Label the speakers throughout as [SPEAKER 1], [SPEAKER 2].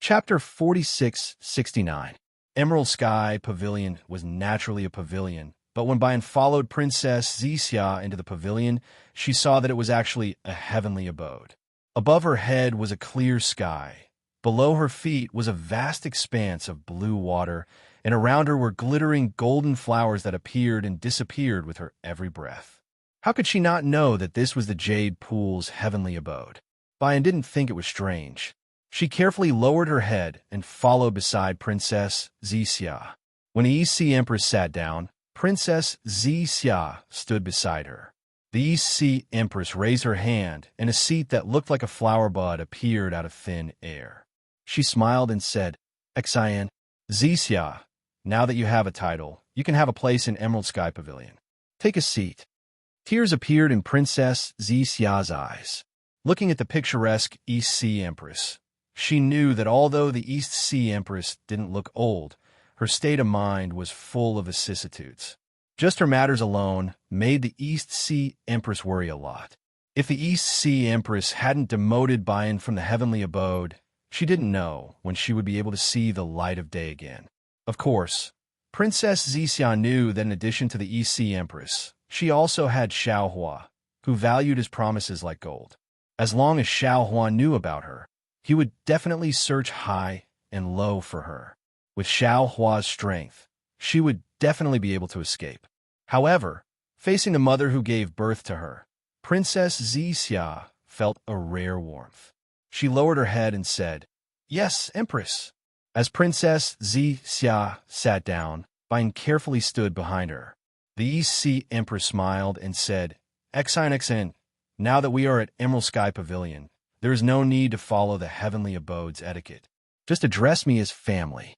[SPEAKER 1] Chapter 4669. Emerald Sky Pavilion was naturally a pavilion, but when Bayan followed Princess Xixia into the pavilion, she saw that it was actually a heavenly abode. Above her head was a clear sky. Below her feet was a vast expanse of blue water, and around her were glittering golden flowers that appeared and disappeared with her every breath. How could she not know that this was the Jade Pool's heavenly abode? Bayan didn't think it was strange. She carefully lowered her head and followed beside Princess Xixia. When the East Sea Empress sat down, Princess Xixia stood beside her. The East Sea Empress raised her hand, and a seat that looked like a flower bud appeared out of thin air. She smiled and said, "Xian, Xixia, now that you have a title, you can have a place in Emerald Sky Pavilion. Take a seat." Tears appeared in Princess Xixia's eyes. Looking at the picturesque East Sea Empress, she knew that although the East Sea Empress didn't look old, her state of mind was full of vicissitudes. Just her matters alone made the East Sea Empress worry a lot. If the East Sea Empress hadn't demoted Bayan from the heavenly abode, she didn't know when she would be able to see the light of day again. Of course, Princess Xixia knew that in addition to the East Sea Empress, she also had Xiaohua, who valued his promises like gold. As long as Xiaohua knew about her, he would definitely search high and low for her. With Xiaohua's strength, she would definitely be able to escape. However, facing the mother who gave birth to her, Princess Xixia felt a rare warmth. She lowered her head and said, "Yes, Empress." As Princess Xixia sat down, Bayan carefully stood behind her. The East Sea Empress smiled and said, "Xian, now that we are at Emerald Sky Pavilion, there is no need to follow the heavenly abode's etiquette. Just address me as family."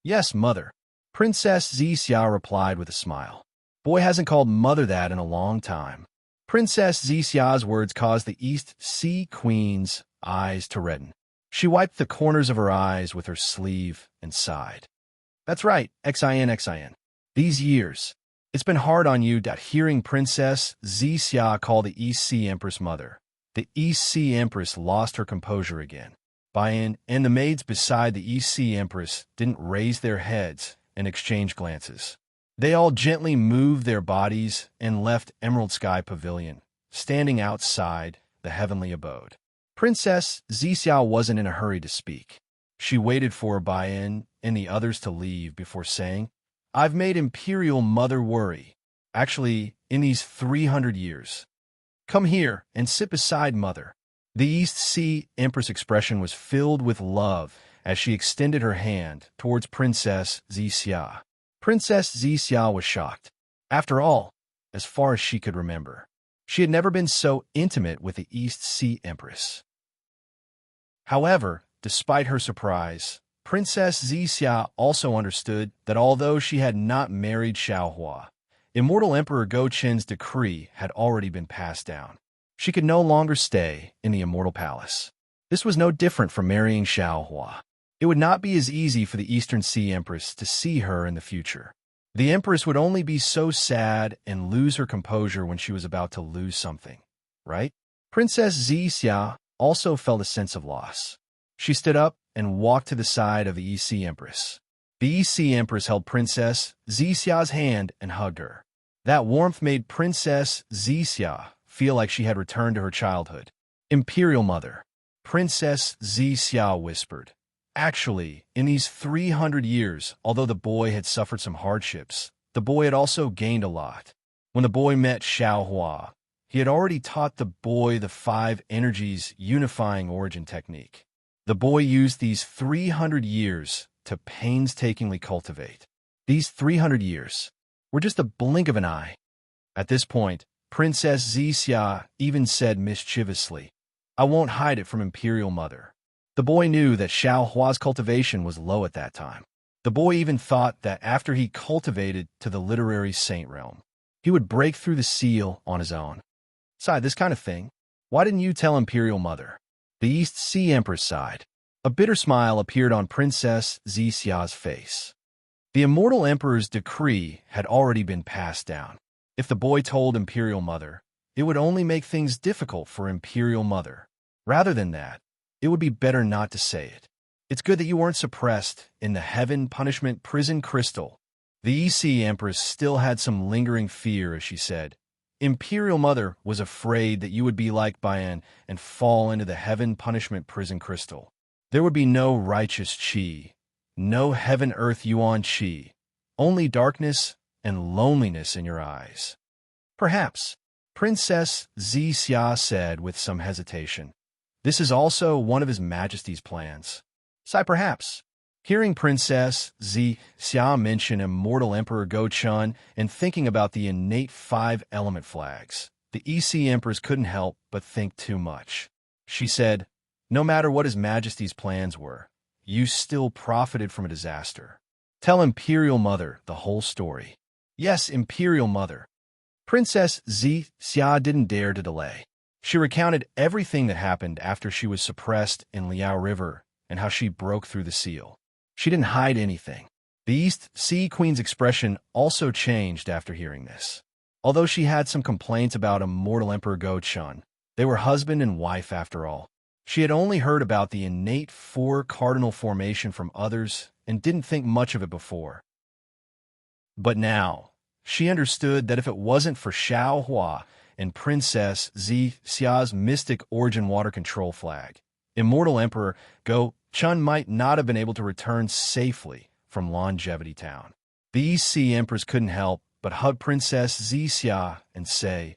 [SPEAKER 1] "Yes, mother," Princess Xixia replied with a smile. Boy hasn't called mother that in a long time. Princess Xixia's words caused the East Sea Queen's eyes to redden. She wiped the corners of her eyes with her sleeve and sighed. "That's right, Xian. These years, it's been hard on you hearing Princess Xixia call the East Sea Empress mother." The East Sea Empress lost her composure again. Bayan and the maids beside the East Sea Empress didn't raise their heads and exchange glances. They all gently moved their bodies and left Emerald Sky Pavilion, standing outside the heavenly abode. Princess Xixia wasn't in a hurry to speak. She waited for Bayan and the others to leave before saying, "I've made Imperial Mother worry. Actually, in these 300 years. Come here and sit beside Mother." The East Sea Empress' expression was filled with love as she extended her hand towards Princess Xixia. Princess Xixia was shocked. After all, as far as she could remember, she had never been so intimate with the East Sea Empress. However, despite her surprise, Princess Xixia also understood that although she had not married Xiaohua, Immortal Emperor Go Qin's decree had already been passed down. She could no longer stay in the Immortal Palace. This was no different from marrying Xiaohua. It would not be as easy for the Eastern Sea Empress to see her in the future. The Empress would only be so sad and lose her composure when she was about to lose something, right? Princess Xixia also felt a sense of loss. She stood up and walked to the side of the East Sea Empress. The East Sea Empress held Princess Xixia's hand and hugged her. That warmth made Princess Xixia feel like she had returned to her childhood. "Imperial Mother," Princess Xixia whispered. Actually, in these 300 years, although the boy had suffered some hardships, the boy had also gained a lot. When the boy met Xiaohua, he had already taught the boy the 5 energies unifying origin technique. The boy used these 300 years to painstakingly cultivate. These 300 years were just a blink of an eye. At this point, Princess Xixia even said mischievously, "I won't hide it from Imperial Mother." The boy knew that Xiaohua's cultivation was low at that time. The boy even thought that after he cultivated to the literary saint realm, he would break through the seal on his own. "Sighed, this kind of thing. Why didn't you tell Imperial Mother?" The East Sea Empress sighed. A bitter smile appeared on Princess Xixia's face. The Immortal Emperor's decree had already been passed down. If the boy told Imperial Mother, it would only make things difficult for Imperial Mother. Rather than that, it would be better not to say it. It's good that you weren't suppressed in the heaven punishment prison crystal. The EC Empress still had some lingering fear as she said, Imperial Mother was afraid that you would be like Bayan and fall into the heaven punishment prison crystal. There would be no righteous chi, no heaven-earth yuan chi, only darkness and loneliness in your eyes. Perhaps, Princess Xia said with some hesitation. This is also one of His Majesty's plans. Sigh perhaps. Hearing Princess Xia mention Immortal Emperor Go-Chun and thinking about the innate 5-element flags, the EC Empress couldn't help but think too much. She said, no matter what His Majesty's plans were, you still profited from a disaster. Tell Imperial Mother the whole story. Yes, Imperial Mother. Princess Xia didn't dare to delay. She recounted everything that happened after she was suppressed in Liao River and how she broke through the seal. She didn't hide anything. The East Sea Queen's expression also changed after hearing this. Although she had some complaints about Immortal Emperor Go-Chun, they were husband and wife after all. She had only heard about the innate 4 cardinal formation from others and didn't think much of it before. But now, she understood that if it wasn't for Xiao Hua and Princess Xia's mystic origin water control flag, Immortal Emperor Go-Chun might not have been able to return safely from Longevity Town. The EC Empress couldn't help but hug Princess Xia and say,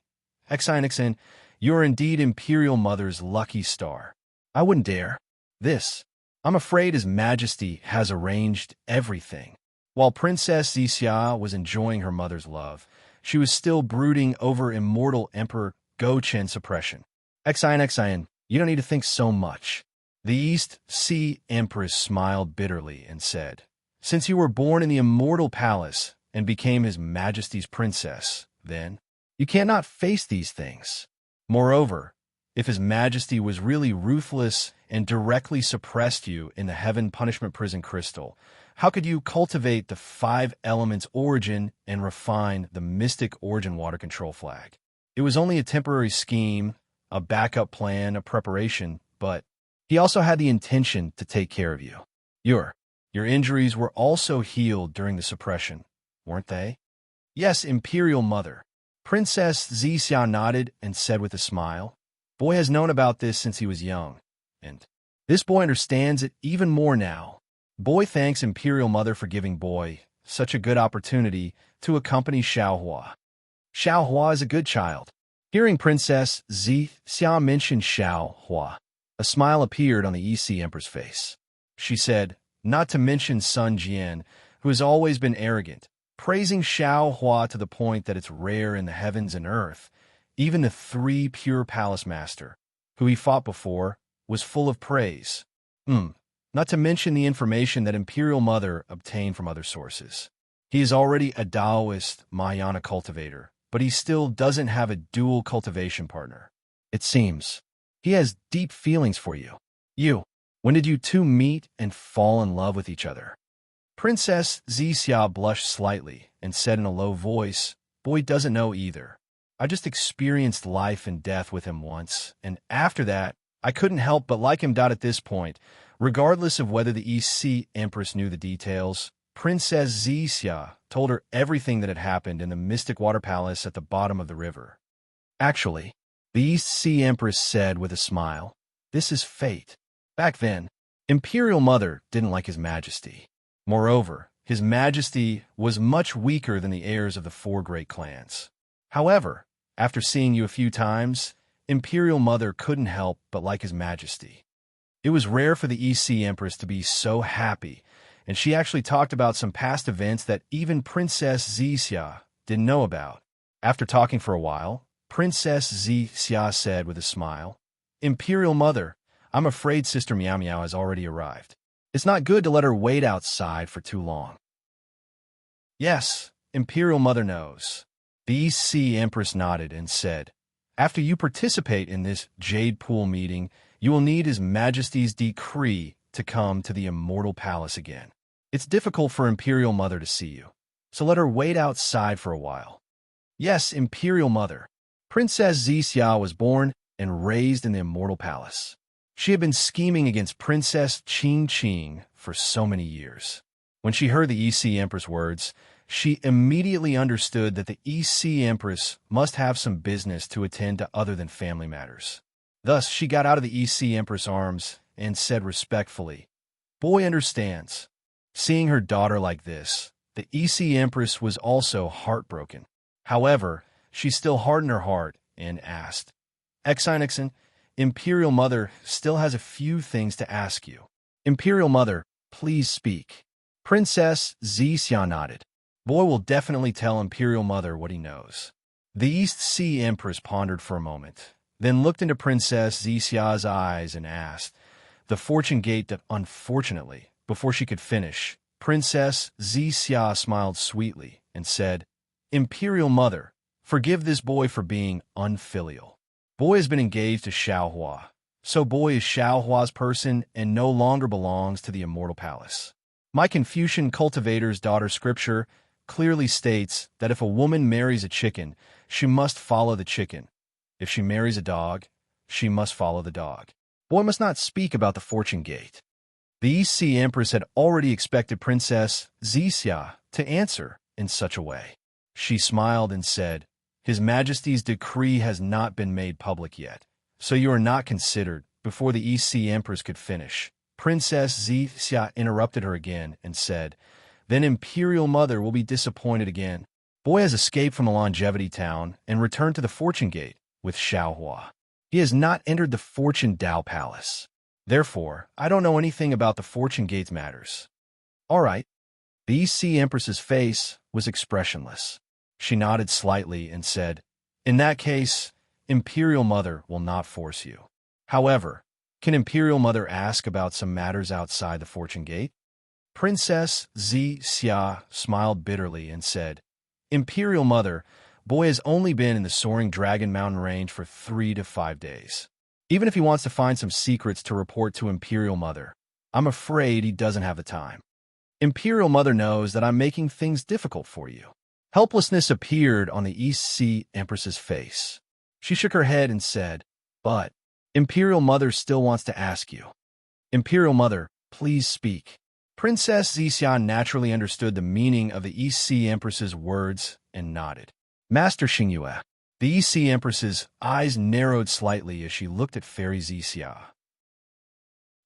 [SPEAKER 1] Exine, you are indeed Imperial Mother's lucky star. I wouldn't dare. This. I'm afraid His Majesty has arranged everything. While Princess Xia was enjoying her mother's love, she was still brooding over Immortal Emperor Go-Chun's suppression. Exine, you don't need to think so much. The East Sea Empress smiled bitterly and said, since you were born in the Immortal Palace and became His Majesty's princess, then you cannot face these things. Moreover, if His Majesty was really ruthless and directly suppressed you in the Heaven Punishment Prison Crystal, how could you cultivate the 5 elements origin and refine the mystic origin water control flag? It was only a temporary scheme, a backup plan, a preparation, but He also had the intention to take care of you. Your injuries were also healed during the suppression, weren't they? Yes, Imperial Mother. Princess Xia nodded and said with a smile, Boy has known about this since he was young, and this boy understands it even more now. Boy thanks Imperial Mother for giving Boy such a good opportunity to accompany Xiao Hua. Xiao Hua is a good child. Hearing Princess Xia mention Xiao Hua, a smile appeared on the EC Emperor's face. She said, not to mention Sun Jian, who has always been arrogant, praising Xiao Hua to the point that it's rare in the heavens and earth. Even the 3 pure palace master, who he fought before, was full of praise. Not to mention the information that Imperial Mother obtained from other sources. He is already a Taoist Mahayana cultivator, but he still doesn't have a dual cultivation partner. It seems he has deep feelings for you. When did you two meet and fall in love with each other? Princess Xia blushed slightly and said in a low voice, Boy doesn't know either. I just experienced life and death with him once, and after that, I couldn't help but like him. At this point, regardless of whether the EC Empress knew the details, Princess Xia told her everything that had happened in the Mystic Water Palace at the bottom of the river. Actually, the East Sea Empress said with a smile, this is fate. Back then, Imperial Mother didn't like His Majesty. Moreover, His Majesty was much weaker than the heirs of the 4 great clans. However, after seeing you a few times, Imperial Mother couldn't help but like His Majesty. It was rare for the EC Empress to be so happy, and she actually talked about some past events that even Princess Xia didn't know about. After talking for a while, Princess Xia said with a smile, Imperial Mother, I'm afraid Sister Meow Meow has already arrived. It's not good to let her wait outside for too long. Yes, Imperial Mother knows. The EC Empress nodded and said, after you participate in this Jade Pool meeting, you will need His Majesty's decree to come to the Immortal Palace again. It's difficult for Imperial Mother to see you, so let her wait outside for a while. Yes, Imperial Mother. Princess Xia was born and raised in the Immortal Palace. She had been scheming against Princess Qing for so many years. When she heard the EC Empress words, she immediately understood that the EC Empress must have some business to attend to other than family matters. Thus, she got out of the EC Empress' arms and said respectfully, "Boy understands." Seeing her daughter like this, the EC Empress was also heartbroken. However, she still hardened her heart and asked, "Exinixin, Imperial Mother still has a few things to ask you." "Imperial Mother, please speak." Princess Zixia nodded. Boy will definitely tell Imperial Mother what he knows. The East Sea Empress pondered for a moment, then looked into Princess Zixia's eyes and asked, "The fortune gate unfortunately," before she could finish, Princess Zixia smiled sweetly and said, "Imperial Mother, forgive this boy for being unfilial. Boy has been engaged to Xiaohua, so boy is Xiaohua's person and no longer belongs to the Immortal Palace. My Confucian cultivator's daughter scripture clearly states that if a woman marries a chicken, she must follow the chicken. If she marries a dog, she must follow the dog. Boy must not speak about the fortune gate." The EC Empress had already expected Princess Zixia to answer in such a way. She smiled and said, "His Majesty's decree has not been made public yet, so you are not considered." Before the EC Empress could finish, Princess Zixia interrupted her again and said, "Then Imperial Mother will be disappointed again. Boy has escaped from the Longevity Town and returned to the Fortune Gate with Xiaohua. He has not entered the Fortune Dao Palace. Therefore, I don't know anything about the Fortune Gate's matters." "All right." The EC Empress's face was expressionless. She nodded slightly and said, "In that case, Imperial Mother will not force you. However, can Imperial Mother ask about some matters outside the Fortune Gate?" Princess Zixia smiled bitterly and said, "Imperial Mother, boy has only been in the soaring Dragon Mountain range for 3 to 5 days. Even if he wants to find some secrets to report to Imperial Mother, I'm afraid he doesn't have the time. Imperial Mother knows that I'm making things difficult for you." Helplessness appeared on the East Sea Empress's face. She shook her head and said, "But Imperial Mother still wants to ask you. Imperial Mother, please speak." Princess Zixia naturally understood the meaning of the EC Empress's words and nodded. "Master Xingyue." The EC Empress's eyes narrowed slightly as she looked at Fairy Zixia.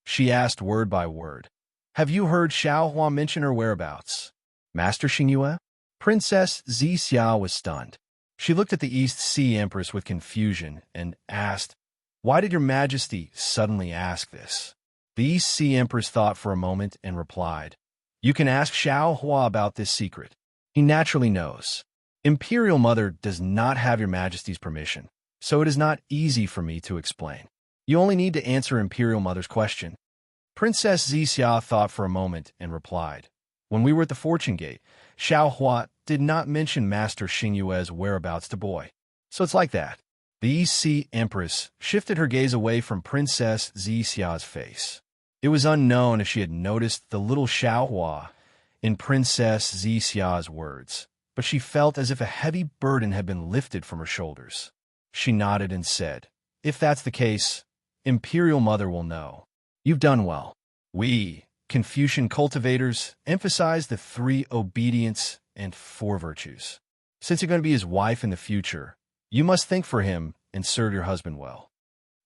[SPEAKER 1] She asked word by word, "Have you heard Xiaohua mention her whereabouts?" "Master Xingyue?" Princess Zixia was stunned. She looked at the East Sea Empress with confusion and asked, "Why did your Majesty suddenly ask this?" The East Sea Empress thought for a moment and replied, "You can ask Xiaohua about this secret. He naturally knows. Imperial Mother does not have your Majesty's permission, so it is not easy for me to explain. You only need to answer Imperial Mother's question." Princess Zixia thought for a moment and replied, "When we were at the Fortune Gate, Xiaohua did not mention Master Xingyue's whereabouts to boy. So it's like that." The EC Empress shifted her gaze away from Princess Zixia's face. It was unknown if she had noticed the little Xiaohua in Princess Zixia's words, but she felt as if a heavy burden had been lifted from her shoulders. She nodded and said, "If that's the case, Imperial Mother will know. You've done well. We, Confucian cultivators, emphasize the 3 obedience and 4 virtues. Since you're going to be his wife in the future, you must think for him and serve your husband well."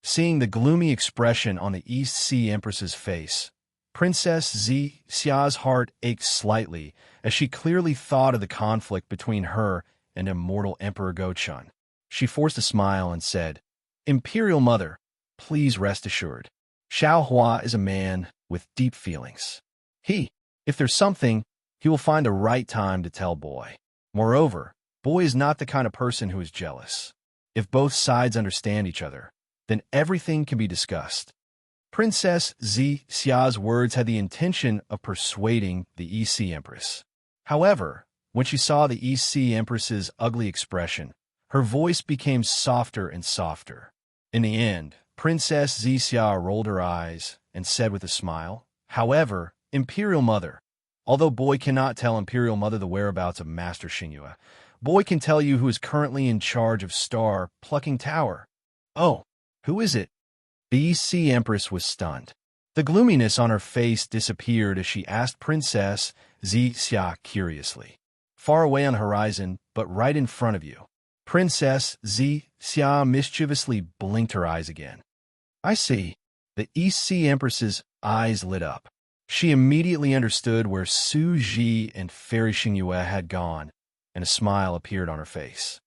[SPEAKER 1] Seeing the gloomy expression on the East Sea Empress's face, Princess Zixia's heart ached slightly as she clearly thought of the conflict between her and immortal Emperor Gochun. She forced a smile and said, "Imperial Mother, please rest assured. Xiaohua is a man with deep feelings. If there's something, he will find a right time to tell boy. Moreover, boy is not the kind of person who is jealous. If both sides understand each other, then everything can be discussed." Princess Zixia's words had the intention of persuading the EC Empress. However, when she saw the EC Empress's ugly expression, her voice became softer and softer. In the end, Princess Zixia rolled her eyes and said with a smile, "However, Imperial Mother, although boy cannot tell Imperial Mother the whereabouts of Master Xingyue, boy can tell you who is currently in charge of Star Plucking Tower." "Oh, who is it?" The Sea Empress was stunned. The gloominess on her face disappeared as she asked Princess Zixia curiously. Far away on the horizon, but right in front of you. Princess Zixia mischievously blinked her eyes again. I see. The East Sea Empress's eyes lit up. She immediately understood where Su Ji and Fairy Xingyue had gone, and a smile appeared on her face.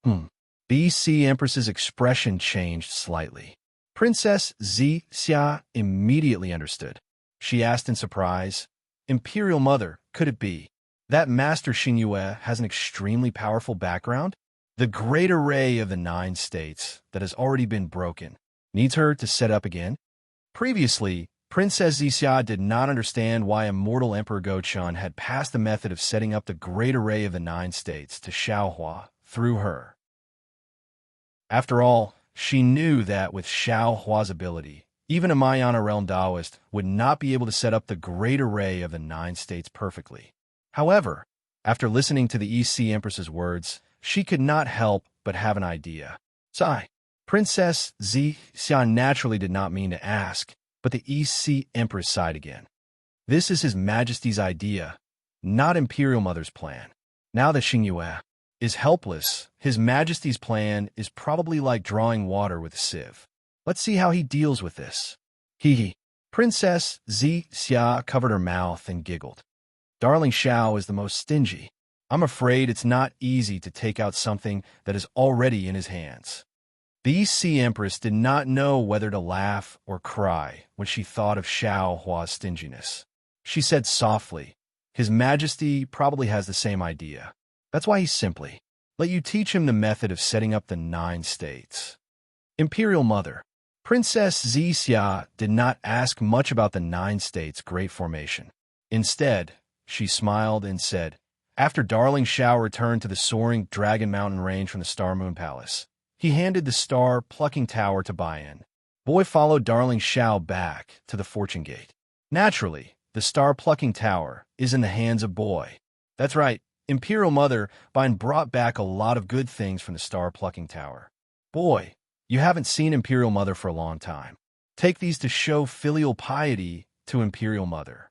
[SPEAKER 1] The East Sea Empress's expression changed slightly. Princess Zixia immediately understood. She asked in surprise, Imperial Mother, could it be that Master Xingyue has an extremely powerful background? The great array of the 9 states that has already been broken needs her to set up again? Previously, Princess Zixia did not understand why Immortal Emperor Gochun had passed the method of setting up the great array of the 9 states to Xiaohua through her. After all, she knew that with Xiaohua's ability, even a Mayana realm Taoist would not be able to set up the great array of the 9 states perfectly. However, after listening to the East Sea Empress's words, she could not help but have an idea. Sigh. Princess Zixia naturally did not mean to ask, but the East Sea Empress sighed again. This is His Majesty's idea, not Imperial Mother's plan. Now that Xingyue is helpless, His Majesty's plan is probably like drawing water with a sieve. Let's see how he deals with this. Hee. Princess Zixia covered her mouth and giggled. Darling Xiao is the most stingy. I'm afraid it's not easy to take out something that is already in his hands. The East Sea Empress did not know whether to laugh or cry when she thought of Xiaohua's stinginess. She said softly, His Majesty probably has the same idea. That's why he simply let you teach him the method of setting up the 9 states. Imperial Mother, Princess Zixia did not ask much about the 9 states' great formation. Instead, she smiled and said, after Darling Xiao returned to the soaring Dragon Mountain range from the Star Moon Palace, he handed the Star Plucking Tower to Bayan. Boy followed Darling Xiao back to the Fortune Gate. Naturally, the Star Plucking Tower is in the hands of Boy. That's right, Imperial Mother Bayan brought back a lot of good things from the Star Plucking Tower. Boy, you haven't seen Imperial Mother for a long time. Take these to show filial piety to Imperial Mother.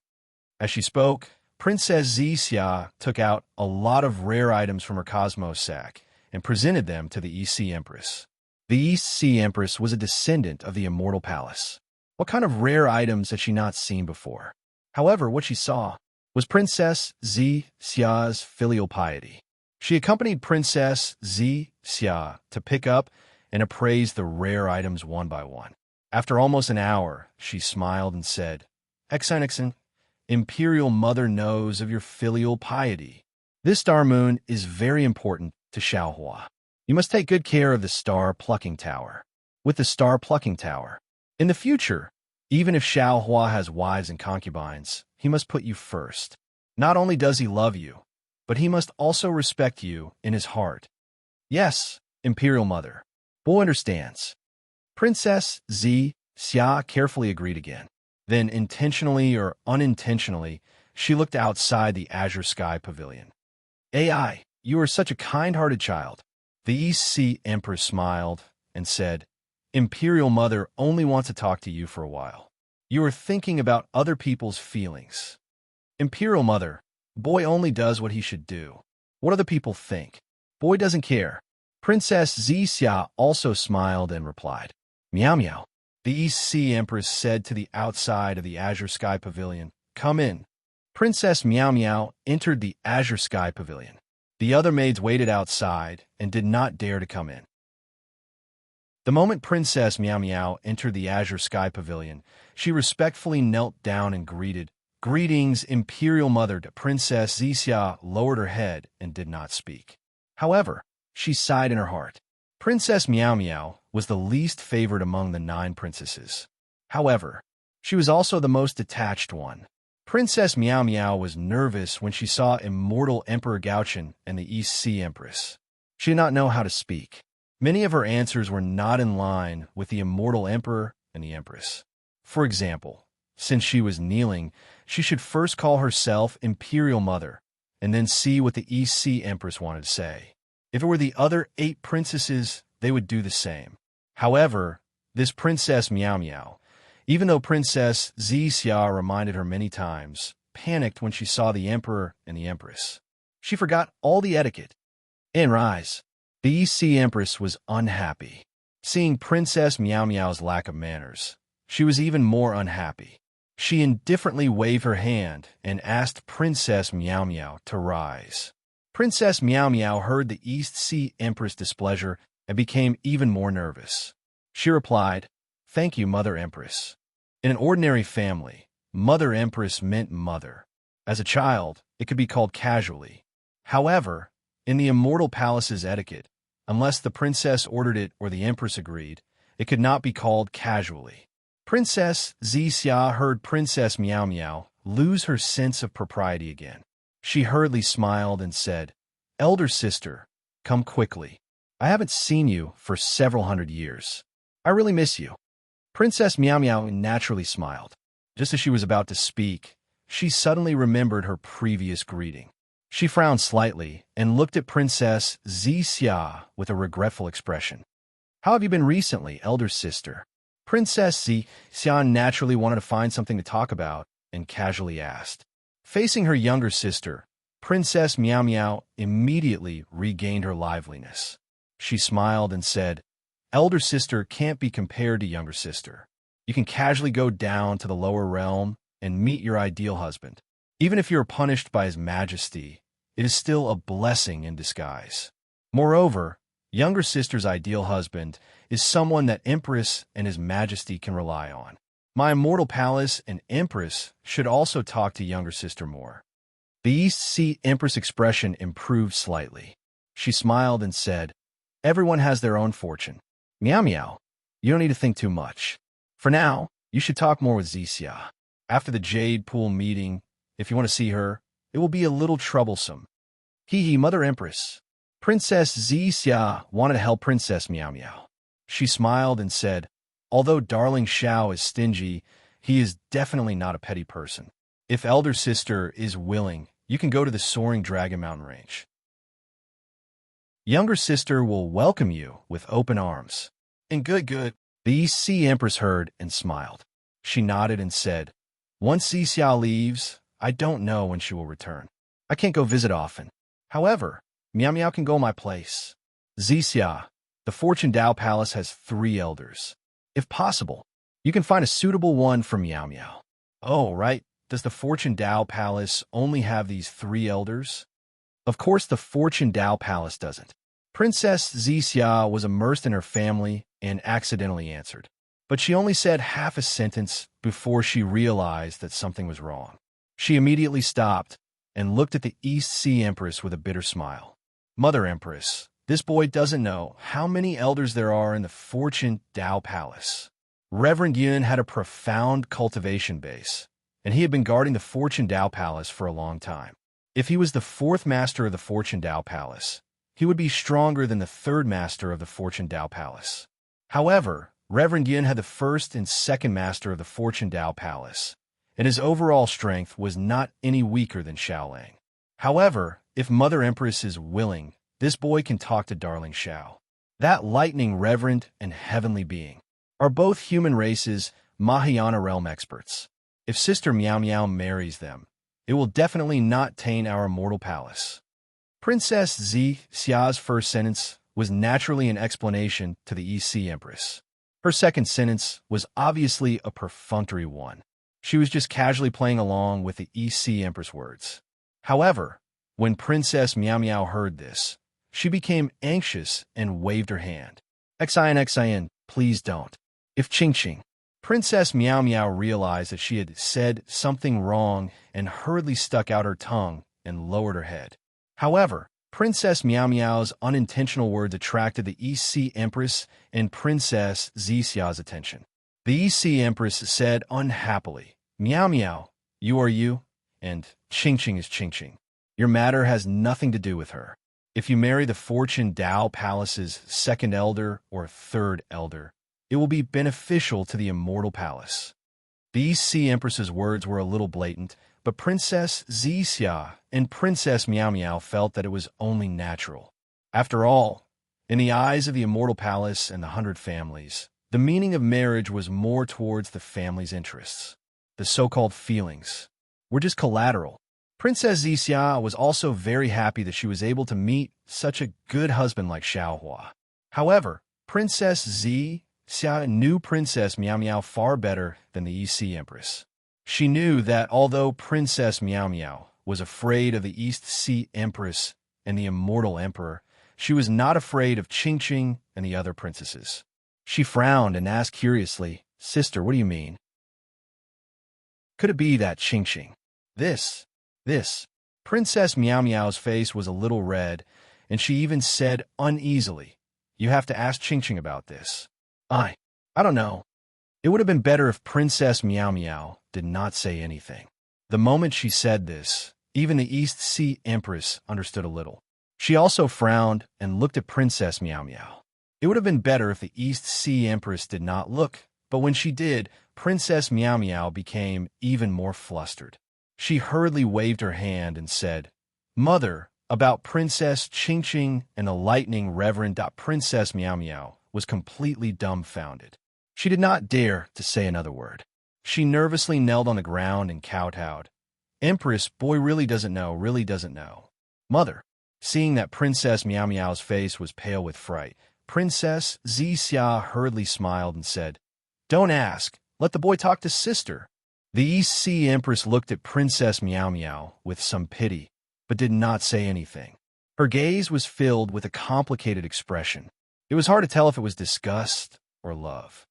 [SPEAKER 1] As she spoke, Princess Zixia took out a lot of rare items from her Cosmos sack and presented them to the East Sea Empress. The East Sea Empress was a descendant of the Immortal Palace. What kind of rare items had she not seen before? However, what she saw was Princess Zixia's filial piety. She accompanied Princess Zixia to pick up and appraise the rare items one by one. After almost an hour, she smiled and said, Excellency, Imperial Mother knows of your filial piety. This Star Moon is very important to Xiaohua. You must take good care of the Star Plucking Tower. With the Star Plucking Tower, in the future, even if Xiaohua has wives and concubines, he must put you first. Not only does he love you, but he must also respect you in his heart. Yes, Imperial Mother. Boy understands. Princess Zixia carefully agreed again. Then, intentionally or unintentionally, she looked outside the Azure Sky Pavilion. AI, you are such a kind-hearted child. The East Sea Empress smiled and said, Imperial Mother only wants to talk to you for a while. You are thinking about other people's feelings. Imperial Mother, Boy only does what he should do. What other people think? Boy doesn't care. Princess Zixia also smiled and replied, Meow meow. The East Sea Empress said to the outside of the Azure Sky Pavilion, Come in. Princess Meow Meow entered the Azure Sky Pavilion. The other maids waited outside and did not dare to come in. The moment Princess Meow Meow entered the Azure Sky Pavilion, she respectfully knelt down and greeted, Greetings, Imperial Mother. Princess Zixia lowered her head and did not speak. However, she sighed in her heart. Princess Meow Meow was the least favored among the 9 princesses. However, she was also the most detached one. Princess Meow Meow was nervous when she saw Immortal Emperor Gaochen and the East Sea Empress. She did not know how to speak. Many of her answers were not in line with the Immortal Emperor and the Empress. For example, since she was kneeling, she should first call herself Imperial Mother, and then see what the East Sea Empress wanted to say. If it were the other 8 princesses, they would do the same. However, this Princess Meow Meow, even though Princess Xixia reminded her many times, panicked when she saw the Emperor and the Empress. She forgot all the etiquette. In rise, the East Sea Empress was unhappy. Seeing Princess Meow Meow's lack of manners, she was even more unhappy. She indifferently waved her hand and asked Princess Meow Meow to rise. Princess Meow Meow heard the East Sea Empress' displeasure and became even more nervous. She replied, "Thank you, Mother Empress." In an ordinary family, Mother Empress meant mother. As a child, it could be called casually. However, in the Immortal Palace's etiquette, unless the princess ordered it or the Empress agreed, it could not be called casually. Princess Xixia heard Princess Meow Meow lose her sense of propriety again. She hurriedly smiled and said, "Elder sister, come quickly. I haven't seen you for several hundred years. I really miss you." Princess Meow Meow naturally smiled. Just as she was about to speak, she suddenly remembered her previous greeting. She frowned slightly and looked at Princess Xixia with a regretful expression. "How have you been recently, elder sister?" Princess Xixia naturally wanted to find something to talk about and casually asked. Facing her younger sister, Princess Meow Meow immediately regained her liveliness. She smiled and said, "Elder sister can't be compared to younger sister. You can casually go down to the lower realm and meet your ideal husband. Even if you are punished by His Majesty, it is still a blessing in disguise. Moreover, younger sister's ideal husband is someone that Empress and His Majesty can rely on. My Immortal Palace and Empress should also talk to younger sister more." The East Sea Empress expression improved slightly. She smiled and said, "Everyone has their own fortune. Meow Meow, you don't need to think too much. For now, you should talk more with Xixia. After the Jade Pool meeting, if you want to see her, it will be a little troublesome." "Hee, Mother Empress." Princess Xixia wanted to help Princess Meow Meow. She smiled and said, "Although Darling Xiao is stingy, he is definitely not a petty person. If elder sister is willing, you can go to the Soaring Dragon Mountain Range. Younger sister will welcome you with open arms." "And good." The East Sea Empress heard and smiled. She nodded and said, "Once Xixia leaves, I don't know when she will return. I can't go visit often. However, Meow Meow can go my place. Xixia, the Fortune Dao Palace has 3 elders. If possible, you can find a suitable one for Meow Meow." "Oh, right. Does the Fortune Dao Palace only have these 3 elders?" "Of course the Fortune Dao Palace doesn't." Princess Xixia was immersed in her family and accidentally answered. But she only said half a sentence before she realized that something was wrong. She immediately stopped and looked at the East Sea Empress with a bitter smile. "Mother Empress, this boy doesn't know how many elders there are in the Fortune Dao Palace." Reverend Yun had a profound cultivation base, and he had been guarding the Fortune Dao Palace for a long time. If he was the 4th master of the Fortune Dao Palace, he would be stronger than the 3rd master of the Fortune Dao Palace. However, Reverend Yin had the 1st and 2nd master of the Fortune Dao Palace, and his overall strength was not any weaker than Xiaolang. However, if Mother Empress is willing, this boy can talk to Darling Xiao. That lightning reverend and heavenly being are both human races Mahayana realm experts. If Sister Meow Meow marries them, it will definitely not taint our immortal palace. Princess Xia's first sentence was naturally an explanation to the East Sea Empress. Her second sentence was obviously a perfunctory one. She was just casually playing along with the East Sea Empress words. However, when Princess Meow Meow heard this, she became anxious and waved her hand. "Xin, please don't. If Ching Ching." Princess Meow Meow realized that she had said something wrong and hurriedly stuck out her tongue and lowered her head. However, Princess Meow Meow's unintentional words attracted the East Sea Empress and Princess Xia's attention. The East Sea Empress said unhappily, "Meow Meow, you are you, and Ching Ching is Ching Ching. Your matter has nothing to do with her. If you marry the Fortune Dao Palace's 2nd elder or 3rd elder, it will be beneficial to the Immortal Palace." The East Sea Empress's words were a little blatant, but Princess Xixia and Princess Meow Meow felt that it was only natural. After all, in the eyes of the Immortal Palace and the 100 families, The meaning of marriage was more towards the family's interests. The so-called feelings were just collateral. Princess Xixia was also very happy that she was able to meet such a good husband like Xiaohua. However, Princess Xixia knew Princess Miao Miao far better than the East Sea Empress. She knew that although Princess Miao Miao was afraid of the East Sea Empress and the immortal emperor, she was not afraid of Qingqing and the other princesses. She frowned and asked curiously, "Sister, what do you mean? Could it be that Qingqing?" This. Princess Miao Miao's face was a little red, and she even said uneasily, "You have to ask Qingqing about this." I don't know. It would have been better if Princess Miao Miao did not say anything. The moment she said this, even the East Sea Empress understood a little. She also frowned and looked at Princess Miao Miao. It would have been better if the East Sea Empress did not look, but when she did, Princess Miao Miao became even more flustered. She hurriedly waved her hand and said, "Mother, about Princess Qingqing and the lightning Reverend." Princess Miao Miao was completely dumbfounded. She did not dare to say another word. She nervously knelt on the ground and kowtowed. "Empress, boy really doesn't know. Mother." Seeing that Princess Miao Miao's face was pale with fright, Princess Xixia hurriedly smiled and said, "Don't ask. Let the boy talk to sister." The East Sea Empress looked at Princess Miao Miao with some pity, but did not say anything. Her gaze was filled with a complicated expression. It was hard to tell if it was disgust or love.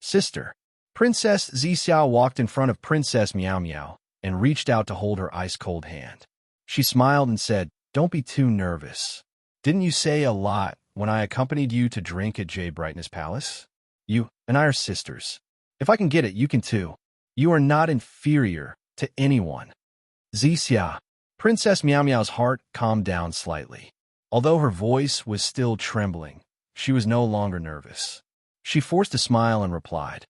[SPEAKER 1] "Sister." Princess Xixia walked in front of Princess Miao Miao and reached out to hold her ice-cold hand. She smiled and said, "Don't be too nervous. Didn't you say a lot when I accompanied you to drink at Jade Brightness Palace? You and I are sisters. If I can get it, you can too. You are not inferior to anyone." Xixia. Princess Miao Miao's heart calmed down slightly. Although her voice was still trembling, she was no longer nervous. She forced a smile and replied,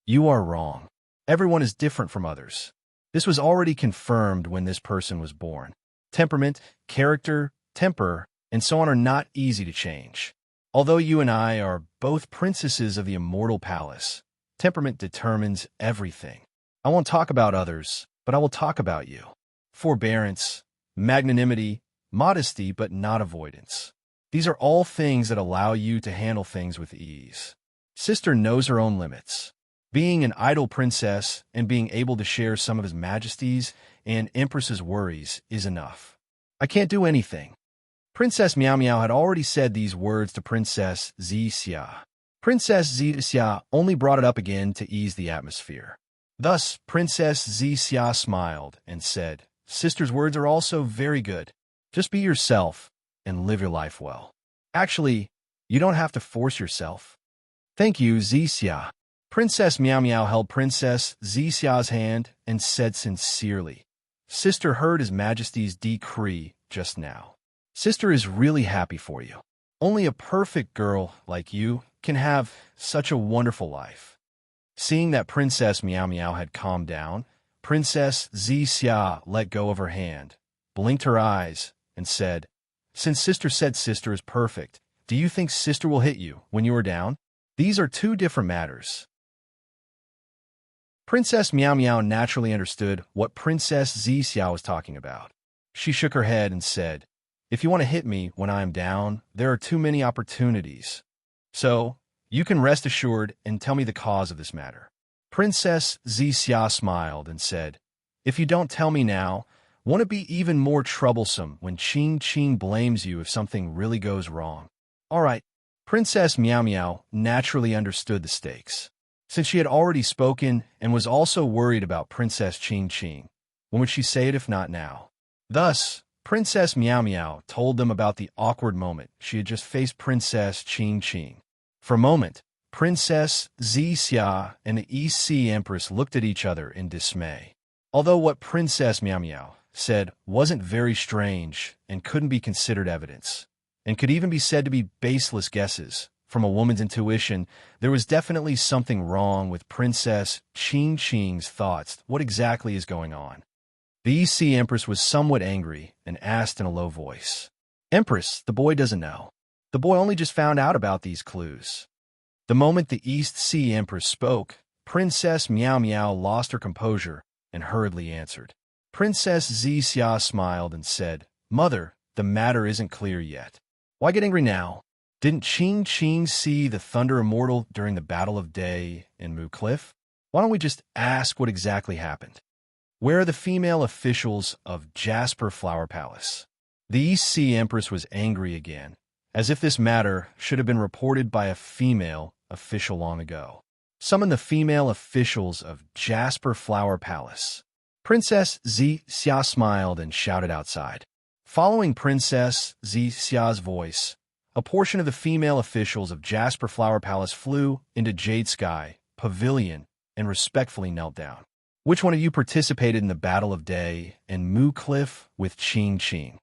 [SPEAKER 1] "You are wrong. Everyone is different from others. This was already confirmed when this person was born. Temperament, character, temper, and so on are not easy to change. Although you and I are both princesses of the immortal palace, temperament determines everything. I won't talk about others, but I will talk about you. Forbearance, magnanimity, modesty, but not avoidance. These are all things that allow you to handle things with ease. Sister knows her own limits. Being an idle princess and being able to share some of His Majesty's and Empress's worries is enough. I can't do anything." Princess Miao Miao had already said these words to Princess Xixia. Princess Xixia only brought it up again to ease the atmosphere. Thus, Princess Xixia smiled and said, "Sister's words are also very good. Just be yourself and live your life well. Actually, you don't have to force yourself." "Thank you, Xixia." Princess Miao Miao held Princess Xixia's hand and said sincerely, "Sister heard His Majesty's decree just now. Sister is really happy for you. Only a perfect girl like you can have such a wonderful life." Seeing that Princess Miao Miao had calmed down, Princess Xixia let go of her hand, blinked her eyes, and said, "Since Sister said Sister is perfect, do you think Sister will hit you when you are down? These are two different matters." Princess Miao Miao naturally understood what Princess Xixia was talking about. She shook her head and said, "If you want to hit me when I am down, there are too many opportunities. So, you can rest assured and tell me the cause of this matter." Princess Xixia smiled and said, "If you don't tell me now, won't it be even more troublesome when Qing blames you if something really goes wrong?" "All right." Princess Miao Miao naturally understood the stakes. Since she had already spoken and was also worried about Princess Qing, when would she say it if not now? Thus, Princess Miao Miao told them about the awkward moment she had just faced Princess Qing. For a moment, Princess Xixia and the East Sea Empress looked at each other in dismay. Although what Princess Miao Miao said wasn't very strange and couldn't be considered evidence, and could even be said to be baseless guesses from a woman's intuition, there was definitely something wrong with Princess Qing's thoughts. What exactly is going on? The East Sea Empress was somewhat angry and asked in a low voice, "Empress, the boy doesn't know. The boy only just found out about these clues." The moment the East Sea Empress spoke, Princess Miao Miao lost her composure and hurriedly answered. Princess Xixia smiled and said, "Mother, the matter isn't clear yet. Why get angry now? Didn't Qing Qing see the Thunder Immortal during the Battle of Day in Mu Cliff? Why don't we just ask what exactly happened? Where are the female officials of Jasper Flower Palace?" The East Sea Empress was angry again, as if this matter should have been reported by a female official long ago. "Summon the female officials of Jasper Flower Palace." Princess Xixia smiled and shouted outside. Following Princess Xixia's voice, a portion of the female officials of Jasper Flower Palace flew into Jade Sky Pavilion and respectfully knelt down. "Which one of you participated in the Battle of Day and Mu Cliff with Qing Qing?"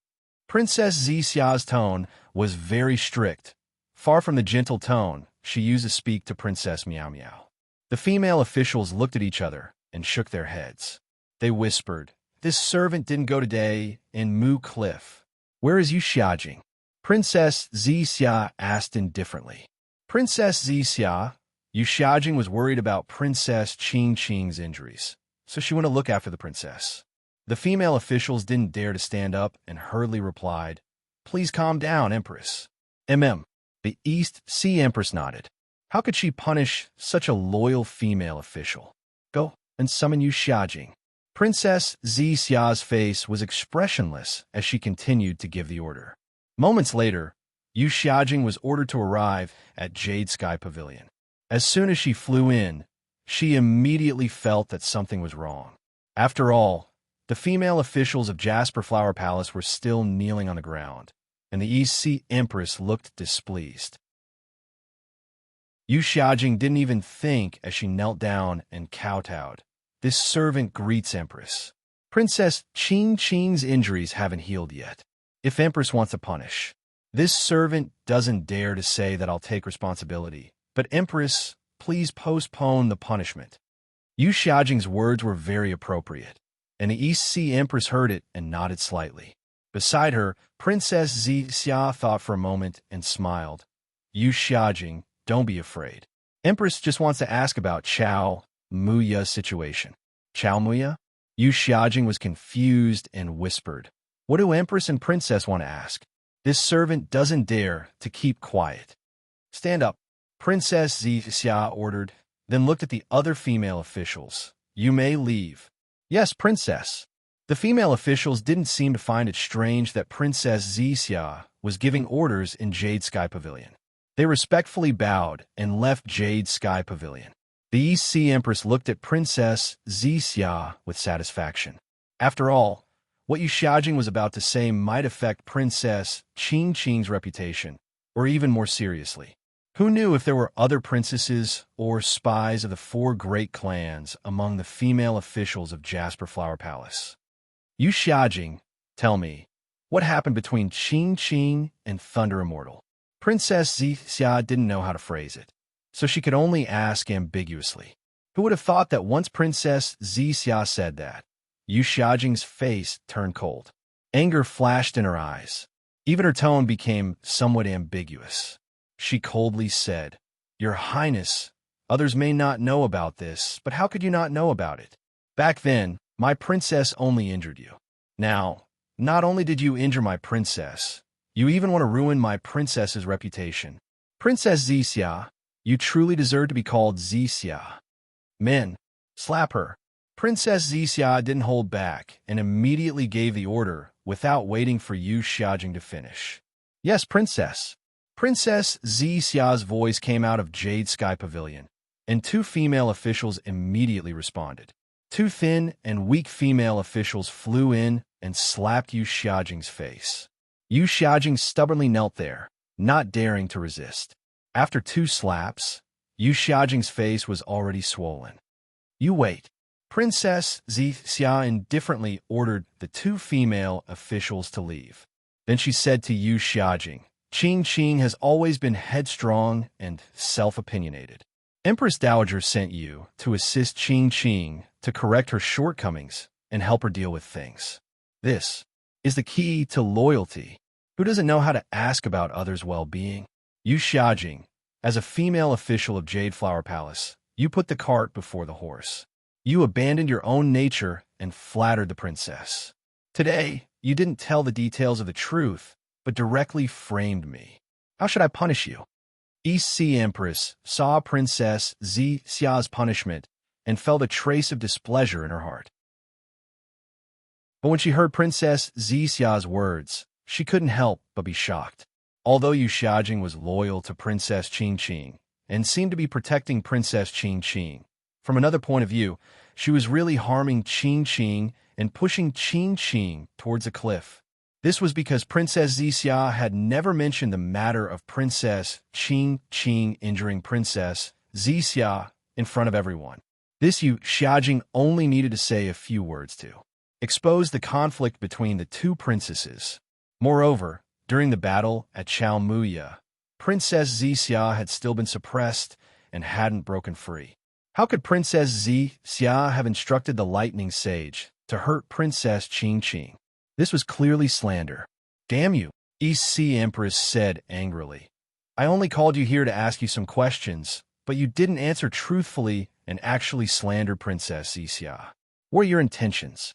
[SPEAKER 1] Princess Xixia's tone was very strict. Far from the gentle tone she used to speak to Princess Miao Miao. The female officials looked at each other and shook their heads. They whispered, "This servant didn't go today in Mu Cliff. Where is Yu Xiajing?" Princess Xixia asked indifferently. Princess Xixia, Yu Xiajing was worried about Princess Qing Qing's injuries, so she went to look after the princess. The female officials didn't dare to stand up and hurriedly replied, "Please calm down, Empress." The East Sea Empress nodded. How could she punish such a loyal female official? "Go and summon Yu Xiajing." Princess Xixia's face was expressionless as she continued to give the order. Moments later, Yu Xiajing was ordered to arrive at Jade Sky Pavilion. As soon as she flew in, she immediately felt that something was wrong. After all, the female officials of Jasper Flower Palace were still kneeling on the ground, and the East Sea Empress looked displeased. Yu Xiajing didn't even think as she knelt down and kowtowed. "This servant greets Empress. Princess Qing Qing's injuries haven't healed yet. If Empress wants to punish, this servant doesn't dare to say that I'll take responsibility. But Empress, please postpone the punishment." Yu Xiajing's words were very appropriate, and the East Sea Empress heard it and nodded slightly. Beside her, Princess Xixia thought for a moment and smiled. "Yu Xiajing, don't be afraid. Empress just wants to ask about Chao Muya's situation." "Chao Muya?" Yu Xiajing was confused and whispered, "What do Empress and Princess want to ask? This servant doesn't dare to keep quiet." "Stand up," Princess Xixia ordered, then looked at the other female officials. "You may leave." "Yes, Princess." The female officials didn't seem to find it strange that Princess Xixia was giving orders in Jade Sky Pavilion. They respectfully bowed and left Jade Sky Pavilion. The East Sea Empress looked at Princess Xixia with satisfaction. After all, what Yu Xiajing was about to say might affect Princess Qing Qing's reputation, or even more seriously. Who knew if there were other princesses or spies of the four great clans among the female officials of Jasper Flower Palace? "Yu Xiajing, tell me, what happened between Qing Qing and Thunder Immortal?" Princess Xixia didn't know how to phrase it, so she could only ask ambiguously. Who would have thought that once Princess Xixia said that, Yu Xiajing's face turned cold. Anger flashed in her eyes. Even her tone became somewhat ambiguous. She coldly said, "Your Highness, others may not know about this, but how could you not know about it? Back then, my princess only injured you. Now, not only did you injure my princess, you even want to ruin my princess's reputation. Princess Xixia, you truly deserve to be called Xixia. Men, slap her." Princess Xixia didn't hold back and immediately gave the order without waiting for Yu Xiajing to finish. "Yes, Princess." Princess Xixia's voice came out of Jade Sky Pavilion, and two female officials immediately responded. Two thin and weak female officials flew in and slapped Yu Xiajing's face. Yu Xiajing stubbornly knelt there, not daring to resist. After two slaps, Yu Xiajing's face was already swollen. "You wait." Princess Xixia indifferently ordered the two female officials to leave. Then she said to Yu Xiajing, "Qing Qing has always been headstrong and self-opinionated. Empress Dowager sent you to assist Qing Qing to correct her shortcomings and help her deal with things. This is the key to loyalty. Who doesn't know how to ask about others' well-being? Yu Xiajing, As a female official of Jade Flower Palace, you put the cart before the horse. You abandoned your own nature and flattered the princess. Today, you didn't tell the details of the truth, but directly framed me. How should I punish you? East Sea Empress saw Princess Xia's punishment and felt a trace of displeasure in her heart. But when she heard Princess Xia's words, she couldn't help but be shocked. Although Yu Xiaojing was loyal to Princess Qingqing and seemed to be protecting Princess Qingqing, from another point of view, she was really harming Qingqing and pushing Qingqing towards a cliff. This was because Princess Xia had never mentioned the matter of Princess Qingqing injuring Princess Xia in front of everyone. This Yu Xiaojing only needed to say a few words to expose the conflict between the two princesses. Moreover, during the battle at Chaomuya, Princess Xia had still been suppressed and hadn't broken free. How could Princess Xia have instructed the Lightning Sage to hurt Princess Qingqing? This was clearly slander. Damn you, East Sea Empress said angrily. I only called you here to ask you some questions, but you didn't answer truthfully and actually slandered Princess Xia. What are your intentions?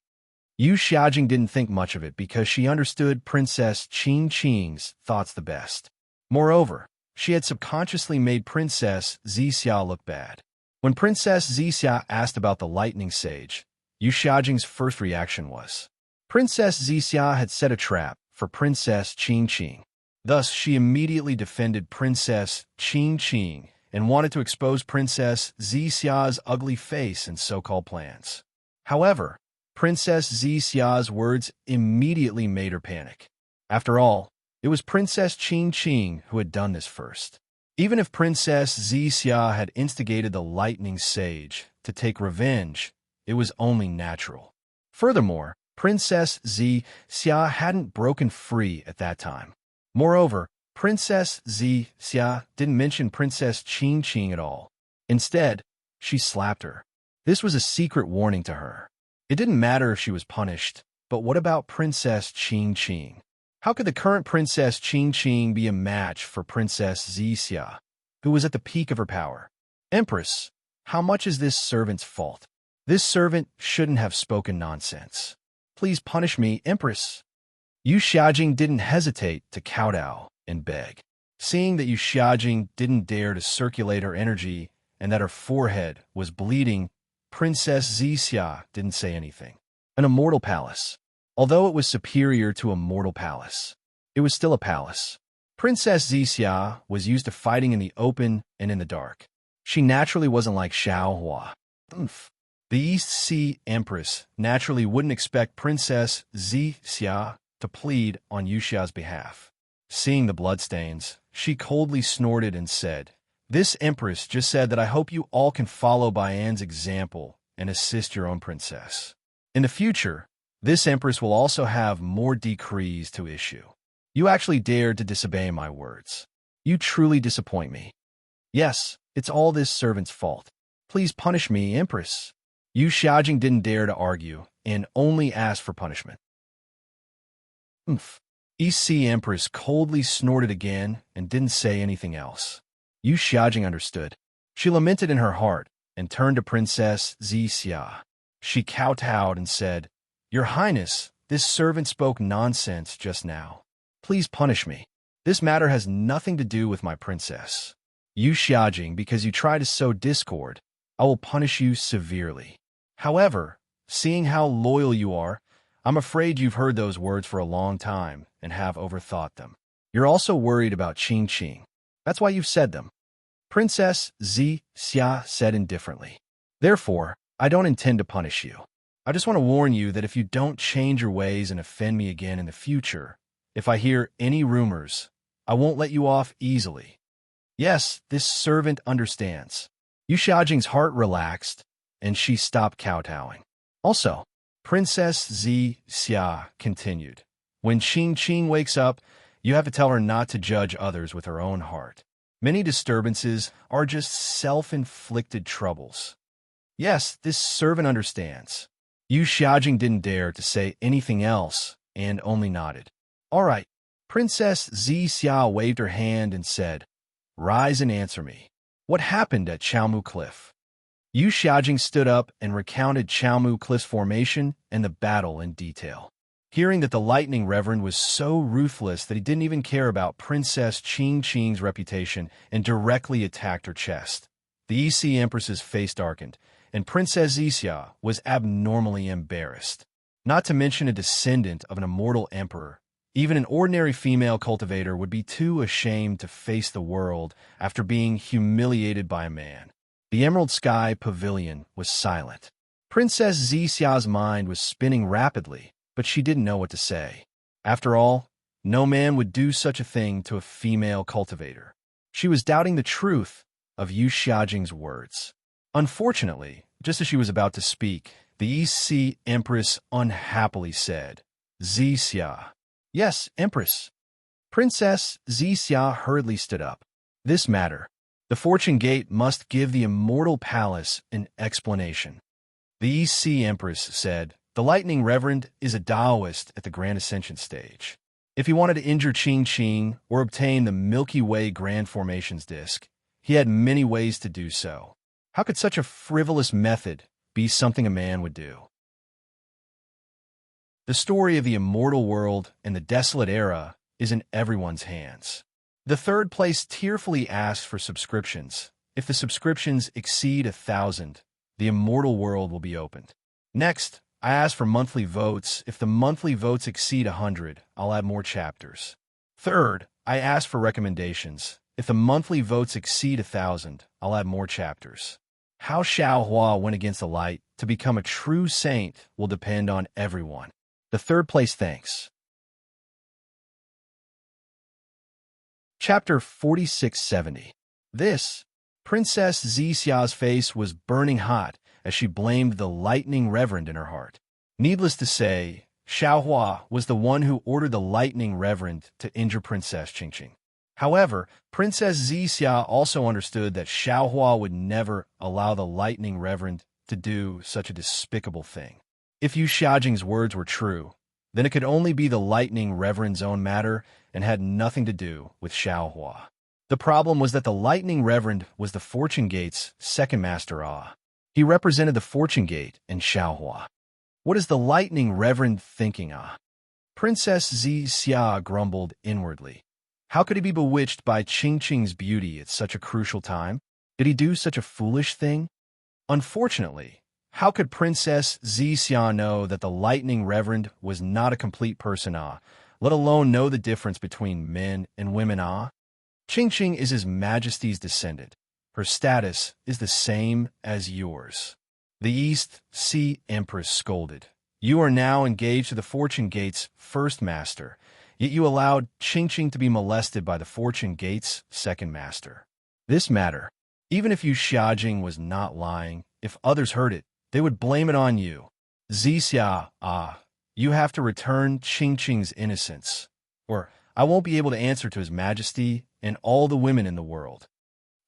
[SPEAKER 1] Yu Xiaojing didn't think much of it because she understood Princess Qingqing's thoughts the best. Moreover, she had subconsciously made Princess Xia look bad. When Princess Xia asked about the Lightning Sage, Yu Xiaojing's first reaction was, Princess Xia had set a trap for Princess Qingqing. Thus, she immediately defended Princess Qingqing and wanted to expose Princess Xia's ugly face and so-called plans. However, Princess Xia's words immediately made her panic. After all, it was Princess Qingqing who had done this first. Even if Princess Xia had instigated the Lightning Sage to take revenge, it was only natural. Furthermore, Princess Xia hadn't broken free at that time. Moreover, Princess Xia didn't mention Princess Qingqing at all. Instead, she slapped her. This was a secret warning to her. It didn't matter if she was punished, but what about Princess Qingqing? How could the current Princess Qingqing be a match for Princess Xia, who was at the peak of her power? Empress, how much is this servant's fault? This servant shouldn't have spoken nonsense. Please punish me, Empress. Yu Xiaojing didn't hesitate to kowtow and beg. Seeing that Yu Xiaojing didn't dare to circulate her energy and that her forehead was bleeding, Princess Xia didn't say anything. An immortal palace. Although it was superior to a mortal palace, it was still a palace. Princess Xia was used to fighting in the open and in the dark. She naturally wasn't like Xiaohua. The East Sea Empress naturally wouldn't expect Princess Xia to plead on Yuxia's behalf. Seeing the bloodstains, she coldly snorted and said, This Empress just said that I hope you all can follow Bayan's example and assist your own princess. In the future, this Empress will also have more decrees to issue. You actually dared to disobey my words. You truly disappoint me. Yes, it's all this servant's fault. Please punish me, Empress. Yu Xiaojing didn't dare to argue and only asked for punishment. East Sea Empress coldly snorted again and didn't say anything else. Yu Xiaojing understood. She lamented in her heart and turned to Princess Xia. She kowtowed and said, Your Highness, this servant spoke nonsense just now. Please punish me. This matter has nothing to do with my princess. Yu Xiaojing, because you try to sow discord, I will punish you severely. However, seeing how loyal you are, I'm afraid you've heard those words for a long time and have overthought them. You're also worried about Qingqing. That's why you've said them. Princess Xia said indifferently. Therefore, I don't intend to punish you. I just want to warn you that if you don't change your ways and offend me again in the future, if I hear any rumors, I won't let you off easily. Yes, this servant understands. Yu Xiaojing's heart relaxed, and she stopped kowtowing. Also, Princess Xia continued, When Qingqing wakes up, you have to tell her not to judge others with her own heart. Many disturbances are just self-inflicted troubles. Yes, this servant understands. Yu Xiaojing didn't dare to say anything else and only nodded. All right. Princess Xia waved her hand and said, rise and answer me. What happened at Chaomu Cliff? Yu Xiaojing stood up and recounted Chaomu Cliff's formation and the battle in detail. Hearing that the Lightning Reverend was so ruthless that he didn't even care about Princess Qing's reputation and directly attacked her chest, the EC Empress's face darkened, and Princess Xixia was abnormally embarrassed. Not to mention a descendant of an immortal emperor, even an ordinary female cultivator would be too ashamed to face the world after being humiliated by a man. The Emerald Sky Pavilion was silent. Princess Xixia's mind was spinning rapidly, but she didn't know what to say. After all, no man would do such a thing to a female cultivator. She was doubting the truth of Yu Xiaojing's words. Unfortunately, just as she was about to speak, the EC Empress unhappily said, "Xixia." "Yes, Empress." Princess Xixia hurriedly stood up. "This matter. The Fortune Gate must give the Immortal Palace an explanation." The EC Empress said, "The Lightning Reverend is a Taoist at the Grand Ascension stage. If he wanted to injure Qing or obtain the Milky Way Grand Formations Disk, he had many ways to do so. How could such a frivolous method be something a man would do?" The story of the immortal world and the desolate era is in everyone's hands. The third place tearfully asks for subscriptions. If the subscriptions exceed 1,000, the immortal world will be opened. Next, I ask for monthly votes. If the monthly votes exceed 100, I'll add more chapters. Third, I ask for recommendations. If the monthly votes exceed 1,000, I'll add more chapters. How Xiaohua went against the light to become a true saint will depend on everyone. The third place thanks. Chapter 4670. This, Princess Xixia's face was burning hot as she blamed the Lightning Reverend in her heart. Needless to say, Xiaohua was the one who ordered the Lightning Reverend to injure Princess Qing. However, Princess Xixia also understood that Xiaohua would never allow the Lightning Reverend to do such a despicable thing. If Yu Xiaojing's words were true, then it could only be the Lightning Reverend's own matter and had nothing to do with Xiaohua. The problem was that the Lightning Reverend was the Fortune Gate's second master. He represented the Fortune Gate and Xiaohua. What is the Lightning Reverend thinking? Princess Xixia grumbled inwardly. How could he be bewitched by Qing's beauty at such a crucial time? Did he do such a foolish thing? Unfortunately, how could Princess Xixia know that the Lightning Reverend was not a complete person, let alone know the difference between men and women? Qing is His Majesty's descendant. Her status is the same as yours. The East Sea Empress scolded. You are now engaged to the Fortune Gate's first master, yet you allowed Qing to be molested by the Fortune Gate's second master. This matter, even if Yu Xiaojing was not lying, if others heard it, they would blame it on you. Xixia, you have to return Qing's innocence, or I won't be able to answer to His Majesty and all the women in the world.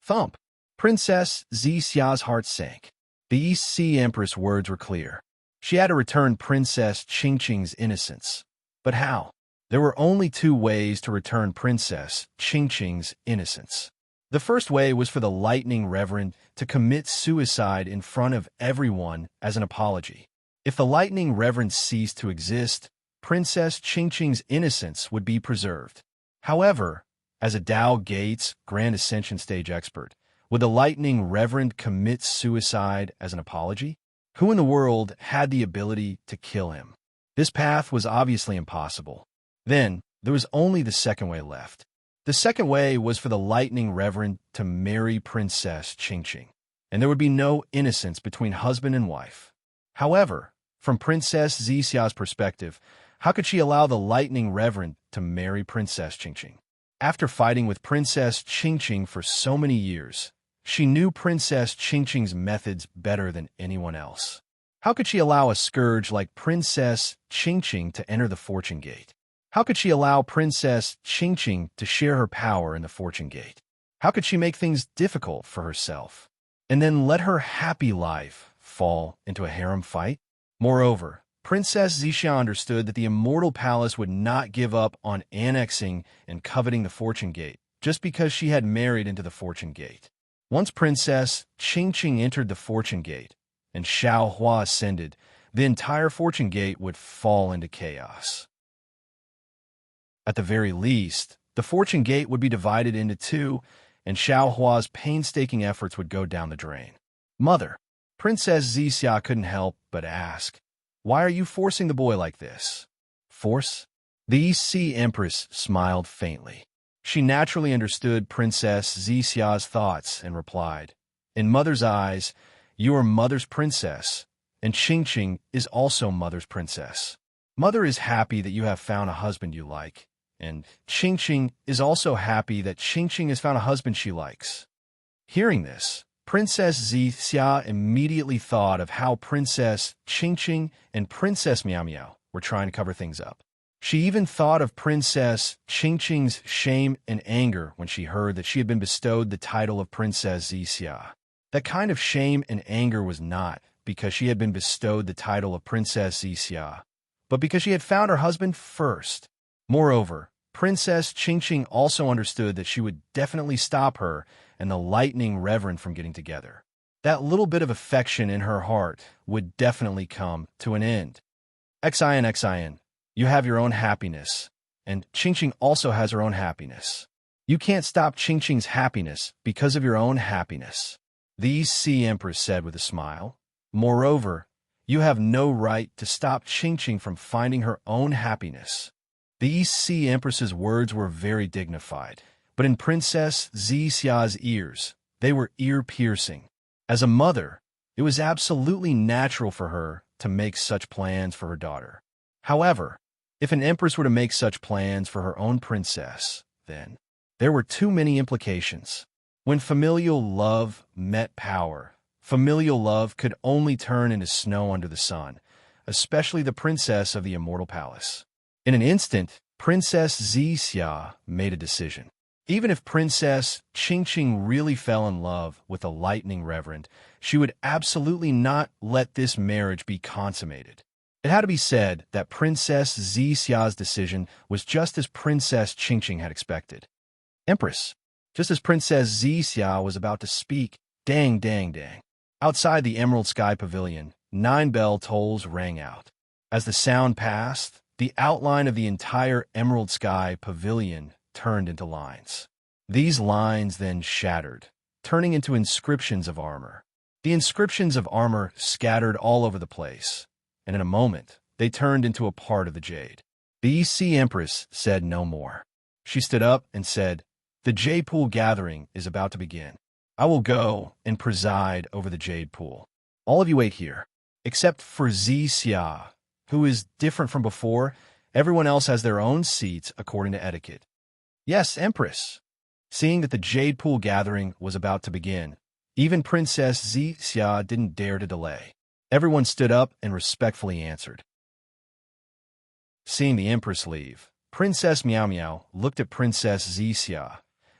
[SPEAKER 1] Thump. Princess Xixia's heart sank. The East Sea Empress' words were clear. She had to return Princess Qing's innocence. But how? There were only two ways to return Princess Qing's innocence. The first way was for the Lightning Reverend to commit suicide in front of everyone as an apology. If the Lightning Reverend ceased to exist, Princess Qing's innocence would be preserved. However, as a Tao Gates Grand Ascension Stage expert, would the Lightning Reverend commit suicide as an apology? Who in the world had the ability to kill him? This path was obviously impossible. Then, there was only the second way left. The second way was for the Lightning Reverend to marry Princess Qing, and there would be no innocence between husband and wife. However, from Princess Xixia's perspective, how could she allow the Lightning Reverend to marry Princess Qing? After fighting with Princess Qing for so many years, she knew Princess Qing's methods better than anyone else. How could she allow a scourge like Princess Qing to enter the Fortune Gate? How could she allow Princess Qing to share her power in the Fortune Gate? How could she make things difficult for herself, and then let her happy life fall into a harem fight? Moreover, Princess Xixia understood that the Immortal Palace would not give up on annexing and coveting the Fortune Gate, just because she had married into the fortune gate. Once Princess Qingqing entered the fortune gate and Xiao Hua ascended, the entire fortune gate would fall into chaos. At the very least, the fortune gate would be divided into two, and Xiao Hua's painstaking efforts would go down the drain. Mother, Princess Zixia couldn't help but ask, "Why are you forcing the boy like this?" Force? The Sea Empress smiled faintly. She naturally understood Princess Zixia's thoughts and replied, "In Mother's eyes, you are Mother's princess, and Qingqing is also Mother's princess. Mother is happy that you have found a husband you like, and Qingqing is also happy that Qingqing has found a husband she likes." Hearing this, Princess Zixia immediately thought of how Princess Qingqing and Princess Miao Miao were trying to cover things up. She even thought of Princess Qingqing's shame and anger when she heard that she had been bestowed the title of Princess Zixia. That kind of shame and anger was not because she had been bestowed the title of Princess Zixia, but because she had found her husband first. Moreover, Princess Qingqing also understood that she would definitely stop her and the lightning reverend from getting together. That little bit of affection in her heart would definitely come to an end. Xin, you have your own happiness, and Qingqing also has her own happiness. You can't stop Qingqing's happiness because of your own happiness, the Sea Empress said with a smile. Moreover, you have no right to stop Qingqing from finding her own happiness. The Sea Empress's words were very dignified, but in Princess Zixia's ears, they were ear-piercing. As a mother, it was absolutely natural for her to make such plans for her daughter. However, if an empress were to make such plans for her own princess, then there were too many implications. When familial love met power, familial love could only turn into snow under the sun, especially the princess of the immortal palace. In an instant, Princess Zixia made a decision. Even if Princess Qingqing really fell in love with the lightning reverend, she would absolutely not let this marriage be consummated. It had to be said that Princess Zixia's decision was just as Princess Qingqing had expected. Empress, just as Princess Zixia was about to speak, dang, dang, dang. Outside the Emerald Sky Pavilion, 9 bell tolls rang out. As the sound passed, the outline of the entire Emerald Sky Pavilion turned into lines. These lines then shattered, turning into inscriptions of armor. The inscriptions of armor scattered all over the place, and in a moment, they turned into a part of the jade. The Sea Empress said no more. She stood up and said, "The Jade Pool gathering is about to begin. I will go and preside over the Jade Pool. All of you wait here, except for Zixia, who is different from before. Everyone else has their own seats according to etiquette." "Yes, Empress." Seeing that the Jade Pool gathering was about to begin, even Princess Zixia didn't dare to delay. Everyone stood up and respectfully answered. Seeing the Empress leave, Princess Miao Miao looked at Princess Zixia,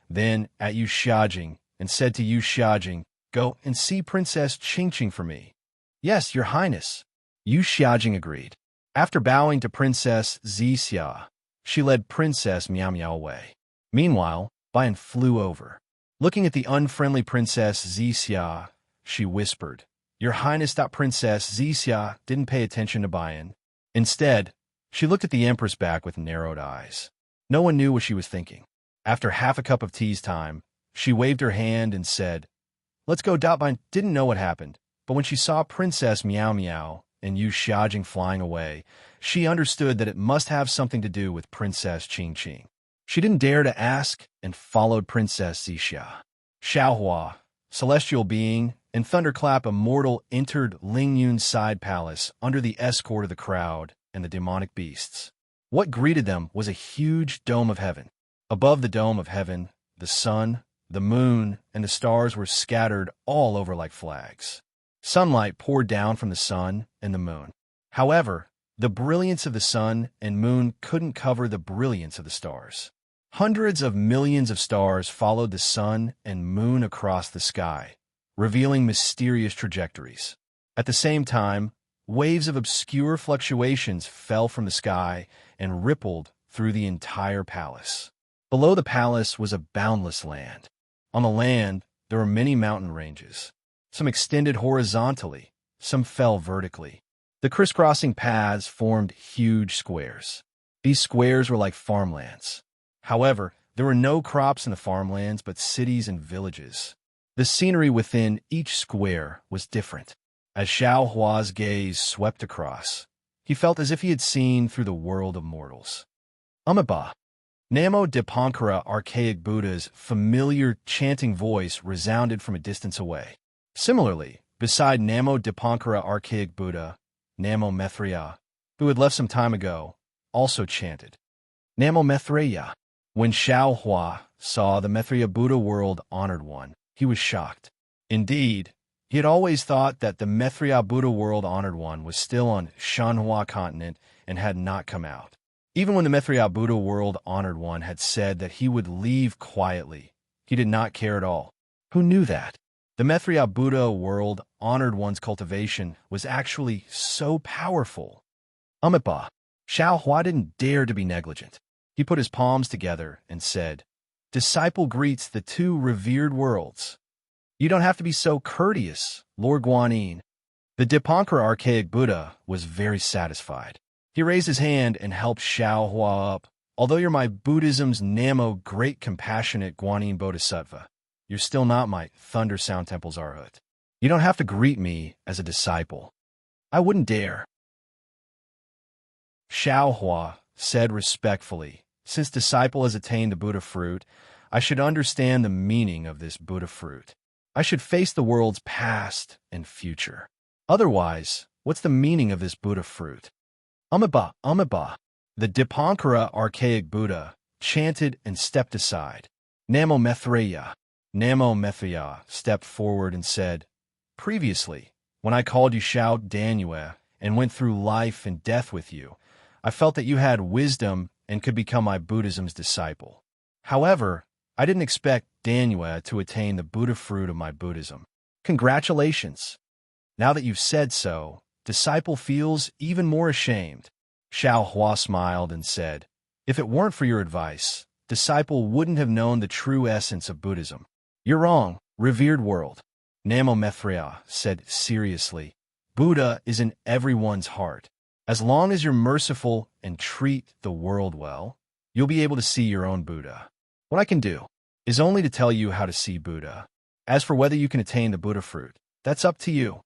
[SPEAKER 1] then at Yu Xiajing, and said to Yu Xiajing, "Go and see Princess Qingqing for me." "Yes, Your Highness." Yu Xiajing agreed. After bowing to Princess Zixia, she led Princess Miao Miao away. Meanwhile, Bian flew over. Looking at the unfriendly Princess Zixia, she whispered, "Your Highness." Princess Zixia didn't pay attention to Bian. Instead, she looked at the Empress back with narrowed eyes. No one knew what she was thinking. After half a cup of tea's time, she waved her hand and said, "Let's go." Bian didn't know what happened, but when she saw Princess Miao Miao and Yu Xiajing flying away, she understood that it must have something to do with Princess Qingqing. She didn't dare to ask and followed Princess Zixia. Xiaohua, celestial being, and Thunderclap Immortal entered Lingyun's side palace under the escort of the crowd and the demonic beasts. What greeted them was a huge dome of heaven. Above the dome of heaven, the sun, the moon, and the stars were scattered all over like flags. Sunlight poured down from the sun and the moon. However, the brilliance of the sun and moon couldn't cover the brilliance of the stars. Hundreds of millions of stars followed the sun and moon across the sky, revealing mysterious trajectories. At the same time, waves of obscure fluctuations fell from the sky and rippled through the entire palace. Below the palace was a boundless land. On the land, there were many mountain ranges. Some extended horizontally, some fell vertically. The crisscrossing paths formed huge squares. These squares were like farmlands. However, there were no crops in the farmlands but cities and villages. The scenery within each square was different. As Xiao Hua's gaze swept across, he felt as if he had seen through the world of mortals. Amiba. Namo Dipankara archaic Buddha's familiar chanting voice resounded from a distance away. Similarly, beside Namo Dipankara archaic Buddha, Namo Maitreya, who had left some time ago, also chanted. Namo Maitreya. When Xiao Hua saw the Maitreya Buddha world honored one, he was shocked. Indeed, he had always thought that the Maitreya Buddha world honored one was still on Shanhua continent and had not come out. Even when the Maitreya Buddha world honored one had said that he would leave quietly, he did not care at all. Who knew that? The Maitreya Buddha world honored one's cultivation was actually so powerful. Amiba. Xiao Hua didn't dare to be negligent. He put his palms together and said, Disciple greets the two revered worlds. You don't have to be so courteous, Lord Guanyin. The Dipankara archaic Buddha was very satisfied. He raised his hand and helped Xiao Hua up. Although you're my Buddhism's Namo great compassionate Guanyin Bodhisattva, you're still not my Thunder Sound Temple's Arhat. You don't have to greet me as a disciple. I wouldn't dare. Xiao Hua said respectfully, Since disciple has attained the Buddha fruit, I should understand the meaning of this Buddha fruit. I should face the world's past and future. Otherwise, what's the meaning of this Buddha fruit? Amiba. The Dipankara archaic Buddha chanted and stepped aside. Namo Maitreya. Namo Maitreya stepped forward and said, Previously, when I called you Xiao Danyue and went through life and death with you, I felt that you had wisdom and could become my Buddhism's disciple. However, I didn't expect Danyue to attain the Buddha fruit of my Buddhism. Congratulations. Now that you've said so, disciple feels even more ashamed. Xiao Hua smiled and said, If it weren't for your advice, disciple wouldn't have known the true essence of Buddhism. You're wrong, revered world. Namo Maitreya said seriously, Buddha is in everyone's heart. As long as you're merciful and treat the world well, you'll be able to see your own Buddha. What I can do is only to tell you how to see Buddha. As for whether you can attain the Buddha fruit, that's up to you.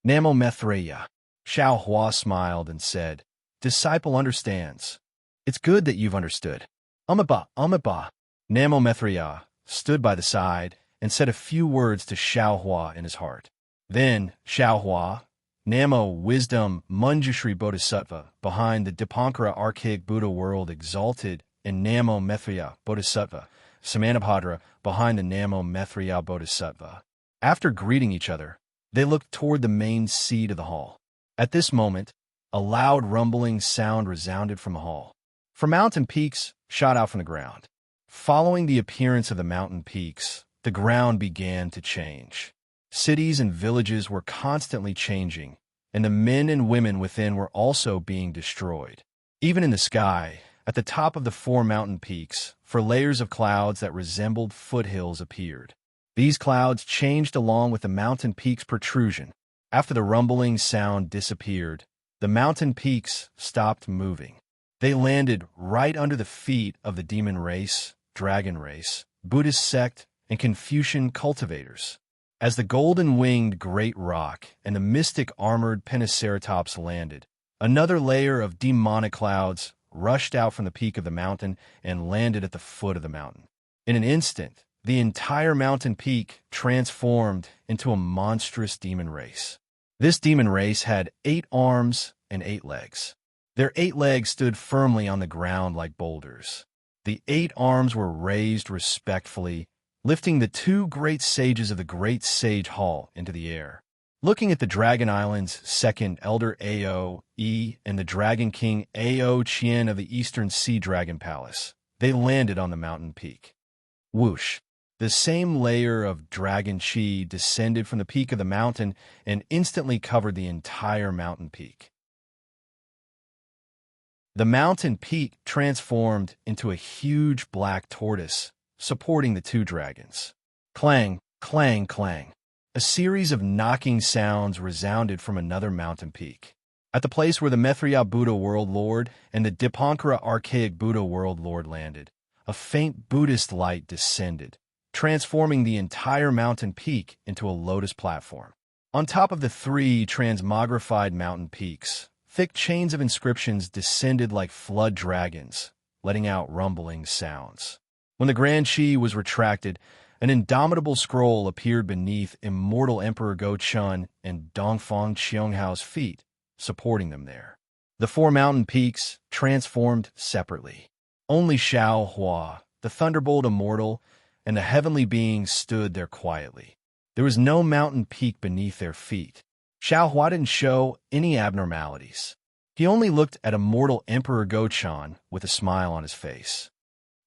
[SPEAKER 1] Namo Maitreya. Xiao Hua smiled and said, Disciple understands. It's good that you've understood. Amiba. Namo Maitreya stood by the side and said a few words to Xiao Hua in his heart. Then Xiao Hua, Namo Wisdom Manjushri Bodhisattva behind the Dipankara archaic Buddha world exalted, and Namo Maitreya Bodhisattva Samanabhadra behind the Namo Maitreya Bodhisattva. After greeting each other, they looked toward the main seat of the hall. At this moment, a loud rumbling sound resounded from the hall. For mountain peaks shot out from the ground. Following the appearance of the mountain peaks, the ground began to change. Cities and villages were constantly changing, and the men and women within were also being destroyed. Even in the sky, at the top of the four mountain peaks, for layers of clouds that resembled foothills appeared. These clouds changed along with the mountain peaks' protrusion. After the rumbling sound disappeared, the mountain peaks stopped moving. They landed right under the feet of the demon race, dragon race, Buddhist sect, and Confucian cultivators. As the golden-winged great rock and the mystic armored Pentaceratops landed, another layer of demonic clouds rushed out from the peak of the mountain and landed at the foot of the mountain. In an instant, the entire mountain peak transformed into a monstrous demon race. This demon race had 8 arms and 8 legs. Their 8 legs stood firmly on the ground like boulders. The 8 arms were raised respectfully, lifting the 2 great sages of the Great Sage Hall into the air. Looking at the Dragon Island's second elder Ao E and the Dragon King Ao Qian of the Eastern Sea Dragon Palace, they landed on the mountain peak. Whoosh! The same layer of dragon chi descended from the peak of the mountain and instantly covered the entire mountain peak. The mountain peak transformed into a huge black tortoise, supporting the two dragons. Clang, clang, clang. A series of knocking sounds resounded from another mountain peak. At the place where the Mithriya Buddha World Lord and the Dipankara Archaic Buddha World Lord landed, a faint Buddhist light descended, transforming the entire mountain peak into a lotus platform. On top of the three transmogrified mountain peaks, thick chains of inscriptions descended like flood dragons, letting out rumbling sounds. When the Grand Chi was retracted, an indomitable scroll appeared beneath Immortal Emperor Go-Chun and Dongfang Qionghao's feet, supporting them there. The four mountain peaks transformed separately. Only Xiao Hua, the Thunderbolt Immortal, and the heavenly beings stood there quietly. There was no mountain peak beneath their feet. Xiao Hua didn't show any abnormalities. He only looked at Immortal Emperor Go-Chun with a smile on his face.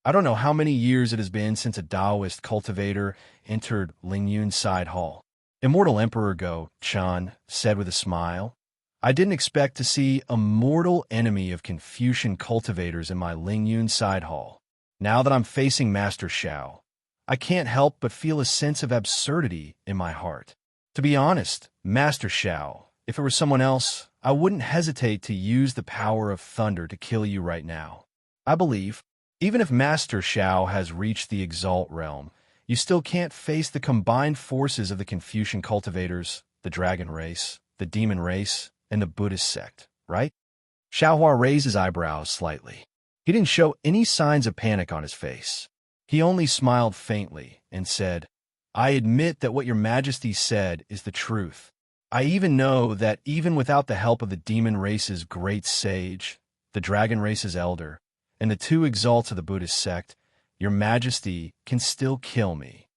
[SPEAKER 1] I don't know how many years it has been since a Taoist cultivator entered Lingyun's side hall. Immortal Emperor Go-Chun said with a smile, I didn't expect to see a mortal enemy of Confucian cultivators in my Lingyun side hall. Now that I'm facing Master Xiao, I can't help but feel a sense of absurdity in my heart. To be honest, Master Xiao, if it were someone else, I wouldn't hesitate to use the power of thunder to kill you right now. I believe, even if Master Xiao has reached the Exalt realm, you still can't face the combined forces of the Confucian cultivators, the dragon race, the demon race, and the Buddhist sect, right? Xiao Hua raised his eyebrows slightly. He didn't show any signs of panic on his face. He only smiled faintly and said, I admit that what your majesty said is the truth. I even know that even without the help of the demon race's great sage, the dragon race's elder, and the two exalts of the Buddhist sect, your majesty can still kill me.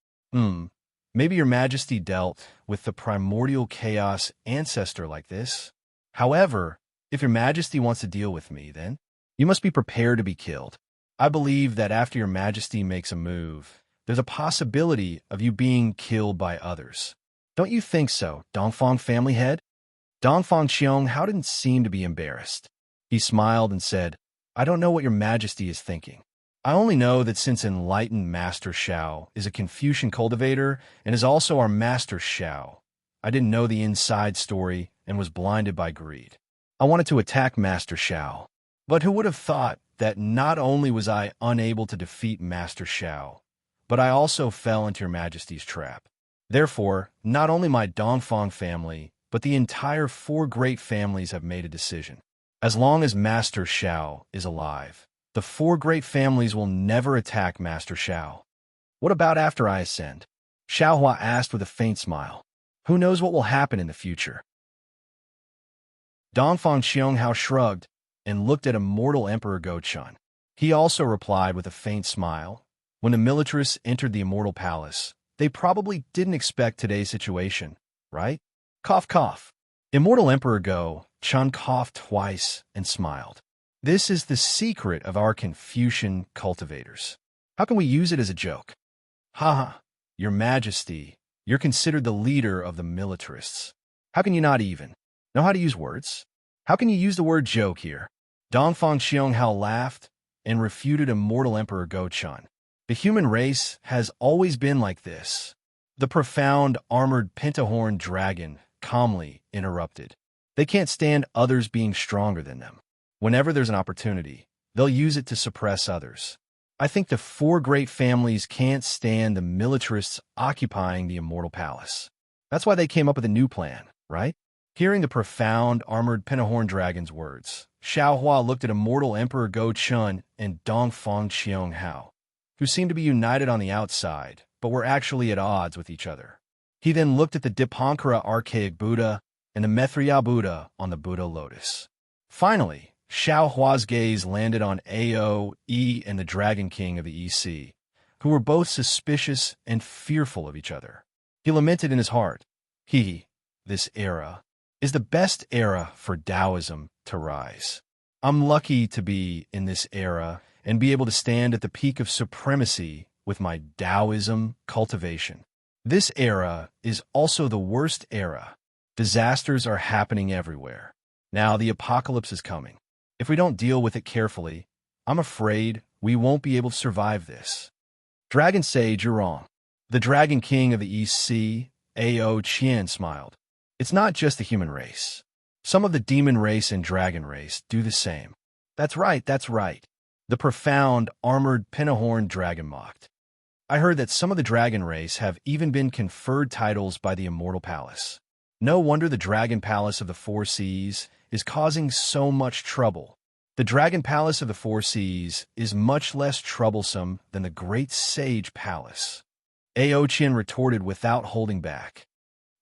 [SPEAKER 1] Maybe your majesty dealt with the primordial chaos ancestor like this. However, if your majesty wants to deal with me, then you must be prepared to be killed. I believe that after your majesty makes a move, there's a possibility of you being killed by others. Don't you think so, Dongfang family head? Dongfang Qiong didn't seem to be embarrassed. He smiled and said, I don't know what your majesty is thinking. I only know that since enlightened Master Xiao is a Confucian cultivator and is also our Master Xiao, I didn't know the inside story and was blinded by greed. I wanted to attack Master Xiao, but who would have thought that not only was I unable to defeat Master Xiao, but I also fell into your majesty's trap. Therefore, not only my Dongfang family, but the entire four great families have made a decision. As long as Master Xiao is alive, the four great families will never attack Master Xiao. What about after I ascend? Xiao Hua asked with a faint smile. Who knows what will happen in the future? Dongfang Qionghao shrugged and looked at Immortal Emperor Go-Chun. He also replied with a faint smile. When the militarists entered the Immortal Palace, they probably didn't expect today's situation, right? Cough, cough. Immortal Emperor Go-Chun coughed twice and smiled. This is the secret of our Confucian cultivators. How can we use it as a joke? Ha ha, your majesty, you're considered the leader of the militarists. How can you not even know how to use words? How can you use the word joke here? Dongfang Qionghao laughed and refuted Immortal Emperor Go-Chun. The human race has always been like this. The profound armored pentahorn dragon calmly interrupted. They can't stand others being stronger than them. Whenever there's an opportunity, they'll use it to suppress others. I think the four great families can't stand the militarists occupying the Immortal Palace. That's why they came up with a new plan, right? Hearing the profound armored pentahorn dragon's words, Xiao Hua looked at Immortal Emperor Go-Chun and Dongfang Qionghao, who seemed to be united on the outside, but were actually at odds with each other. He then looked at the Dipankara Archaic Buddha and the Mithriya Buddha on the Buddha lotus. Finally, Xiao Hua's gaze landed on Ao, E, and the Dragon King of the EC, who were both suspicious and fearful of each other. He lamented in his heart, this era, is the best era for Taoism to rise. I'm lucky to be in this era and be able to stand at the peak of supremacy with my Taoism cultivation. This era is also the worst era. Disasters are happening everywhere. Now the apocalypse is coming. If we don't deal with it carefully, I'm afraid we won't be able to survive this. Dragon Sage, you're wrong. The Dragon King of the East Sea, Ao Qian, smiled. It's not just the human race. Some of the demon race and dragon race do the same. That's right, that's right. The profound, armored Pinnahorn dragon mocked. I heard that some of the dragon race have even been conferred titles by the Immortal Palace. No wonder the Dragon Palace of the Four Seas is causing so much trouble. The Dragon Palace of the Four Seas is much less troublesome than the Great Sage Palace. Aochin retorted without holding back.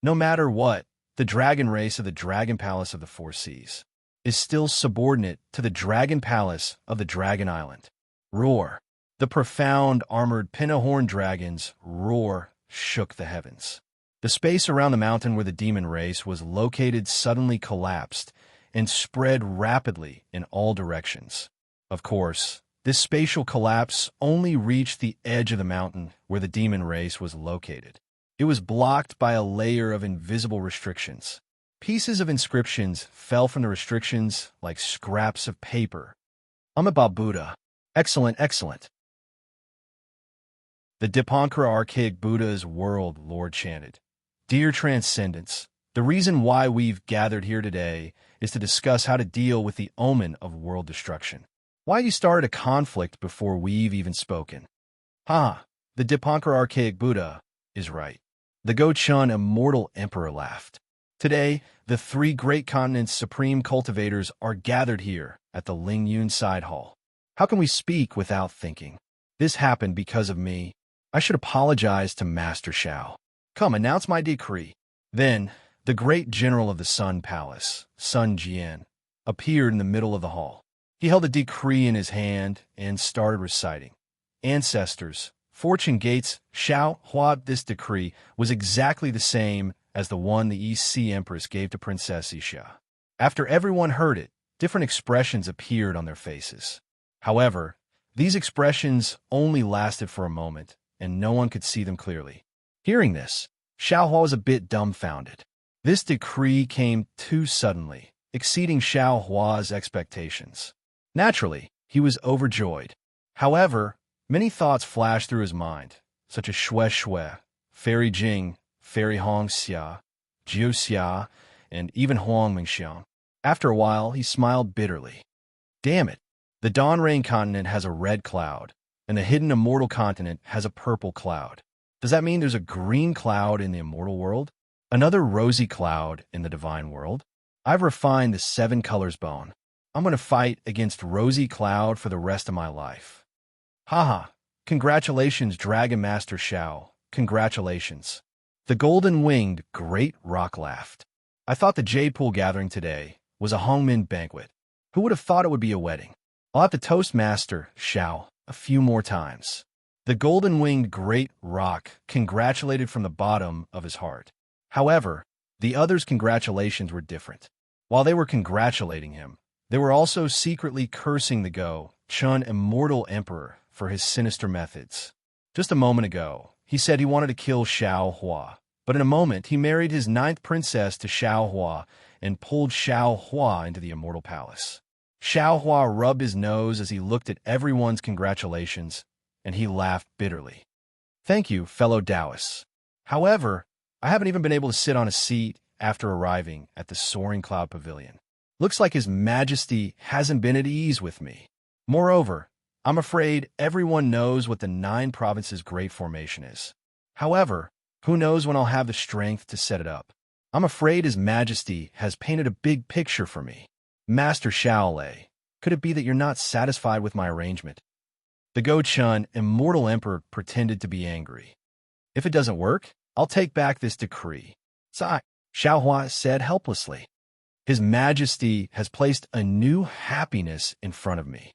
[SPEAKER 1] No matter what, the dragon race of the Dragon Palace of the Four Seas is still subordinate to the Dragon Palace of the Dragon Island. Roar. The profound, armored Pinnahorn dragon's roar shook the heavens. The space around the mountain where the demon race was located suddenly collapsed and spread rapidly in all directions. Of course, this spatial collapse only reached the edge of the mountain where the demon race was located. It was blocked by a layer of invisible restrictions. Pieces of inscriptions fell from the restrictions like scraps of paper. Amitabha Buddha. Excellent, excellent. The Dipankara archaic Buddha's world Lord chanted. Dear Transcendence, the reason why we've gathered here today is to discuss how to deal with the omen of world destruction. Why you started a conflict before we've even spoken? The Dipankara archaic Buddha is right. The Go-Chun immortal emperor laughed. Today, the three great continents' supreme cultivators are gathered here at the Ling Yun Side Hall. How can we speak without thinking? This happened because of me. I should apologize to Master Shao. Come, announce my decree. Then, the great general of the Sun Palace, Sun Jian, appeared in the middle of the hall. He held a decree in his hand and started reciting. Ancestors, fortune gates, Shao Hua. This decree was exactly the same as the one the East Sea Empress gave to Princess Xia. After everyone heard it, different expressions appeared on their faces. However, these expressions only lasted for a moment, and no one could see them clearly. Hearing this, Shao Hua was a bit dumbfounded. This decree came too suddenly, exceeding Shao Hua's expectations. Naturally, he was overjoyed. However, many thoughts flashed through his mind, such as Shui Shui, Fairy Jing, Fairy Hong Xia, Jiu Xia, and even Huang Mingxiang. After a while, he smiled bitterly. Damn it! The Dawn Rain continent has a red cloud, and the hidden immortal continent has a purple cloud. Does that mean there's a green cloud in the immortal world? Another rosy cloud in the divine world? I've refined the 7 colors bone. I'm going to fight against Rosy Cloud for the rest of my life. Haha. Congratulations, Dragon Master Shao. Congratulations. The golden-winged great rock laughed. I thought the Jade Pool gathering today was a Hongmin banquet. Who would have thought it would be a wedding? I'll have to toast Master Shao a few more times. The golden-winged great rock congratulated from the bottom of his heart. However, the others' congratulations were different. While they were congratulating him, they were also secretly cursing the Go-Chun immortal emperor for his sinister methods. Just a moment ago, he said he wanted to kill Shao Hua, but in a moment he married his 9th princess to Shao Hua and pulled Shao Hua into the immortal palace. Shao Hua rubbed his nose as he looked at everyone's congratulations, and he laughed bitterly. Thank you, fellow Taoists. However, I haven't even been able to sit on a seat after arriving at the Soaring Cloud Pavilion. Looks like His Majesty hasn't been at ease with me. Moreover, I'm afraid everyone knows what the 9 provinces Great Formation is. However, who knows when I'll have the strength to set it up. I'm afraid His Majesty has painted a big picture for me. Master Shaolei, could it be that you're not satisfied with my arrangement? The Go-Chun immortal emperor pretended to be angry. If it doesn't work, I'll take back this decree. Sigh, Shao Hua said helplessly. His Majesty has placed a new happiness in front of me.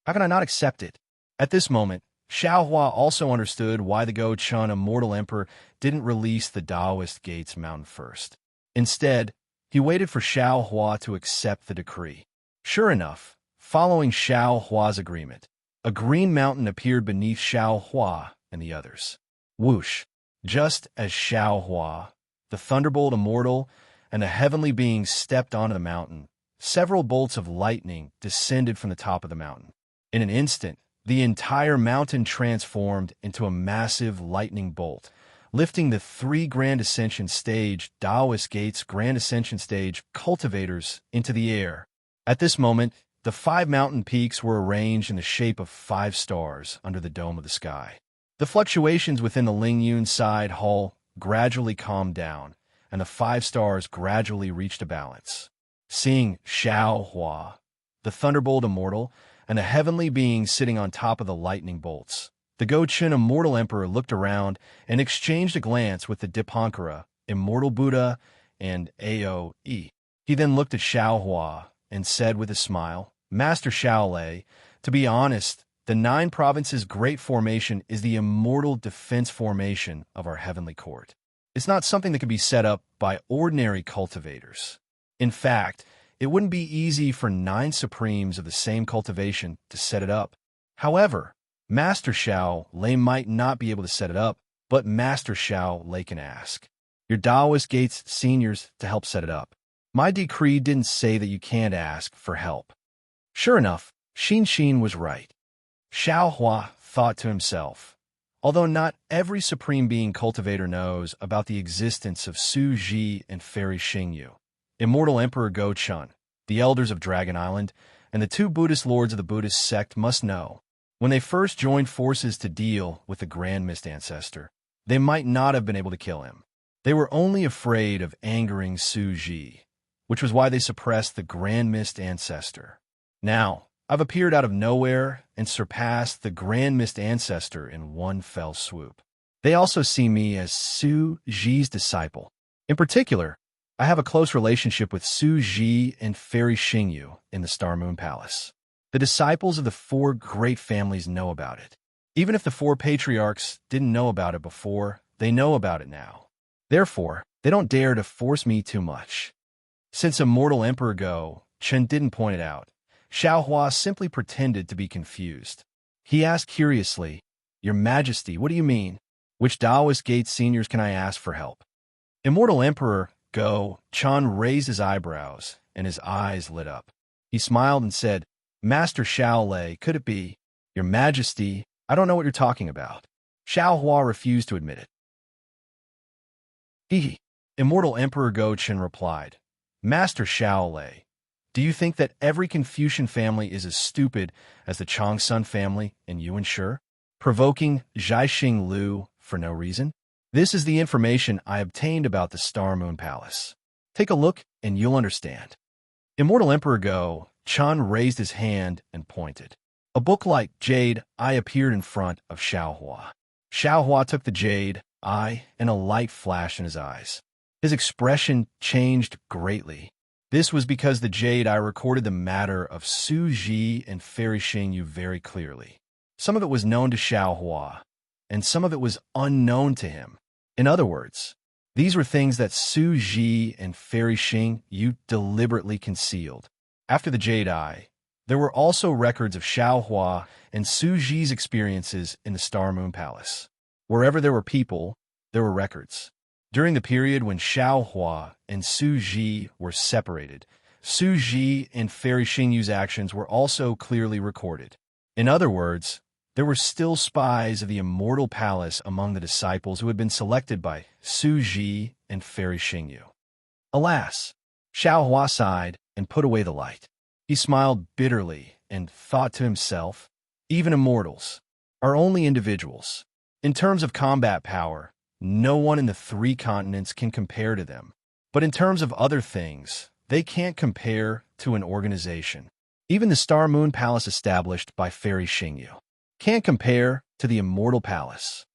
[SPEAKER 1] How can I not accept it? At this moment, Shao Hua also understood why the Go-Chun immortal emperor didn't release the Taoist gates mountain first. Instead, he waited for Shao Hua to accept the decree. Sure enough, following Shao Hua's agreement, a green mountain appeared beneath Shao Hua and the others. Whoosh! Just as Shao Hua, the Thunderbolt Immortal, and the heavenly beings stepped onto the mountain, several bolts of lightning descended from the top of the mountain. In an instant, the entire mountain transformed into a massive lightning bolt, lifting the 3 Grand Ascension Stage, Taoist Gates Grand Ascension Stage cultivators into the air. At this moment, the 5 mountain peaks were arranged in the shape of 5 stars under the dome of the sky. The fluctuations within the Lingyun side hall gradually calmed down, and the 5 stars gradually reached a balance. Seeing Xiao Hua, the Thunderbolt Immortal, and the heavenly being sitting on top of the lightning bolts, the Go-Chin Immortal Emperor looked around and exchanged a glance with the Dipankara, Immortal Buddha, and Aoe. He then looked at Xiao Hua and said with a smile, "Master Shaolei, to be honest, the 9 provinces Great Formation is the immortal defense formation of our heavenly court. It's not something that can be set up by ordinary cultivators. In fact, it wouldn't be easy for 9 supremes of the same cultivation to set it up. However, Master Shaolei might not be able to set it up, but Master Shaolei can ask your Taoist Gates seniors to help set it up. My decree didn't say that you can't ask for help." Sure enough, Xin was right. Xiao Hua thought to himself, although not every Supreme Being cultivator knows about the existence of Su Ji and Fairy Xingyu, Immortal Emperor Go-Chun, the elders of Dragon Island, and the 2 Buddhist lords of the Buddhist sect must know. When they first joined forces to deal with the Grand Mist Ancestor, they might not have been able to kill him. They were only afraid of angering Su Ji, which was why they suppressed the Grand Mist Ancestor. Now, I've appeared out of nowhere and surpassed the Grand Mist Ancestor in one fell swoop. They also see me as Su Ji's disciple. In particular, I have a close relationship with Su Ji and Fairy Xingyu in the Star Moon Palace. The disciples of the 4 great families know about it. Even if the 4 patriarchs didn't know about it before, they know about it now. Therefore, they don't dare to force me too much. Since Immortal Emperor Go-Chun didn't point it out, Xiao Hua simply pretended to be confused. He asked curiously, "Your Majesty, what do you mean? Which Taoist Gate seniors can I ask for help?" Immortal Emperor Go-Chun raised his eyebrows, and his eyes lit up. He smiled and said, "Master Shaolei, could it be? Your Majesty, I don't know what you're talking about." Xiao Hua refused to admit it. Immortal Emperor Go-Chun replied, "Master Shaolei, do you think that every Confucian family is as stupid as the Changsun family and Yuan Shi, provoking Zhaixing Liu for no reason? This is the information I obtained about the Star Moon Palace. Take a look and you'll understand." Immortal Emperor Go-Chun raised his hand and pointed. A book like jade eye appeared in front of Xiao Hua. Xiao Hua took the jade eye and a light flashed in his eyes. His expression changed greatly. This was because the jade eye recorded the matter of Su Ji and Fairy Xingyu very clearly. Some of it was known to Xiao Hua, and some of it was unknown to him. In other words, these were things that Su Ji and Fairy Xingyu deliberately concealed. After the jade eye, there were also records of Xiao Hua and Su Ji's experiences in the Star Moon Palace. Wherever there were people, there were records. During the period when Xiao Hua and Su Ji were separated, Su Ji and Fairy Xingyu's actions were also clearly recorded. In other words, there were still spies of the Immortal Palace among the disciples who had been selected by Su Ji and Fairy Xingyu. Alas, Xiao Hua sighed and put away the light. He smiled bitterly and thought to himself, even immortals are only individuals. In terms of combat power, no one in the 3 continents can compare to them. But in terms of other things, they can't compare to an organization. Even the Star Moon Palace established by Fairy Xingyu can't compare to the Immortal Palace.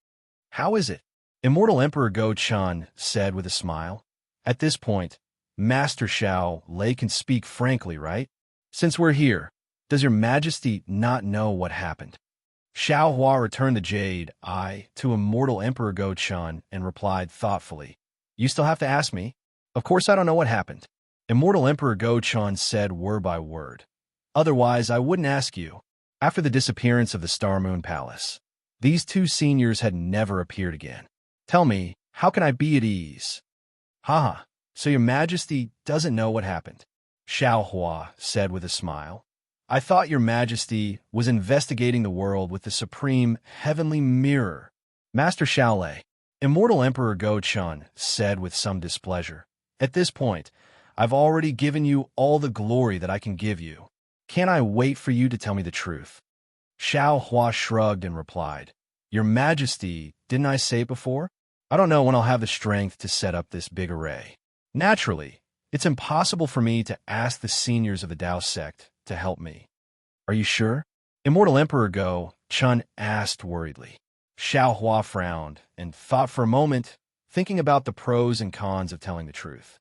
[SPEAKER 1] How is it? Immortal Emperor Go-Chun said with a smile. At this point, Master Shaolei can speak frankly, right? Since we're here, does your Majesty not know what happened? Xiao Hua returned the jade eye to Immortal Emperor Go-Chun and replied thoughtfully, "You still have to ask me? Of course I don't know what happened." Immortal Emperor Go-Chun said word by word, "Otherwise I wouldn't ask you." After the disappearance of the Star Moon Palace, these 2 seniors had never appeared again. "Tell me, how can I be at ease?" "Haha, so your Majesty doesn't know what happened. Xiao Hua said with a smile. I thought your majesty was investigating the world with the supreme heavenly mirror. Master Shaolei, Immortal Emperor Go Chun said with some displeasure. At this point, I've already given you all the glory that I can give you. Can't I wait for you to tell me the truth? Xiao Hua shrugged and replied, Your Majesty, didn't I say it before? I don't know when I'll have the strength to set up this big array. Naturally, it's impossible for me to ask the seniors of the Dao sect to help me. Are you sure? Immortal Emperor Go Chun asked worriedly. Xiao Hua frowned and thought for a moment, thinking about the pros and cons of telling the truth.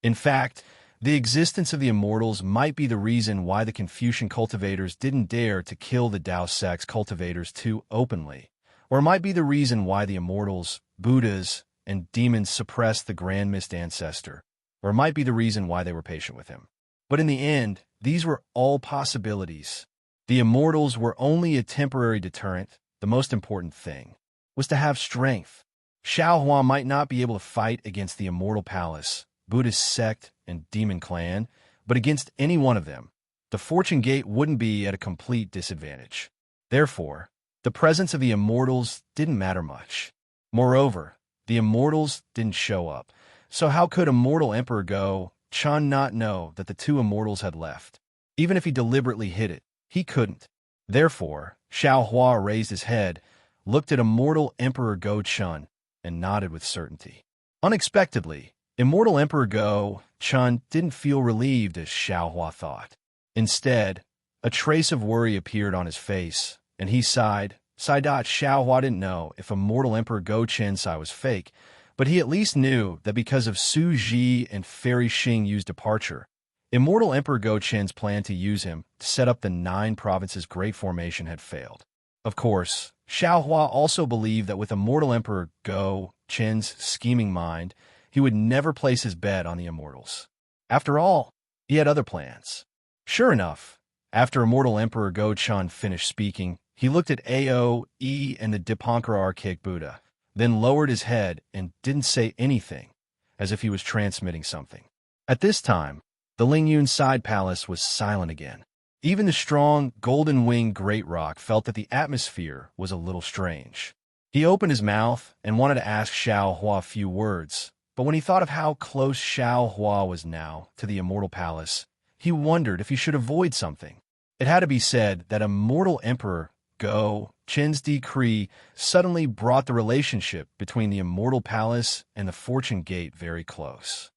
[SPEAKER 1] In fact, the existence of the immortals might be the reason why the Confucian cultivators didn't dare to kill the Dao sect's cultivators too openly, or it might be the reason why the immortals, Buddhas, and demons suppressed the Grand Mist ancestor, or it might be the reason why they were patient with him. But in the end, these were all possibilities. The immortals were only a temporary deterrent. The most important thing was to have strength. Xiao Hua might not be able to fight against the Immortal Palace, Buddhist sect, and demon clan, but against any one of them, the Fortune Gate wouldn't be at a complete disadvantage. Therefore, the presence of the immortals didn't matter much. Moreover, the immortals didn't show up, so how could Immortal Emperor Go Chun not know that the two immortals had left? Even if he deliberately hid it, he couldn't. Therefore, Xiao Hua raised his head, looked at Immortal Emperor Go Chun, and nodded with certainty. Unexpectedly, Immortal Emperor Go Chun didn't feel relieved as Xiao Hua thought. Instead, a trace of worry appeared on his face, and he sighed. Xiao Hua didn't know if Immortal Emperor Go Chensai was fake, but he at least knew that because of Su Ji and Fairy Xing Yu's departure, Immortal Emperor Go Chen's plan to use him to set up the 9 provinces Great Formation had failed. Of course, Xiao Hua also believed that with Immortal Emperor Go Chen's scheming mind, he would never place his bet on the immortals. After all, he had other plans. Sure enough, after Immortal Emperor Go Chun finished speaking, he looked at AOE and the Dipankara Archaic Buddha, then lowered his head and didn't say anything, as if he was transmitting something. At this time, the Lingyun side palace was silent again. Even the strong, golden-winged Great Rock felt that the atmosphere was a little strange. He opened his mouth and wanted to ask Xiao Hua a few words, but when he thought of how close Xiao Hua was now to the Immortal Palace, he wondered if he should avoid something. It had to be said that Immortal Emperor Go Chen's decree suddenly brought the relationship between the Immortal Palace and the Fortune Gate very close.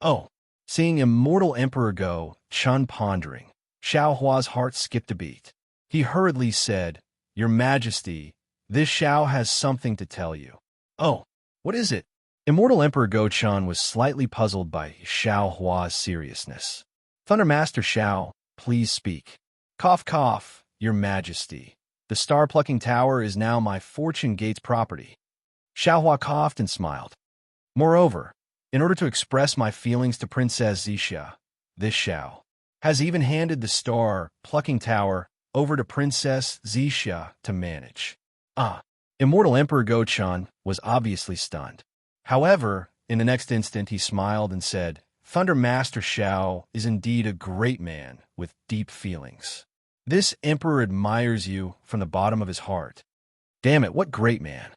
[SPEAKER 1] Oh, seeing Immortal Emperor Go Chun pondering, Xiao Hua's heart skipped a beat. He hurriedly said, Your Majesty, this Xiao has something to tell you. Oh, what is it? Immortal Emperor Go Chun was slightly puzzled by Xiao Hua's seriousness. Thunder Master Xiao, please speak. Cough, cough, Your Majesty. The star-plucking tower is now my Fortune Gate's property. Xiao Hua coughed and smiled. Moreover, in order to express my feelings to Princess Zixia, this Xiao has even handed the star-plucking tower over to Princess Zixia to manage. Immortal Emperor Go Chun was obviously stunned. However, in the next instant he smiled and said, Thunder Master Xiao is indeed a great man with deep feelings. This emperor admires you from the bottom of his heart. Damn it, what great man.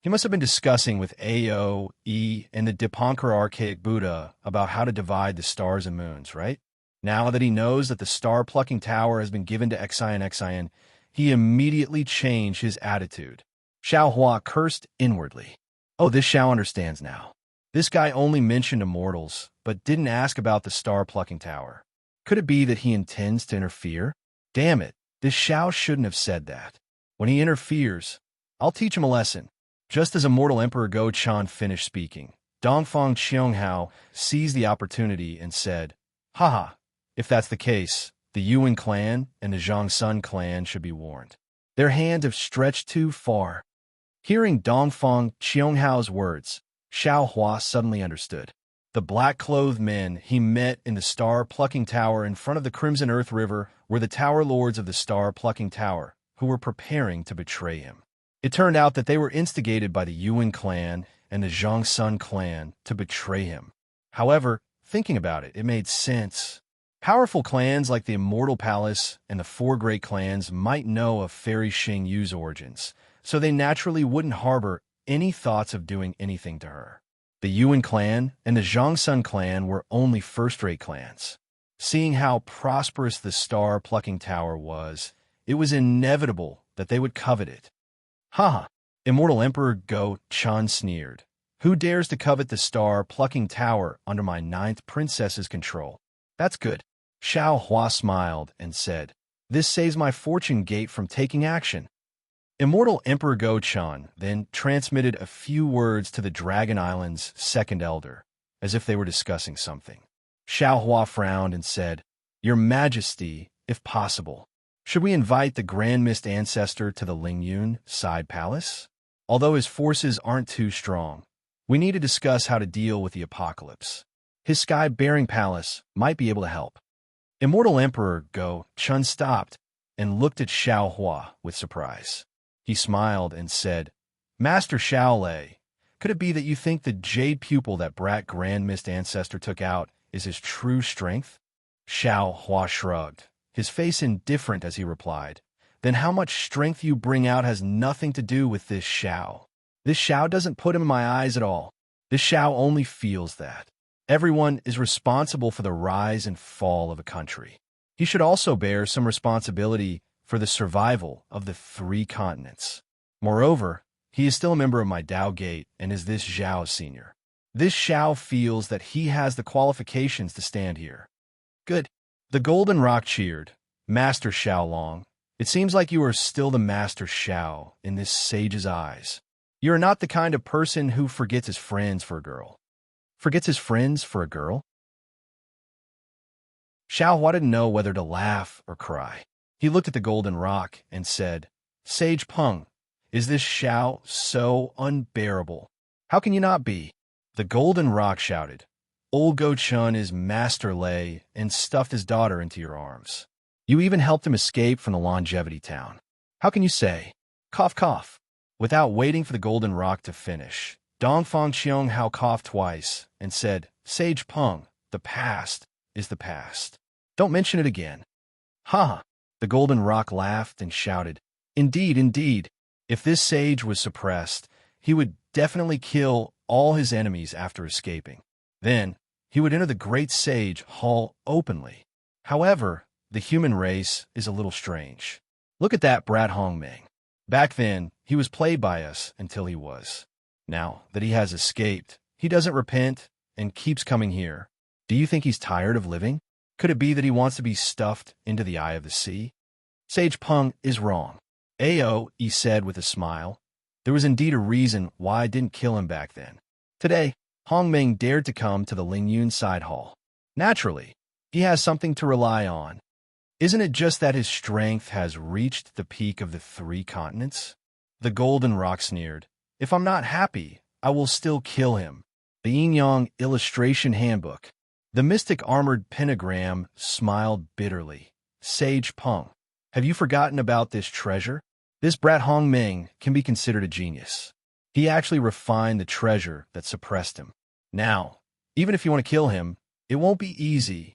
[SPEAKER 1] He must have been discussing with AOE and the Dipankara Archaic Buddha about how to divide the stars and moons, right? Now that he knows that the star-plucking tower has been given to Xian, he immediately changed his attitude. Xiao Hua cursed inwardly. Oh, this Xiao understands now. This guy only mentioned immortals, but didn't ask about the star-plucking tower. Could it be that he intends to interfere? Damn it, this Xiao shouldn't have said that. When he interferes, I'll teach him a lesson. Just as Immortal Emperor Go Chun finished speaking, Dongfang Qianghao seized the opportunity and said, Haha, if that's the case, the Yuan clan and the Zhangsun clan should be warned. Their hands have stretched too far. Hearing Dongfang Qianghao's words, Xiao Hua suddenly understood. The black-clothed men he met in the star-plucking tower in front of the Crimson Earth River were the tower lords of the star-plucking tower, who were preparing to betray him. It turned out that they were instigated by the Yuan clan and the Zhongsun clan to betray him. However, thinking about it, it made sense. Powerful clans like the Immortal Palace and the Four Great Clans might know of Fairy Xing Yu's origins, so they naturally wouldn't harbor any thoughts of doing anything to her. The Yuan clan and the Zhongsun clan were only first-rate clans. Seeing how prosperous the star-plucking tower was, it was inevitable that they would covet it. Haha, Immortal Emperor Go Chun sneered. Who dares to covet the star-plucking tower under my 9th princess's control? That's good. Xiao Hua smiled and said, this saves my fortune gate from taking action. Immortal Emperor Go Chun then transmitted a few words to the Dragon Island's second elder, as if they were discussing something. Xiao Hua frowned and said, Your Majesty, if possible, should we invite the Grand Mist Ancestor to the Lingyun side palace? Although his forces aren't too strong, we need to discuss how to deal with the apocalypse. His sky-bearing palace might be able to help. Immortal Emperor Go Chun stopped and looked at Xiao Hua with surprise. He smiled and said, Master Xiao Lei, could it be that you think the jade pupil that brat Grand Mist Ancestor took out is his true strength? Xiao Hua shrugged, his face indifferent as he replied, Then how much strength you bring out has nothing to do with this Xiao. This Xiao doesn't put him in my eyes at all. This Xiao only feels that. Everyone is responsible for the rise and fall of a country. He should also bear some responsibility for the survival of the 3 continents. Moreover, he is still a member of my Dao Gate and is this Xiao's senior. This Xiao feels that he has the qualifications to stand here. Good. The Golden Rock cheered. Master Xiaolong, it seems like you are still the Master Xiao in this sage's eyes. You are not the kind of person who forgets his friends for a girl. Forgets his friends for a girl? Xiao Hua didn't know whether to laugh or cry. He looked at the Golden Rock and said, Sage Peng, is this Xiao so unbearable? How can you not be? The Golden Rock shouted, Old Go Chun is Master Lei and stuffed his daughter into your arms. You even helped him escape from the Longevity Town. How can you say? Cough, cough. Without waiting for the Golden Rock to finish, Dongfang Qiong Hao coughed twice and said, Sage Peng, the past is the past. Don't mention it again. Ha! The Golden Rock laughed and shouted, Indeed, indeed. If this sage was suppressed, he would definitely kill all his enemies after escaping. Then, he would enter the Great Sage Hall openly. However, the human race is a little strange. Look at that brat Hongming. Back then, he was played by us until he was. Now that he has escaped, he doesn't repent and keeps coming here. Do you think he's tired of living? Could it be that he wants to be stuffed into the eye of the sea? Sage Peng is wrong. Ao, he said with a smile. There was indeed a reason why I didn't kill him back then. Today, Hongming dared to come to the Lingyun side hall. Naturally, he has something to rely on. Isn't it just that his strength has reached the peak of the 3 continents? The Golden Rock sneered. If I'm not happy, I will still kill him. The Yin-Yang Illustration Handbook. The Mystic Armored Pentagram smiled bitterly. Sage Peng, have you forgotten about this treasure? This brat Hongming can be considered a genius. He actually refined the treasure that suppressed him. Now, even if you want to kill him, it won't be easy.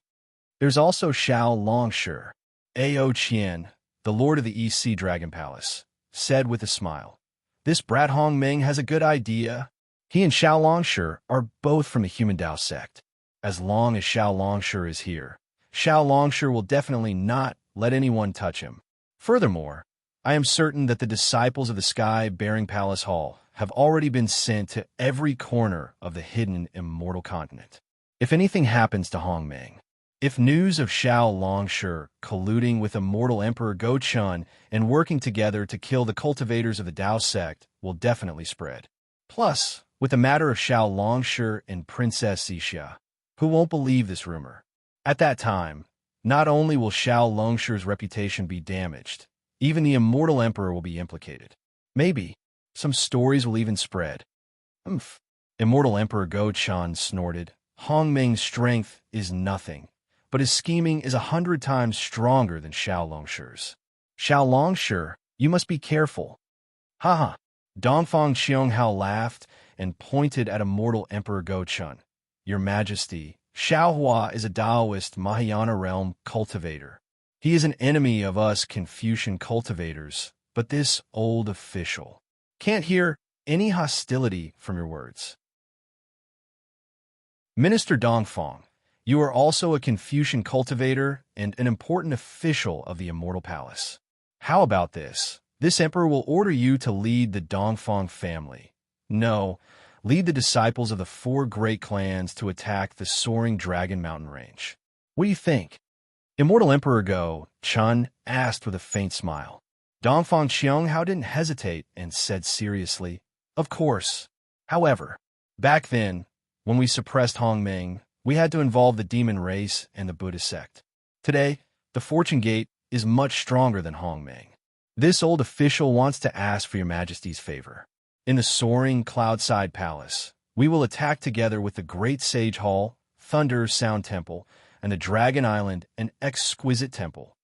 [SPEAKER 1] There's also Xiao Longshi. Ao Qian, the Lord of the East Sea Dragon Palace, said with a smile. This brat Hongming has a good idea. He and Xiao Longshi are both from the Human Dao sect. As long as Xiao Longshi is here, Xiao Longshi will definitely not let anyone touch him. Furthermore, I am certain that the disciples of the Sky-Bearing Palace Hall have already been sent to every corner of the hidden immortal continent. If anything happens to Hongming, if news of Xiao Longshi colluding with Immortal Emperor Go Chun and working together to kill the cultivators of the Dao sect will definitely spread. Plus, with the matter of Xiao Longshi and Princess Xixia, who won't believe this rumor? At that time, not only will Xiao Longshi's reputation be damaged, even the Immortal Emperor will be implicated. Maybe some stories will even spread. Humph. Immortal Emperor Go Chun snorted. Hongming's strength is nothing, but his scheming is 100 times stronger than Xiao Longshi's. Xiao Longshi, you must be careful. Haha. Dongfang Qiong Hao laughed and pointed at immortal Emperor Go-chun. Your Majesty, Xiaohua is a Taoist Mahayana realm cultivator. He is an enemy of us Confucian cultivators, but this old official can't hear any hostility from your words. Minister Dongfang, you are also a Confucian cultivator and an important official of the Immortal Palace. How about this? This emperor will order you to lead the Dongfang family. No, lead the disciples of the 4 great clans to attack the soaring Dragon Mountain Range. What do you think? Immortal Emperor Go-chun asked with a faint smile. Dongfang Qianghao didn't hesitate and said seriously, "Of course. However, back then, when we suppressed Hongmeng, we had to involve the demon race and the Buddhist sect. Today, the Fortune Gate is much stronger than Hongmeng. This old official wants to ask for your Majesty's favor. In the soaring Cloudside Palace, we will attack together with the Great Sage Hall, Thunder Sound Temple, and the Dragon Island and Exquisite Temple."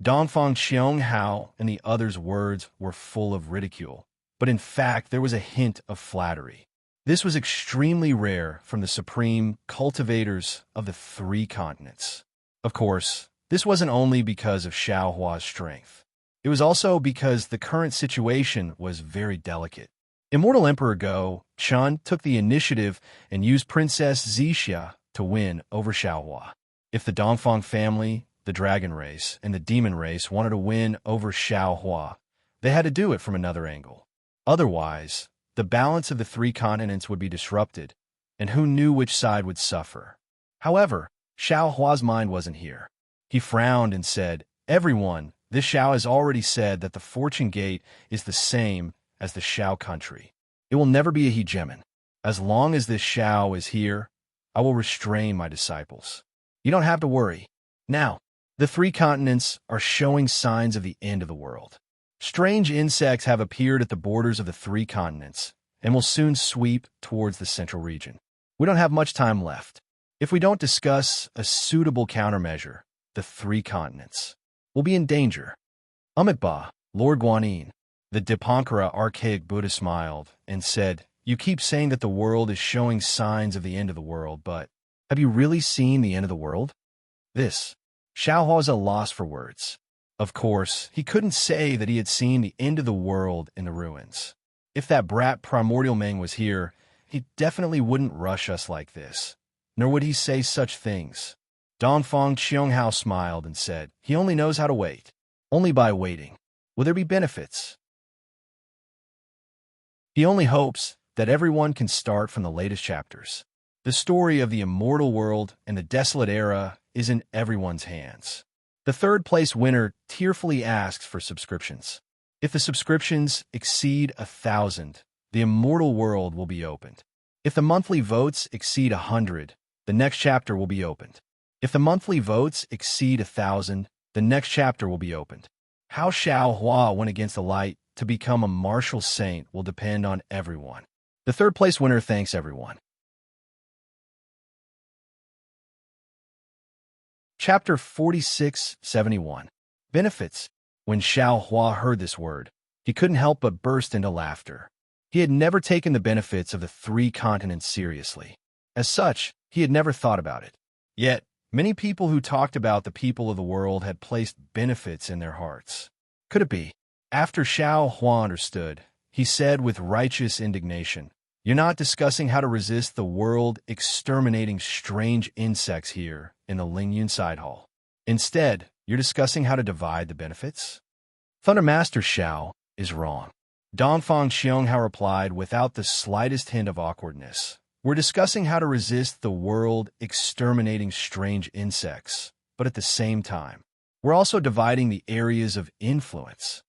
[SPEAKER 1] Dongfang Qianghao and the others' words were full of ridicule, but in fact there was a hint of flattery. This was extremely rare from the supreme cultivators of the 3 continents. Of course, this wasn't only because of Xiaohua's strength. It was also because the current situation was very delicate. Immortal Emperor Go-chun took the initiative and used Princess Zixia to win over Xiaohua. If the Dongfang family, the dragon race, and the demon race wanted to win over Xiaohua, they had to do it from another angle. Otherwise, the balance of the 3 continents would be disrupted, and who knew which side would suffer. However, Xiaohua's mind wasn't here. He frowned and said, "Everyone, this Xiao has already said that the Fortune Gate is the same as the Xiao country. It will never be a hegemon. As long as this Xiao is here, I will restrain my disciples. You don't have to worry. Now, the 3 continents are showing signs of the end of the world. Strange insects have appeared at the borders of the 3 continents and will soon sweep towards the central region. We don't have much time left. If we don't discuss a suitable countermeasure, the 3 continents will be in danger." Amitabha, Lord Guanyin, the Dipankara archaic Buddha smiled and said, "You keep saying that the world is showing signs of the end of the world, but have you really seen the end of the world?" Xiaohua was at a loss for words. Of course, he couldn't say that he had seen the end of the world in the ruins. If that brat Primordial Meng was here, he definitely wouldn't rush us like this, nor would he say such things. Dongfang Qianghao smiled and said, "He only knows how to wait. Only by waiting will there be benefits. He only hopes that everyone can start from the latest chapters. The story of the immortal world and the desolate era is in everyone's hands." The 3rd place winner tearfully asks for subscriptions. If the subscriptions exceed 1,000, the immortal world will be opened. If the monthly votes exceed 100, the next chapter will be opened. If the monthly votes exceed 1,000, the next chapter will be opened. How Xiaohua went against the light to become a martial saint will depend on everyone. The 3rd place winner thanks everyone. Chapter 4671. Benefits. When Xiaohua heard this word, he couldn't help but burst into laughter. He had never taken the benefits of the 3 continents seriously. As such, he had never thought about it. Yet, many people who talked about the people of the world had placed benefits in their hearts. Could it be? After Xiaohua understood, he said with righteous indignation, "You're not discussing how to resist the world exterminating strange insects here in the Lingyun Side Hall. Instead, you're discussing how to divide the benefits?" Thunder Master Xiao is wrong. Dongfang Qianghao replied without the slightest hint of awkwardness. "We're discussing how to resist the world exterminating strange insects, but at the same time, we're also dividing the areas of influence."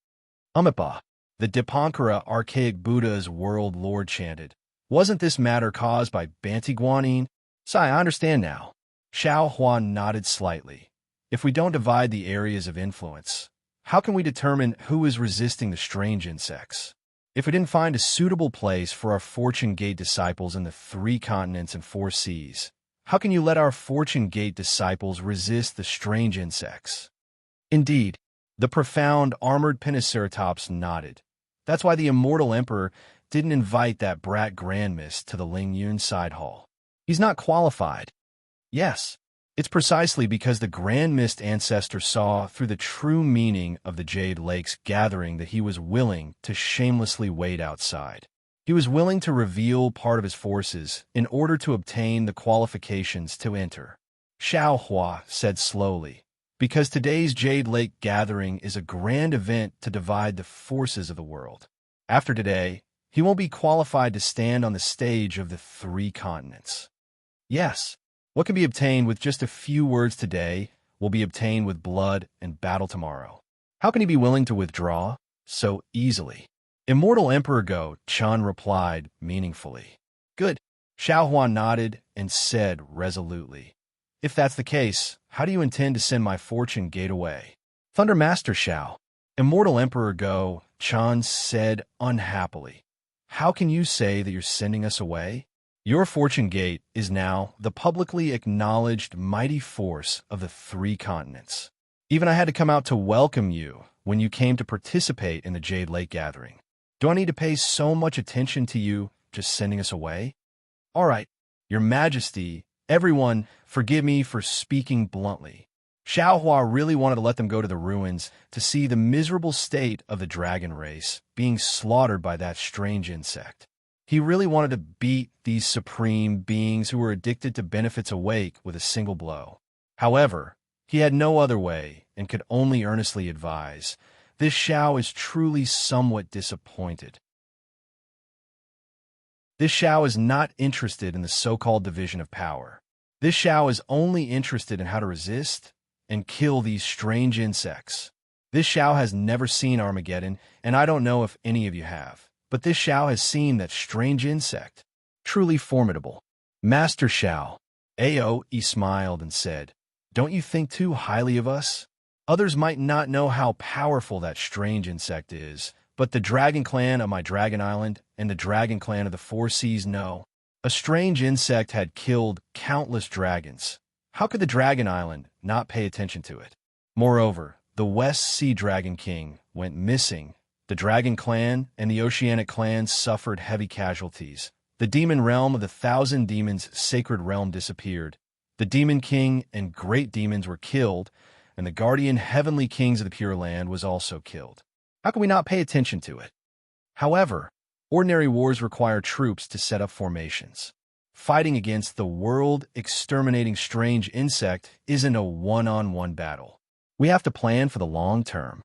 [SPEAKER 1] Amitabha, the Dipankara archaic Buddha's world lord chanted, "Wasn't this matter caused by Banti Guanyin?" "Sai, I understand now." Xiaohua nodded slightly. "If we don't divide the areas of influence, how can we determine who is resisting the strange insects? If we didn't find a suitable place for our Fortune Gate disciples in the 3 continents and 4 seas, how can you let our Fortune Gate disciples resist the strange insects?" Indeed, the profound armored Pentaceratops nodded. That's why the immortal emperor didn't invite that brat Grandmiss to the Ling Yun side hall. He's not qualified. Yes, it's precisely because the Grand Mist ancestor saw through the true meaning of the Jade Lake's gathering that he was willing to shamelessly wait outside. He was willing to reveal part of his forces in order to obtain the qualifications to enter. Xiao Hua said slowly, because today's Jade Lake gathering is a grand event to divide the forces of the world. After today, he won't be qualified to stand on the stage of the 3 continents. Yes, what can be obtained with just a few words today will be obtained with blood and battle tomorrow. How can he be willing to withdraw so easily? Immortal Emperor Go Chun replied meaningfully. Good. Xiao Hua nodded and said resolutely, if that's the case, how do you intend to send my fortune gate away? Thunder Master Xiao. Immortal Emperor Go Chun said unhappily, how can you say that you're sending us away? Your fortune gate is now the publicly acknowledged mighty force of the 3 continents. Even I had to come out to welcome you when you came to participate in the Jade Lake gathering. Do I need to pay so much attention to you just sending us away? All right, Your Majesty, everyone, forgive me for speaking bluntly. Xiao Hua really wanted to let them go to the ruins to see the miserable state of the dragon race being slaughtered by that strange insect. He really wanted to beat these supreme beings who were addicted to benefits awake with a single blow. However, he had no other way and could only earnestly advise, this Xiao is truly somewhat disappointed. This Xiao is not interested in the so-called division of power. This Xiao is only interested in how to resist and kill these strange insects. This Xiao has never seen Armageddon, and I don't know if any of you have. But this Xiao has seen that strange insect. Truly formidable. Master Xiao. Aoe smiled and said, don't you think too highly of us? Others might not know how powerful that strange insect is, but the Dragon Clan of my Dragon Island and the Dragon Clan of the 4 Seas know. A strange insect had killed countless dragons. How could the Dragon Island not pay attention to it? Moreover, the West Sea Dragon King went missing. The Dragon Clan and the Oceanic Clans suffered heavy casualties. The demon realm of the 1,000 demons' sacred realm disappeared. The Demon King and great demons were killed, and the guardian heavenly kings of the Pure Land was also killed. How can we not pay attention to it? However, ordinary wars require troops to set up formations. Fighting against the world-exterminating strange insect isn't a one-on-one battle. We have to plan for the long term.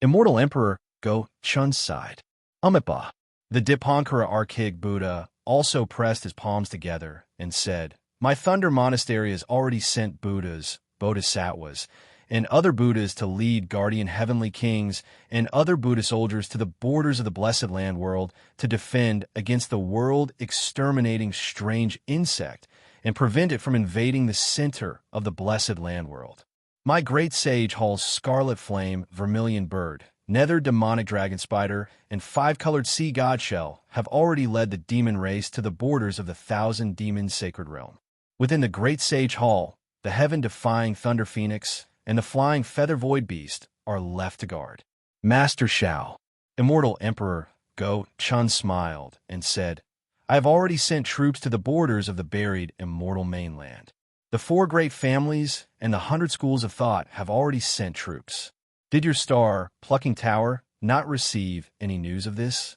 [SPEAKER 1] Immortal Emperor Go Chun's side. Amipa. The Dipankara Archaic Buddha also pressed his palms together and said, my Thunder Monastery has already sent Buddhas, Bodhisattvas, and other Buddhas to lead guardian heavenly kings and other Buddha soldiers to the borders of the Blessed Land world to defend against the world-exterminating strange insect and prevent it from invading the center of the Blessed Land world. My great sage hauls Scarlet Flame, Vermilion Bird, Nether Demonic Dragon Spider, and 5-colored Sea Godshell have already led the demon race to the borders of the 1,000 demons' sacred realm. Within the Great Sage Hall, the heaven-defying Thunder Phoenix and the flying Feather Void Beast are left to guard. Master Xiao, Immortal Emperor Go Chun smiled and said, I have already sent troops to the borders of the buried immortal mainland. The 4 great families and the 100 schools of thought have already sent troops. Did your star, Plucking Tower, not receive any news of this?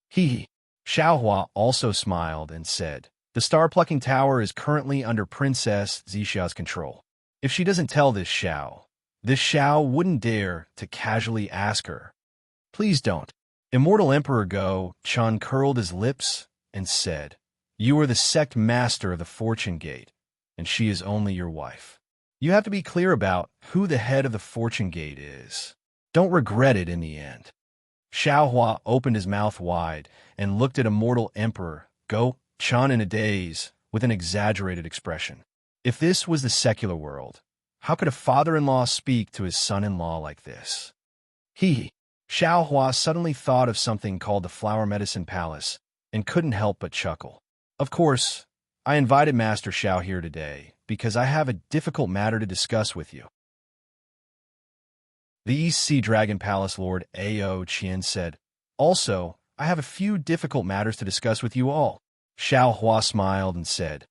[SPEAKER 1] He. Xiao Hua also smiled and said, the Star-Plucking Tower is currently under Princess Zixia's control. If she doesn't tell this Xiao wouldn't dare to casually ask her. Please don't. Immortal Emperor Go Chun curled his lips and said, you are the sect master of the Fortune Gate, and she is only your wife. You have to be clear about who the head of the Fortune Gate is. Don't regret it in the end. Xiao Hua opened his mouth wide and looked at Immortal Emperor Go Chun in a daze with an exaggerated expression. If this was the secular world, how could a father-in-law speak to his son-in-law like this? Xiao Hua suddenly thought of something called the Flower Medicine Palace and couldn't help but chuckle. Of course, I invited Master Xiao here today because I have a difficult matter to discuss with you. The East Sea Dragon Palace Lord Ao Qian said, also, I have a few difficult matters to discuss with you all. Xiao Hua smiled and said,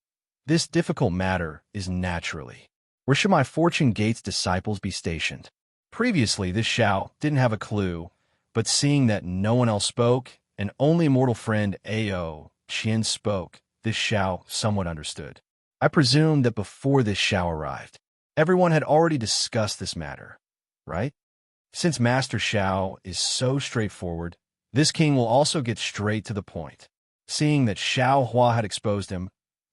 [SPEAKER 1] This difficult matter is naturally. Where should my Fortune Gate's disciples be stationed? Previously, this Xiao didn't have a clue, but seeing that no one else spoke, and only immortal friend Ao Qian spoke, this Xiao somewhat understood. I presumed that before this Xiao arrived, everyone had already discussed this matter, right? Since Master Xiao is so straightforward, this king will also get straight to the point. Seeing that Xiao Hua had exposed him,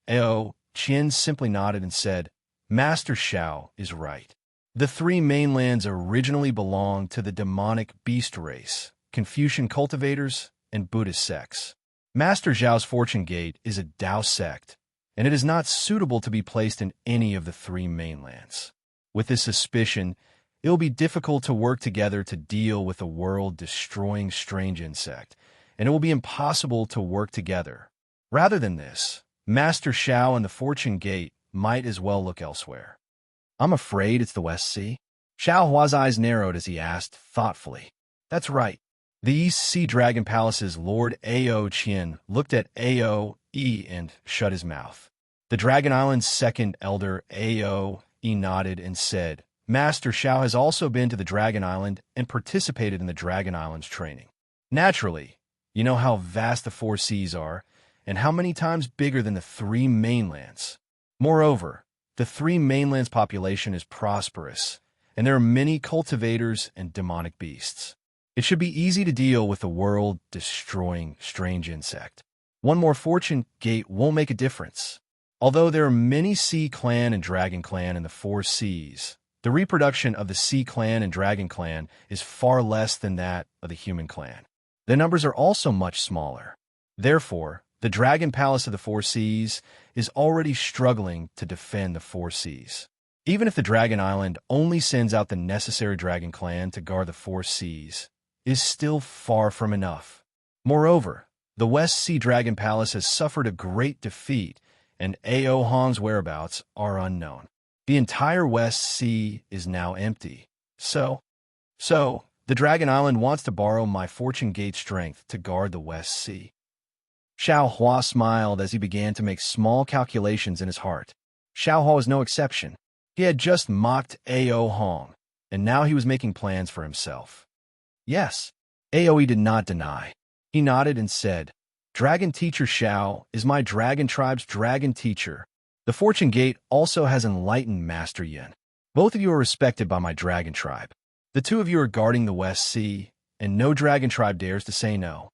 [SPEAKER 1] Ao Qian simply nodded and said, Master Xiao is right. The three mainlands originally belonged to the demonic beast race, Confucian cultivators, and Buddhist sects. Master Zhao's Fortune Gate is a Tao sect, and it is not suitable to be placed in any of the three mainlands. With this suspicion, it will be difficult to work together to deal with a world-destroying strange insect, and it will be impossible to work together. Rather than this, Master Xiao and the Fortune Gate might as well look elsewhere. I'm afraid it's the West Sea. Xiao Hua's eyes narrowed as he asked thoughtfully. That's right. The East Sea Dragon Palace's Lord Ao Qian looked at Ao E and shut his mouth. The Dragon Island's second elder Ao E nodded and said, Master Xiao has also been to the Dragon Island and participated in the Dragon Island's training. Naturally, you know how vast the four seas are and how many times bigger than the three mainlands. Moreover, the three mainlands' population is prosperous, and there are many cultivators and demonic beasts. It should be easy to deal with a world-destroying strange insect. One more Fortune Gate won't make a difference. Although there are many Sea Clan and Dragon Clan in the four seas, the reproduction of the Sea Clan and Dragon Clan is far less than that of the Human Clan. Their numbers are also much smaller. Therefore, the Dragon Palace of the Four Seas is already struggling to defend the Four Seas. Even if the Dragon Island only sends out the necessary Dragon Clan to guard the Four Seas, it is still far from enough. Moreover, the West Sea Dragon Palace has suffered a great defeat, and Ao Hong's whereabouts are unknown. The entire West Sea is now empty. So, the Dragon Island wants to borrow my Fortune Gate strength to guard the West Sea. Xiao Hua smiled as he began to make small calculations in his heart. Xiao Hua was no exception. He had just mocked Ao Hong, and now he was making plans for himself. Yes, Aoe did not deny. He nodded and said, Dragon Teacher Xiao is my Dragon Tribe's Dragon Teacher. The Fortune Gate also has enlightened Master Yin. Both of you are respected by my Dragon Tribe. The two of you are guarding the West Sea, and no Dragon Tribe dares to say no.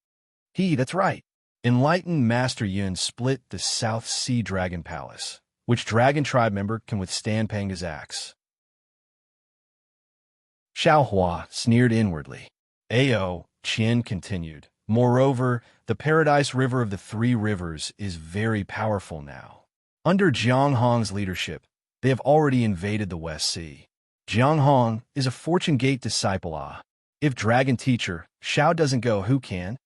[SPEAKER 1] That's right. Enlightened Master Yun split the South Sea Dragon Palace. Which Dragon Tribe member can withstand paying his axe? Xiao Hua sneered inwardly. Ao Qian continued. Moreover, the Paradise River of the Three Rivers is very powerful now. Under Jiang Hong's leadership, they have already invaded the West Sea. Jiang Hong is a Fortune Gate disciple. If Dragon Teacher Xiao doesn't go, who can?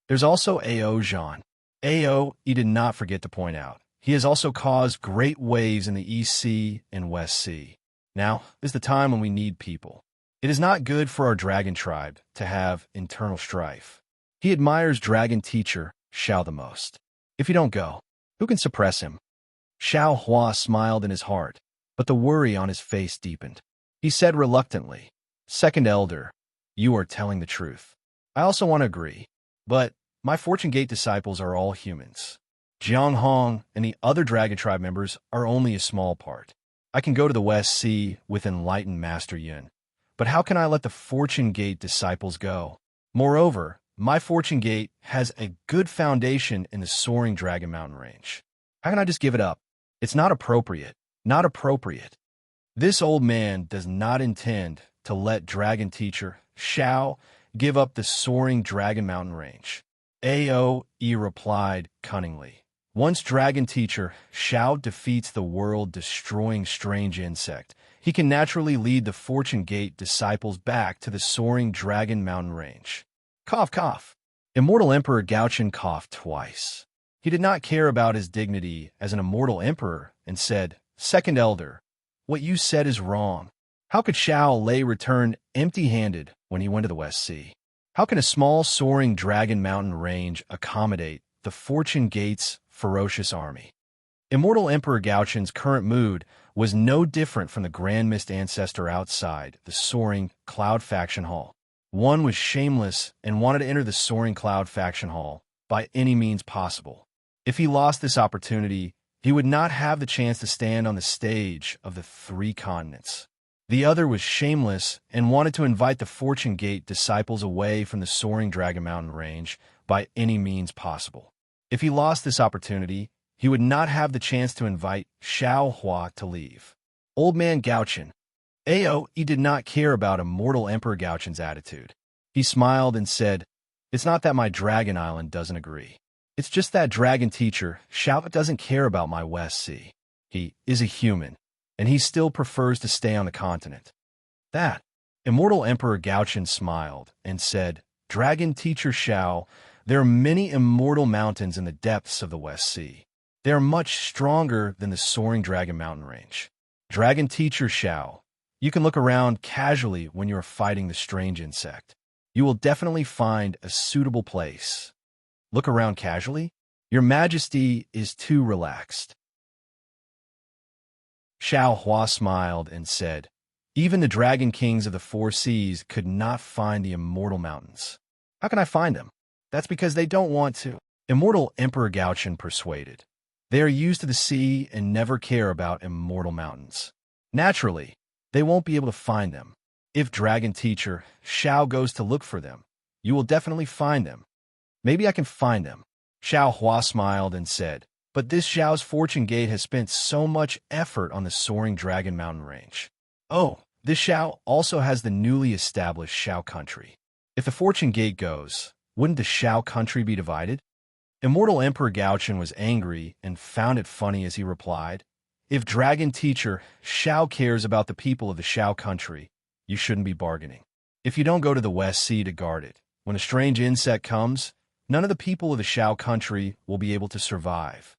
[SPEAKER 1] There's also Ao Zhan. Ao, he did not forget to point out, he has also caused great waves in the East Sea and West Sea. Now is the time when we need people. It is not good for our Dragon Tribe to have internal strife. He admires Dragon Teacher Xiao the most. If you don't go, who can suppress him? Xiao Hua smiled in his heart, but the worry on his face deepened. He said reluctantly, Second Elder, you are telling the truth. I also want to agree, but my Fortune Gate disciples are all humans. Jiang Hong and the other Dragon Tribe members are only a small part. I can go to the West Sea with enlightened Master Yun, but how can I let the Fortune Gate disciples go? Moreover, my Fortune Gate has a good foundation in the soaring Dragon Mountain range. How can I just give it up? It's not appropriate. Not appropriate. This old man does not intend to let Dragon Teacher Xiao give up the soaring Dragon Mountain range. Ao E replied cunningly. Once Dragon Teacher Xiao defeats the world-destroying strange insect, he can naturally lead the Fortune Gate disciples back to the soaring Dragon Mountain range. Cough, cough. Immortal Emperor Gaochen coughed twice. He did not care about his dignity as an immortal emperor and said, Second Elder, what you said is wrong. How could Xiao Lei return empty-handed when he went to the West Sea? How can a small soaring dragon mountain range accommodate the Fortune Gate's ferocious army? Immortal Emperor Gauchen's current mood was no different from the Grand Mist ancestor outside the soaring Cloud Faction Hall. One was shameless and wanted to enter the soaring Cloud Faction Hall by any means possible. If he lost this opportunity, he would not have the chance to stand on the stage of the three continents. The other was shameless and wanted to invite the Fortune Gate disciples away from the soaring Dragon Mountain range by any means possible. If he lost this opportunity, he would not have the chance to invite Xiao Hua to leave. Old Man Gauchen. He did not care about Immortal Emperor Gauchen's attitude. He smiled and said, "It's not that my Dragon Island doesn't agree. It's just that Dragon Teacher, Xiao, doesn't care about my West Sea. He is a human, and he still prefers to stay on the continent." That. Immortal Emperor Gauchen smiled and said, "Dragon Teacher Xiao, there are many immortal mountains in the depths of the West Sea. They are much stronger than the soaring Dragon Mountain range. Dragon Teacher Xiao, you can look around casually when you are fighting the strange insect. You will definitely find a suitable place." Look around casually? Your Majesty is too relaxed. Xiao Hua smiled and said, "Even the Dragon Kings of the Four Seas could not find the immortal mountains. How can I find them? That's because they don't want to." Immortal Emperor Gauchen persuaded. They are used to the sea and never care about immortal mountains. Naturally, they won't be able to find them. If Dragon Teacher Xiao goes to look for them, you will definitely find them. Maybe I can find them. Xiao Hua smiled and said, "But this Xiao's Fortune Gate has spent so much effort on the soaring Dragon Mountain range. Oh, this Xiao also has the newly established Xiao country. If the Fortune Gate goes, wouldn't the Xiao country be divided?" Immortal Emperor Gauchen was angry and found it funny as he replied, "If Dragon Teacher Xiao cares about the people of the Xiao country, you shouldn't be bargaining. If you don't go to the West Sea to guard it, when a strange insect comes, none of the people of the Xiao country will be able to survive."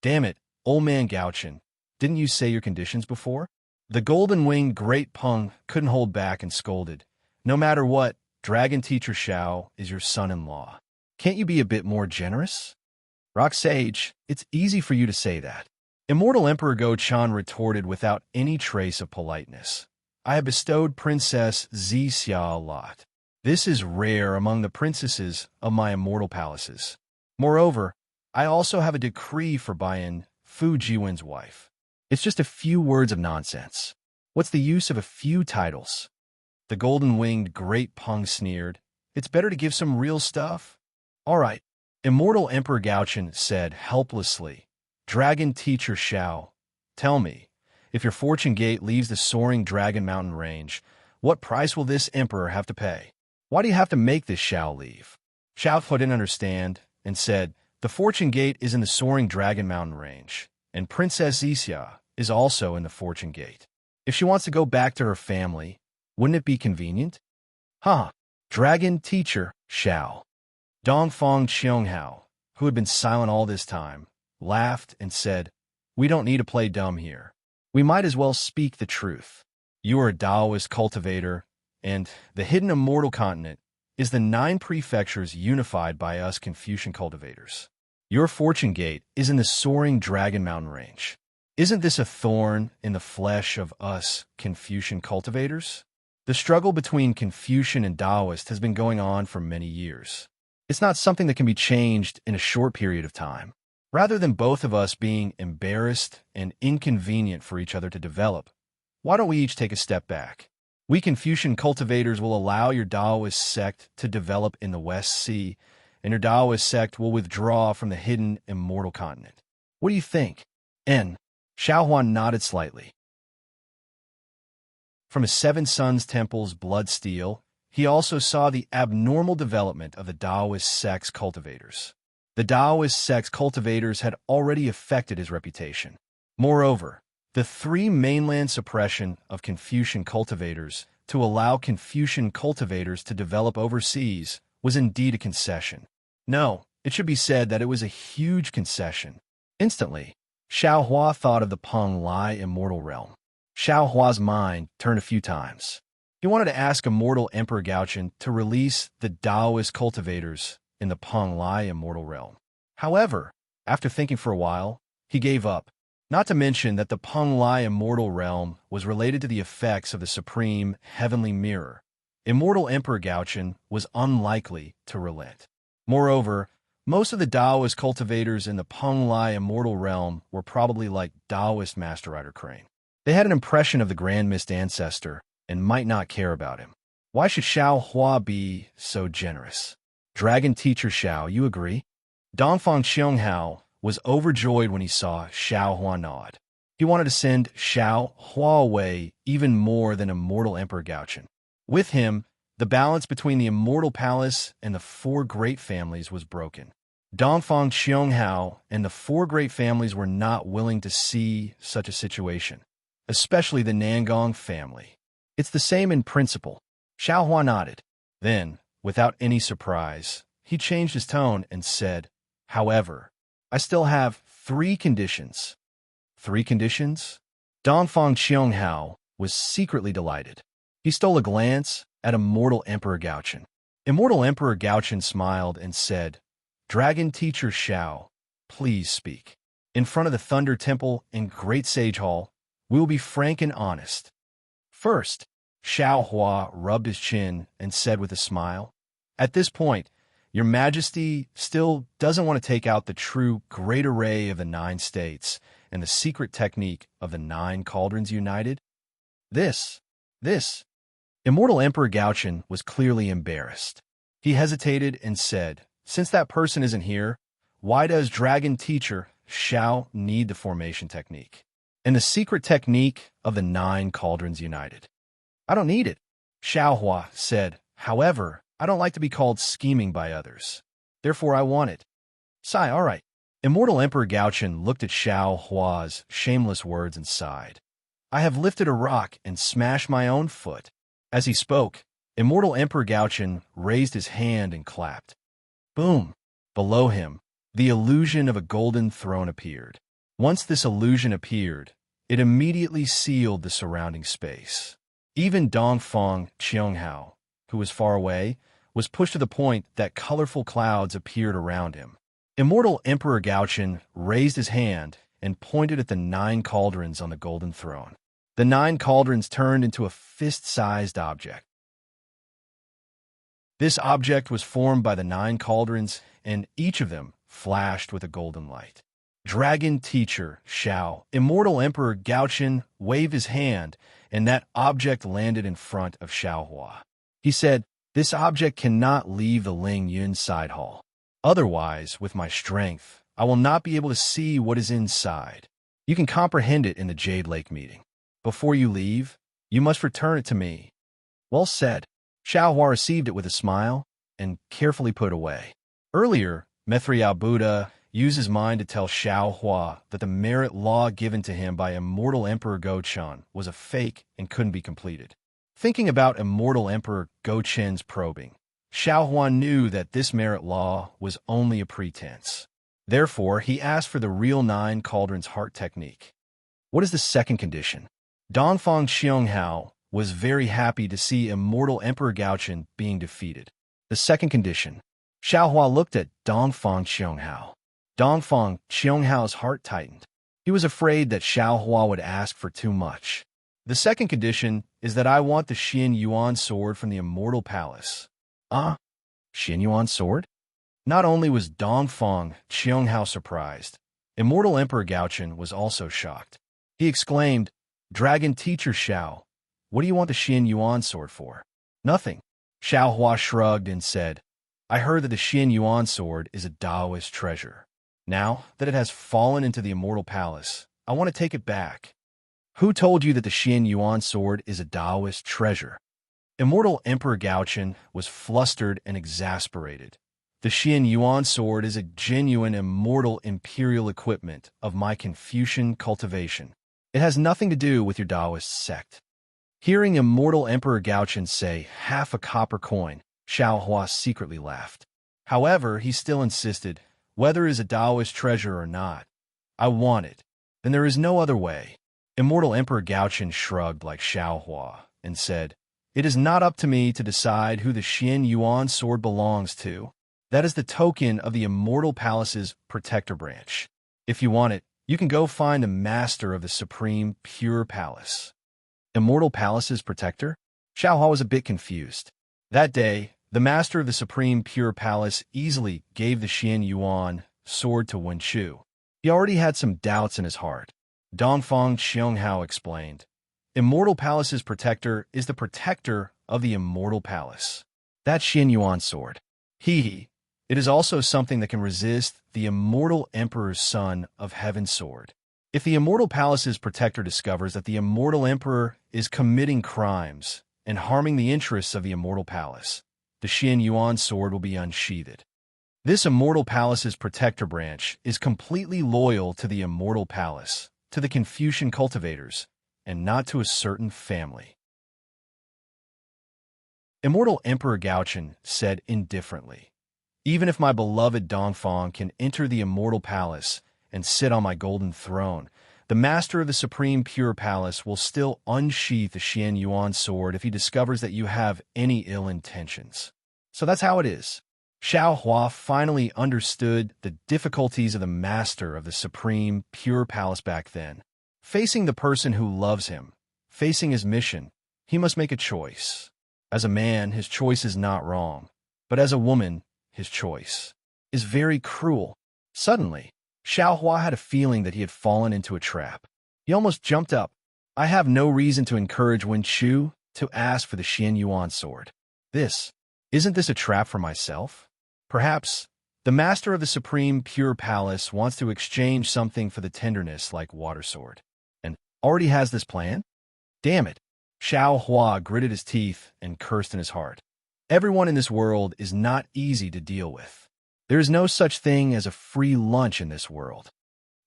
[SPEAKER 1] "Damn it, Old Man Gauchen, didn't you say your conditions before?" The golden-winged Great Peng couldn't hold back and scolded. "No matter what, Dragon Teacher Xiao is your son-in-law. Can't you be a bit more generous?" "Rock Sage, it's easy for you to say that." Immortal Emperor Go-chan retorted without any trace of politeness. "I have bestowed Princess Zixia a lot. This is rare among the princesses of my immortal palaces. Moreover, I also have a decree for Bayan Fu Jiwen's wife. It's just a few words of nonsense. What's the use of a few titles?" The golden-winged Great Peng sneered. "It's better to give some real stuff." "All right," Immortal Emperor Gauchen said helplessly. "Dragon Teacher Xiao, tell me, if your Fortune Gate leaves the soaring Dragon Mountain range, what price will this emperor have to pay? Why do you have to make this Xiao leave?" Xiao didn't understand and said, "The Fortune Gate is in the soaring Dragon Mountain range, and Princess Zixia is also in the Fortune Gate. If she wants to go back to her family, wouldn't it be convenient?" "Huh, Dragon Teacher Xiao." Dongfang Qianghao, who had been silent all this time, laughed and said, "We don't need to play dumb here. We might as well speak the truth. You are a Taoist cultivator, and the hidden immortal continent is the 9 prefectures unified by us Confucian cultivators. Your Fortune Gate is in the soaring Dragon Mountain range. Isn't this a thorn in the flesh of us Confucian cultivators? The struggle between Confucian and Taoist has been going on for many years. It's not something that can be changed in a short period of time. Rather than both of us being embarrassed and inconvenient for each other to develop, why don't we each take a step back? We Confucian cultivators will allow your Taoist sect to develop in the West Sea, and your Taoist sect will withdraw from the hidden immortal continent. What do you think?" Xiaohuan nodded slightly. From his 7 sons' temple's blood steel, he also saw the abnormal development of the Taoist sect's cultivators. The Taoist sect's cultivators had already affected his reputation. Moreover, the 3 mainland suppression of Confucian cultivators to allow Confucian cultivators to develop overseas was indeed a concession. No, it should be said that it was a huge concession. Instantly, Xiao Hua thought of the Peng Lai immortal realm. Xiao Hua's mind turned a few times. He wanted to ask immortal Emperor Gaochen to release the Taoist cultivators in the Peng Lai immortal realm. However, after thinking for a while, he gave up. Not to mention that the Peng Lai immortal realm was related to the effects of the supreme heavenly mirror. Immortal Emperor Gaochen was unlikely to relent. Moreover, most of the Taoist cultivators in the Peng Lai immortal realm were probably like Taoist Master Rider Crane. They had an impression of the Grand Mist ancestor and might not care about him. Why should Xiao Hua be so generous? Dragon Teacher Xiao, you agree? Dongfang Xianghao was overjoyed when he saw Xiao Hua nod. He wanted to send Xiao Hua away even more than immortal Emperor Gaochen. With him, the balance between the immortal palace and the four great families was broken. Dongfang Xianghao and the four great families were not willing to see such a situation, especially the Nangong family. It's the same in principle. Xiao Hua nodded. Then, without any surprise, he changed his tone and said, "However, I still have 3 conditions." 3 conditions? Dongfang Xianghao was secretly delighted. He stole a glance at Immortal Emperor Gaochen. Immortal Emperor Gaochen smiled and said, "Dragon Teacher Xiao, please speak. In front of the Thunder Temple in Great Sage Hall, we will be frank and honest." First, Xiao Hua rubbed his chin and said with a smile, "At this point, Your Majesty still doesn't want to take out the true great array of the 9 states and the secret technique of the 9 cauldrons united? This. Immortal Emperor Gaochen was clearly embarrassed. He hesitated and said, "Since that person isn't here, why does Dragon Teacher Xiao need the formation technique and the secret technique of the 9 cauldrons united?" "I don't need it," Xiao Hua said. "However, I don't like to be called scheming by others. Therefore, I want it." "Sigh, all right." Immortal Emperor Gaochen looked at Xiao Hua's shameless words and sighed. "I have lifted a rock and smashed my own foot." As he spoke, Immortal Emperor Gaochen raised his hand and clapped. Boom! Below him, the illusion of a golden throne appeared. Once this illusion appeared, it immediately sealed the surrounding space. Even Dongfang Qianghao, who was far away, was pushed to the point that colorful clouds appeared around him. Immortal Emperor Gaochen raised his hand and pointed at the 9 cauldrons on the golden throne. The 9 cauldrons turned into a fist-sized object. This object was formed by the 9 cauldrons, and each of them flashed with a golden light. Dragon Teacher Xiao, Immortal Emperor Gaochen waved his hand, and that object landed in front of Xiao Hua. He said, "This object cannot leave the Ling Yun side hall. Otherwise, with my strength, I will not be able to see what is inside. You can comprehend it in the Jade Lake meeting. Before you leave, you must return it to me." "Well said." Xiao Hua received it with a smile and carefully put it away. Earlier, Mithriao Buddha used his mind to tell Xiao Hua that the merit law given to him by Immortal Emperor Gochen was a fake and couldn't be completed. Thinking about Immortal Emperor Gochen's probing, Xiao Hua knew that this merit law was only a pretense. Therefore, he asked for the real 9 cauldrons heart technique. "What is the second condition?" Dongfang Xianghao was very happy to see Immortal Emperor Gaochen being defeated. "The second condition." Xiao Hua looked at Dongfang Xianghao. Dongfang Xianghao's heart tightened. He was afraid that Xiao Hua would ask for too much. "The second condition is that I want the Xin Yuan sword from the Immortal Palace." Xin Yuan sword? Not only was Dongfang Xianghao surprised, Immortal Emperor Gaochen was also shocked. He exclaimed, "Dragon Teacher Xiao, what do you want the Xin Yuan sword for?" "Nothing." Xiao Hua shrugged and said, "I heard that the Xin Yuan sword is a Taoist treasure. Now that it has fallen into the Immortal Palace, I want to take it back." "Who told you that the Xin Yuan sword is a Taoist treasure?" Immortal Emperor Gaochen was flustered and exasperated. "The Xin Yuan sword is a genuine immortal imperial equipment of my Confucian cultivation. It has nothing to do with your Taoist sect." Hearing Immortal Emperor Gaochen say half a copper coin, Xiao Hua secretly laughed. However, he still insisted, "Whether it is a Taoist treasure or not, I want it. Then there is no other way." Immortal Emperor Gaochen shrugged like Xiao Hua and said, It is not up to me to decide who the Xian Yuan sword belongs to. That is the token of the Immortal Palace's protector branch. If you want it, you can go find the master of the Supreme Pure Palace. Immortal Palace's protector? Xiaohua was a bit confused. That day, the master of the Supreme Pure Palace easily gave the Xian Yuan sword to Wen Shu. He already had some doubts in his heart. Dongfang Qianghao explained, Immortal Palace's protector is the protector of the Immortal Palace. That Xian Yuan sword. It is also something that can resist the Immortal Emperor's Son of Heaven's sword. If the Immortal Palace's protector discovers that the Immortal Emperor is committing crimes and harming the interests of the Immortal Palace, the Xian Yuan sword will be unsheathed. This Immortal Palace's protector branch is completely loyal to the Immortal Palace, to the Confucian cultivators, and not to a certain family. Immortal Emperor Gaochen said indifferently, Even if my beloved Dongfang can enter the Immortal Palace and sit on my golden throne, the master of the Supreme Pure Palace will still unsheath the Xian Yuan sword if he discovers that you have any ill intentions. So that's how it is. Xiaohua finally understood the difficulties of the master of the Supreme Pure Palace back then. Facing the person who loves him, facing his mission, he must make a choice. As a man, his choice is not wrong. But as a woman, his choice is very cruel. Suddenly, Xiaohua had a feeling that he had fallen into a trap. He almost jumped up. I have no reason to encourage Wen Shu to ask for the Xian Yuan sword. Isn't this a trap for myself? Perhaps the master of the Supreme Pure Palace wants to exchange something for the tenderness like water sword, and already has this plan? Damn it! Xiaohua gritted his teeth and cursed in his heart. Everyone in this world is not easy to deal with. There is no such thing as a free lunch in this world.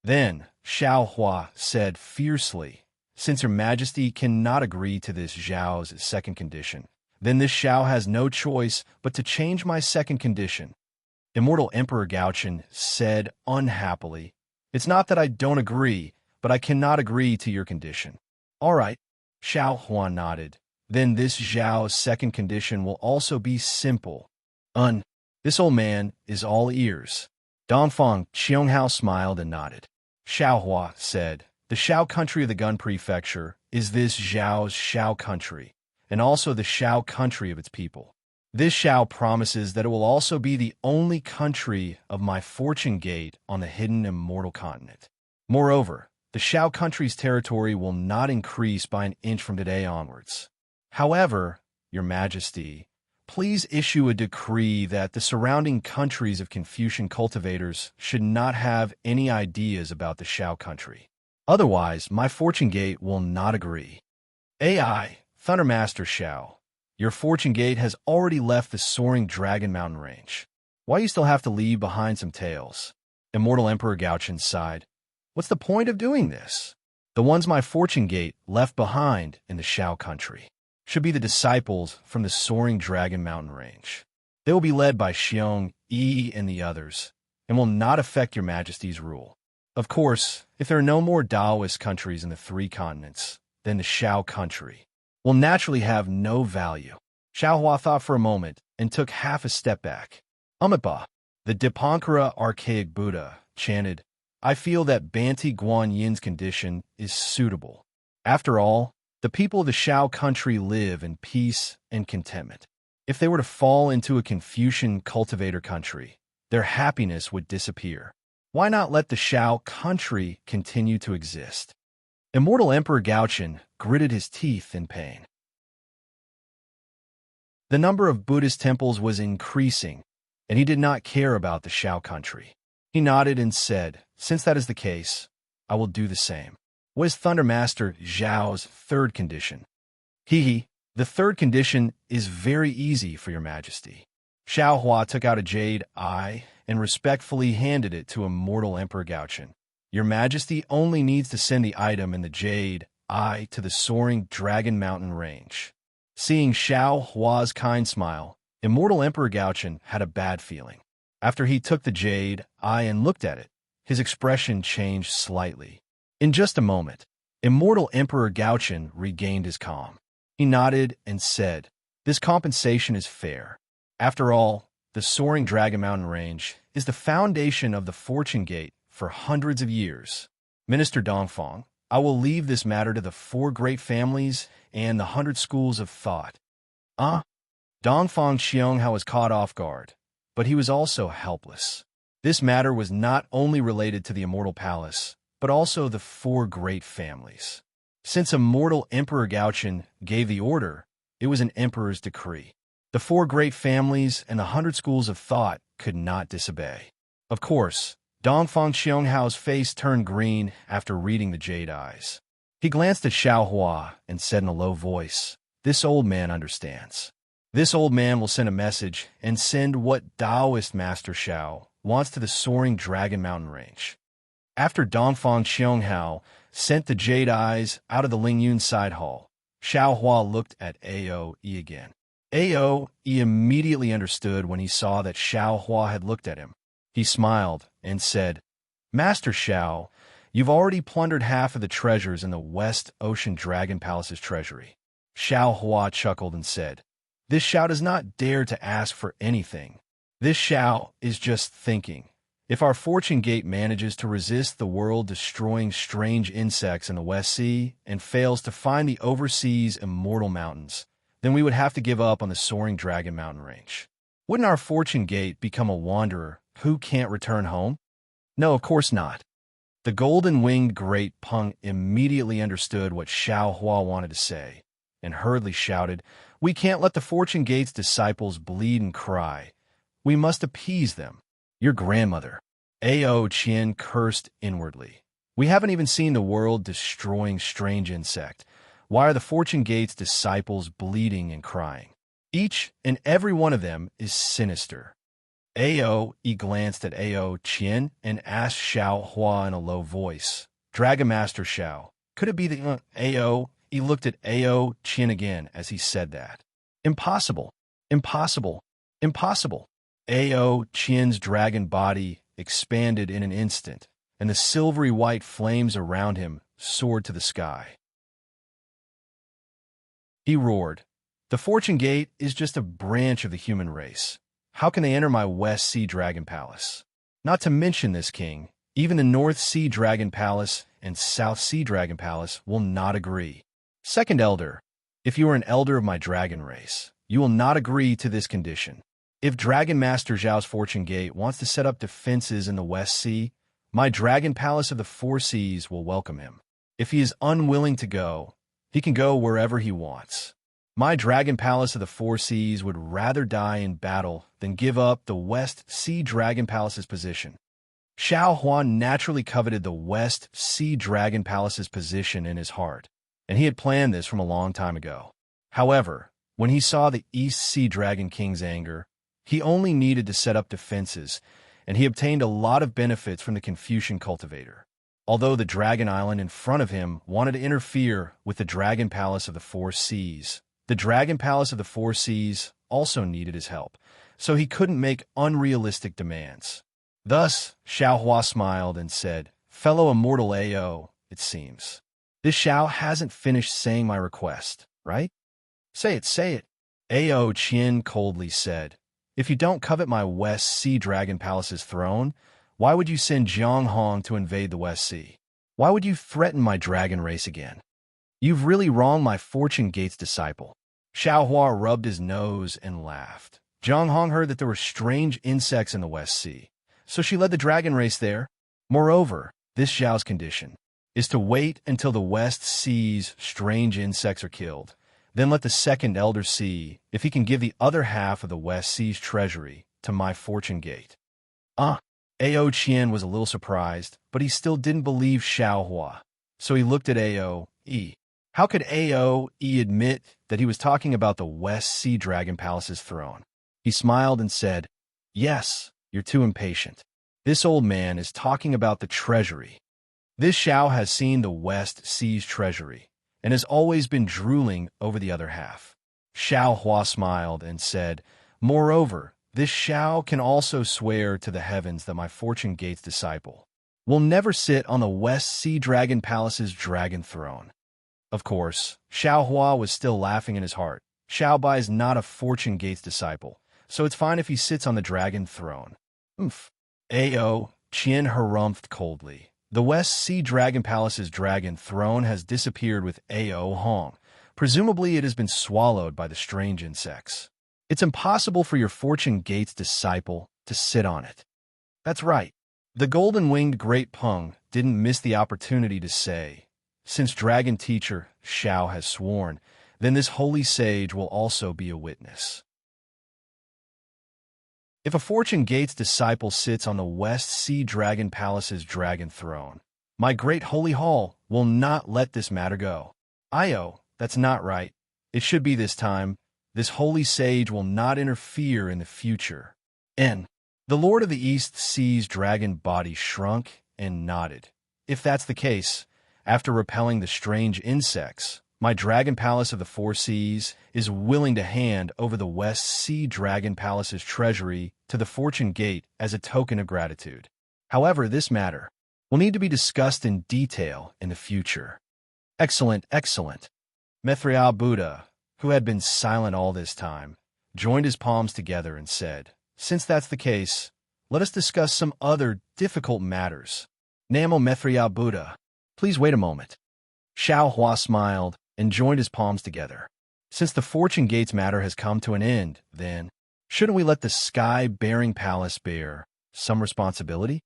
[SPEAKER 1] Then Xiaohua said fiercely, Since Your Majesty cannot agree to this Zhao's second condition, then this Xiao has no choice but to change my second condition. Immortal Emperor Gaochen said unhappily, It's not that I don't agree, but I cannot agree to your condition. All right, Xiaohua nodded. Then this Zhao's second condition will also be simple. This old man is all ears. Dongfang Qianghao smiled and nodded. Xiaohua said, The Xiao country of the Gun Prefecture is this Zhao's Xiao country, and also the Xiao country of its people. This Xiao promises that it will also be the only country of my fortune gate on the hidden immortal continent. Moreover, the Xiao country's territory will not increase by an inch from today onwards. However, Your Majesty, please issue a decree that the surrounding countries of Confucian cultivators should not have any ideas about the Xiao country. Otherwise, my fortune gate will not agree. AI, Thundermaster Xiao, your fortune gate has already left the soaring Dragon Mountain range. Why you still have to leave behind some tails? Immortal Emperor Gaochen sighed. What's the point of doing this? The ones my fortune gate left behind in the Xiao country should be the disciples from the soaring Dragon Mountain range. They will be led by Xiong, Yi, and the others, and will not affect Your Majesty's rule. Of course, if there are no more Taoist countries in the 3 continents, then the Xiao country will naturally have no value. Xiaohua thought for a moment and took half a step back. Amitabha, the Dipankara archaic Buddha, chanted, I feel that Banti Guan Yin's condition is suitable. After all, the people of the Xiao country live in peace and contentment. If they were to fall into a Confucian cultivator country, their happiness would disappear. Why not let the Xiao country continue to exist? Immortal Emperor Gaochen gritted his teeth in pain. The number of Buddhist temples was increasing, and he did not care about the Xiao country. He nodded and said, Since that is the case, I will do the same. What is Thundermaster Zhao's third condition? The third condition is very easy for Your Majesty. Xiaohua took out a jade eye and respectfully handed it to Immortal Emperor Gaochen. Your Majesty only needs to send the item in the jade eye to the soaring Dragon Mountain range. Seeing Xiaohua's kind smile, Immortal Emperor Gaochen had a bad feeling. After he took the jade eye and looked at it, his expression changed slightly. In just a moment, Immortal Emperor Gaochen regained his calm. He nodded and said, "This compensation is fair. After all, the soaring Dragon Mountain Range is the foundation of the Fortune Gate for hundreds of years. Minister Dongfang, I will leave this matter to the 4 great families and the 100 schools of thought." Dongfang Xianghao was caught off guard, but he was also helpless. This matter was not only related to the Immortal Palace, but also the 4 great families. Since immortal Emperor Gaochen gave the order, it was an emperor's decree. The 4 great families and the 100 schools of thought could not disobey. Of course, Dongfang Xianghao's face turned green after reading the Jade Eyes. He glanced at Xiaohua and said in a low voice, "This old man understands. This old man will send a message and send what Taoist Master Xiao wants to the soaring Dragon Mountain Range." After Dongfang Xianghao sent the Jade Eyes out of the Lingyun side hall, Xiaohua looked at Ao Yi again. Ao Yi immediately understood when he saw that Xiaohua had looked at him. He smiled and said, "Master Xiao, you've already plundered half of the treasures in the West Ocean Dragon Palace's treasury." Xiaohua chuckled and said, "This Xiao does not dare to ask for anything. This Xiao is just thinking. If our Fortune Gate manages to resist the world-destroying strange insects in the West Sea and fails to find the overseas immortal mountains, then we would have to give up on the soaring Dragon Mountain Range. Wouldn't our Fortune Gate become a wanderer who can't return home? No, of course not." The golden-winged great Peng immediately understood what Xiaohua wanted to say, and hurriedly shouted, "We can't let the Fortune Gate's disciples bleed and cry. We must appease them. Your grandmother." Ao Qian cursed inwardly. "We haven't even seen the world-destroying strange insect. Why are the Fortune Gate's disciples bleeding and crying? Each and every one of them is sinister." Ao Yi glanced at Ao Qian and asked Xiaohua in a low voice, "Dragon Master Xiao, could it be the Ao?" He looked at Ao Qian again as he said that. "Impossible, impossible, impossible." Ao Qian's dragon body expanded in an instant, and the silvery white flames around him soared to the sky. He roared, "The Fortune Gate is just a branch of the human race. How can they enter my West Sea Dragon Palace? Not to mention this king, even the North Sea Dragon Palace and South Sea Dragon Palace will not agree. Second Elder, if you are an elder of my dragon race, you will not agree to this condition. If Dragon Master Zhao's Fortune Gate wants to set up defenses in the West Sea, my Dragon Palace of the 4 Seas will welcome him. If he is unwilling to go, he can go wherever he wants. My Dragon Palace of the 4 Seas would rather die in battle than give up the West Sea Dragon Palace's position." Xiaohua naturally coveted the West Sea Dragon Palace's position in his heart, and he had planned this from a long time ago. However, when he saw the East Sea Dragon King's anger, he only needed to set up defenses, and he obtained a lot of benefits from the Confucian cultivator. Although the Dragon Island in front of him wanted to interfere with the Dragon Palace of the 4 Seas, the Dragon Palace of the 4 Seas also needed his help, so he couldn't make unrealistic demands. Thus, Xiaohua smiled and said, "Fellow immortal Ao, it seems. This Xiao hasn't finished saying my request, right? Say it, say it." Ao Qian coldly said, "If you don't covet my West Sea Dragon Palace's throne, why would you send Jiang Hong to invade the West Sea? Why would you threaten my dragon race again? You've really wronged my Fortune Gate's disciple." Xiaohua rubbed his nose and laughed. Jiang Hong heard that there were strange insects in the West Sea, so she led the dragon race there. Moreover, this Xiao's condition is to wait until the West Sea's strange insects are killed, then let the Second Elder see if he can give the other half of the West Sea's treasury to my Fortune Gate. Ao Qian was a little surprised, but he still didn't believe Xiaohua, so he looked at Ao Yi. How could Ao Yi admit that he was talking about the West Sea Dragon Palace's throne? He smiled and said, "Yes, you're too impatient. This old man is talking about the treasury. This Xiao has seen the West Sea's treasury and has always been drooling over the other half." Xiaohua smiled and said, "Moreover, this Xiao can also swear to the heavens that my Fortune Gate's disciple will never sit on the West Sea Dragon Palace's dragon throne." Of course, Xiao Hua was still laughing in his heart. Xiao Bai is not a Fortune Gates disciple, so it's fine if he sits on the dragon throne. Oomph. Ao, Qian harumphed coldly. The West Sea Dragon Palace's dragon throne has disappeared with Ao Hong. Presumably it has been swallowed by the strange insects. It's impossible for your Fortune Gates disciple to sit on it. That's right. The golden-winged Great Peng didn't miss the opportunity to say, since Dragon Teacher Xiao has sworn, then this holy sage will also be a witness. If a Fortune Gates disciple sits on the West Sea Dragon Palace's dragon throne, my great holy hall will not let this matter go. Io, that's not right. It should be this time. This holy sage will not interfere in the future. N. The Lord of the East Sea's dragon body shrunk and nodded. If that's the case, after repelling the strange insects, my Dragon Palace of the Four Seas is willing to hand over the West Sea Dragon Palace's treasury to the Fortune Gate as a token of gratitude. However, this matter will need to be discussed in detail in the future. Excellent, excellent. Mithriel Buddha, who had been silent all this time, joined his palms together and said, since that's the case, let us discuss some other difficult matters. Namo Mithriel Buddha, please wait a moment. Xiao Hua smiled and joined his palms together. Since the Fortune Gates matter has come to an end, then, shouldn't we let the sky-bearing palace bear some responsibility?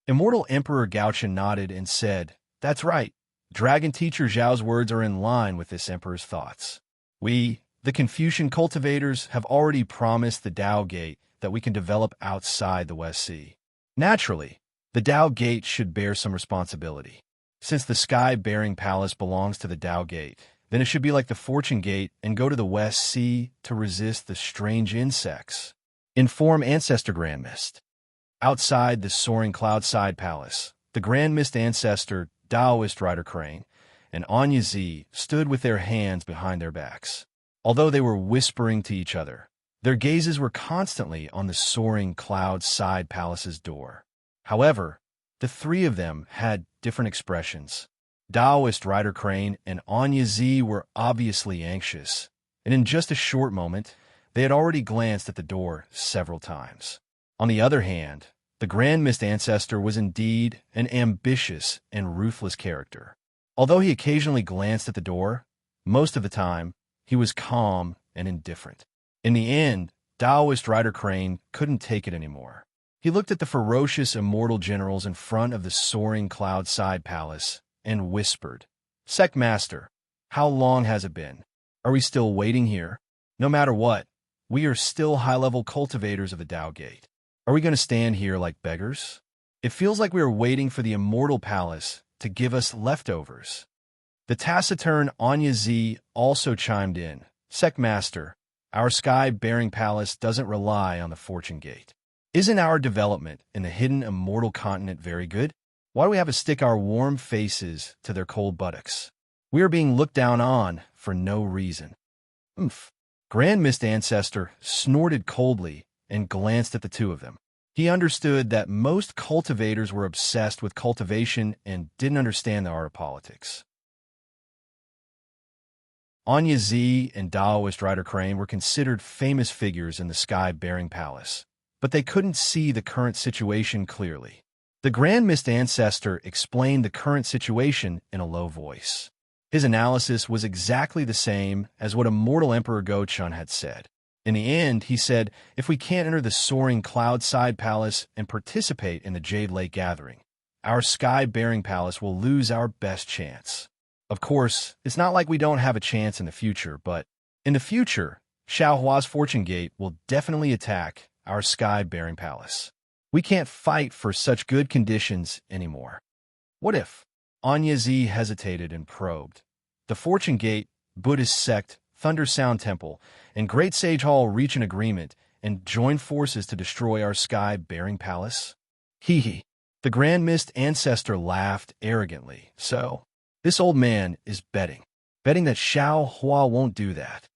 [SPEAKER 1] Immortal Emperor Gaochen nodded and said, that's right. Dragon Teacher Zhao's words are in line with this emperor's thoughts. We, the Confucian cultivators, have already promised the Tao Gate that we can develop outside the West Sea. Naturally, the Tao Gate should bear some responsibility. Since the sky-bearing palace belongs to the Tao Gate, then it should be like the Fortune Gate and go to the West Sea to resist the strange insects. Inform Ancestor Grand Mist. Outside the soaring cloud-side palace, the Grand Mist Ancestor, Taoist Rider Crane, and Anya Z stood with their hands behind their backs. Although they were whispering to each other, their gazes were constantly on the soaring cloud-side palace's door. However, the three of them had different expressions. Taoist Rider Crane and Anya Z were obviously anxious, and in just a short moment, they had already glanced at the door several times. On the other hand, the Grand Mist Ancestor was indeed an ambitious and ruthless character. Although he occasionally glanced at the door, most of the time, he was calm and indifferent. In the end, Taoist Rider Crane couldn't take it anymore. He looked at the ferocious immortal generals in front of the soaring cloud-side palace and whispered, Sect Master, how long has it been? Are we still waiting here? No matter what, we are still high-level cultivators of the Tao Gate. Are we going to stand here like beggars? It feels like we are waiting for the immortal palace to give us leftovers. The taciturn Anya Z also chimed in, Sect Master, our sky-bearing palace doesn't rely on the Fortune Gate. Isn't our development in the hidden immortal continent very good? Why do we have to stick our warm faces to their cold buttocks? We are being looked down on for no reason. Oomph. Grand Mist Ancestor snorted coldly and glanced at the two of them. He understood that most cultivators were obsessed with cultivation and didn't understand the art of politics. Anya Z and Taoist Rider Crane were considered famous figures in the sky-bearing palace, but they couldn't see the current situation clearly. The Grand Mist Ancestor explained the current situation in a low voice. His analysis was exactly the same as what Immortal Emperor Go-Chun had said. In the end, he said, if we can't enter the soaring cloud-side palace and participate in the Jade Lake Gathering, our sky-bearing palace will lose our best chance. Of course, it's not like we don't have a chance in the future, but in the future, Xiao Hua's Fortune Gate will definitely attack our sky-bearing palace. We can't fight for such good conditions anymore. What if? Anya Z hesitated and probed. The Fortune Gate, Buddhist sect, Thunder Sound Temple, and Great Sage Hall reach an agreement and join forces to destroy our sky-bearing palace? Hee hee. The Grand Mist Ancestor laughed arrogantly. So, this old man is betting that Xiao Hua won't do that.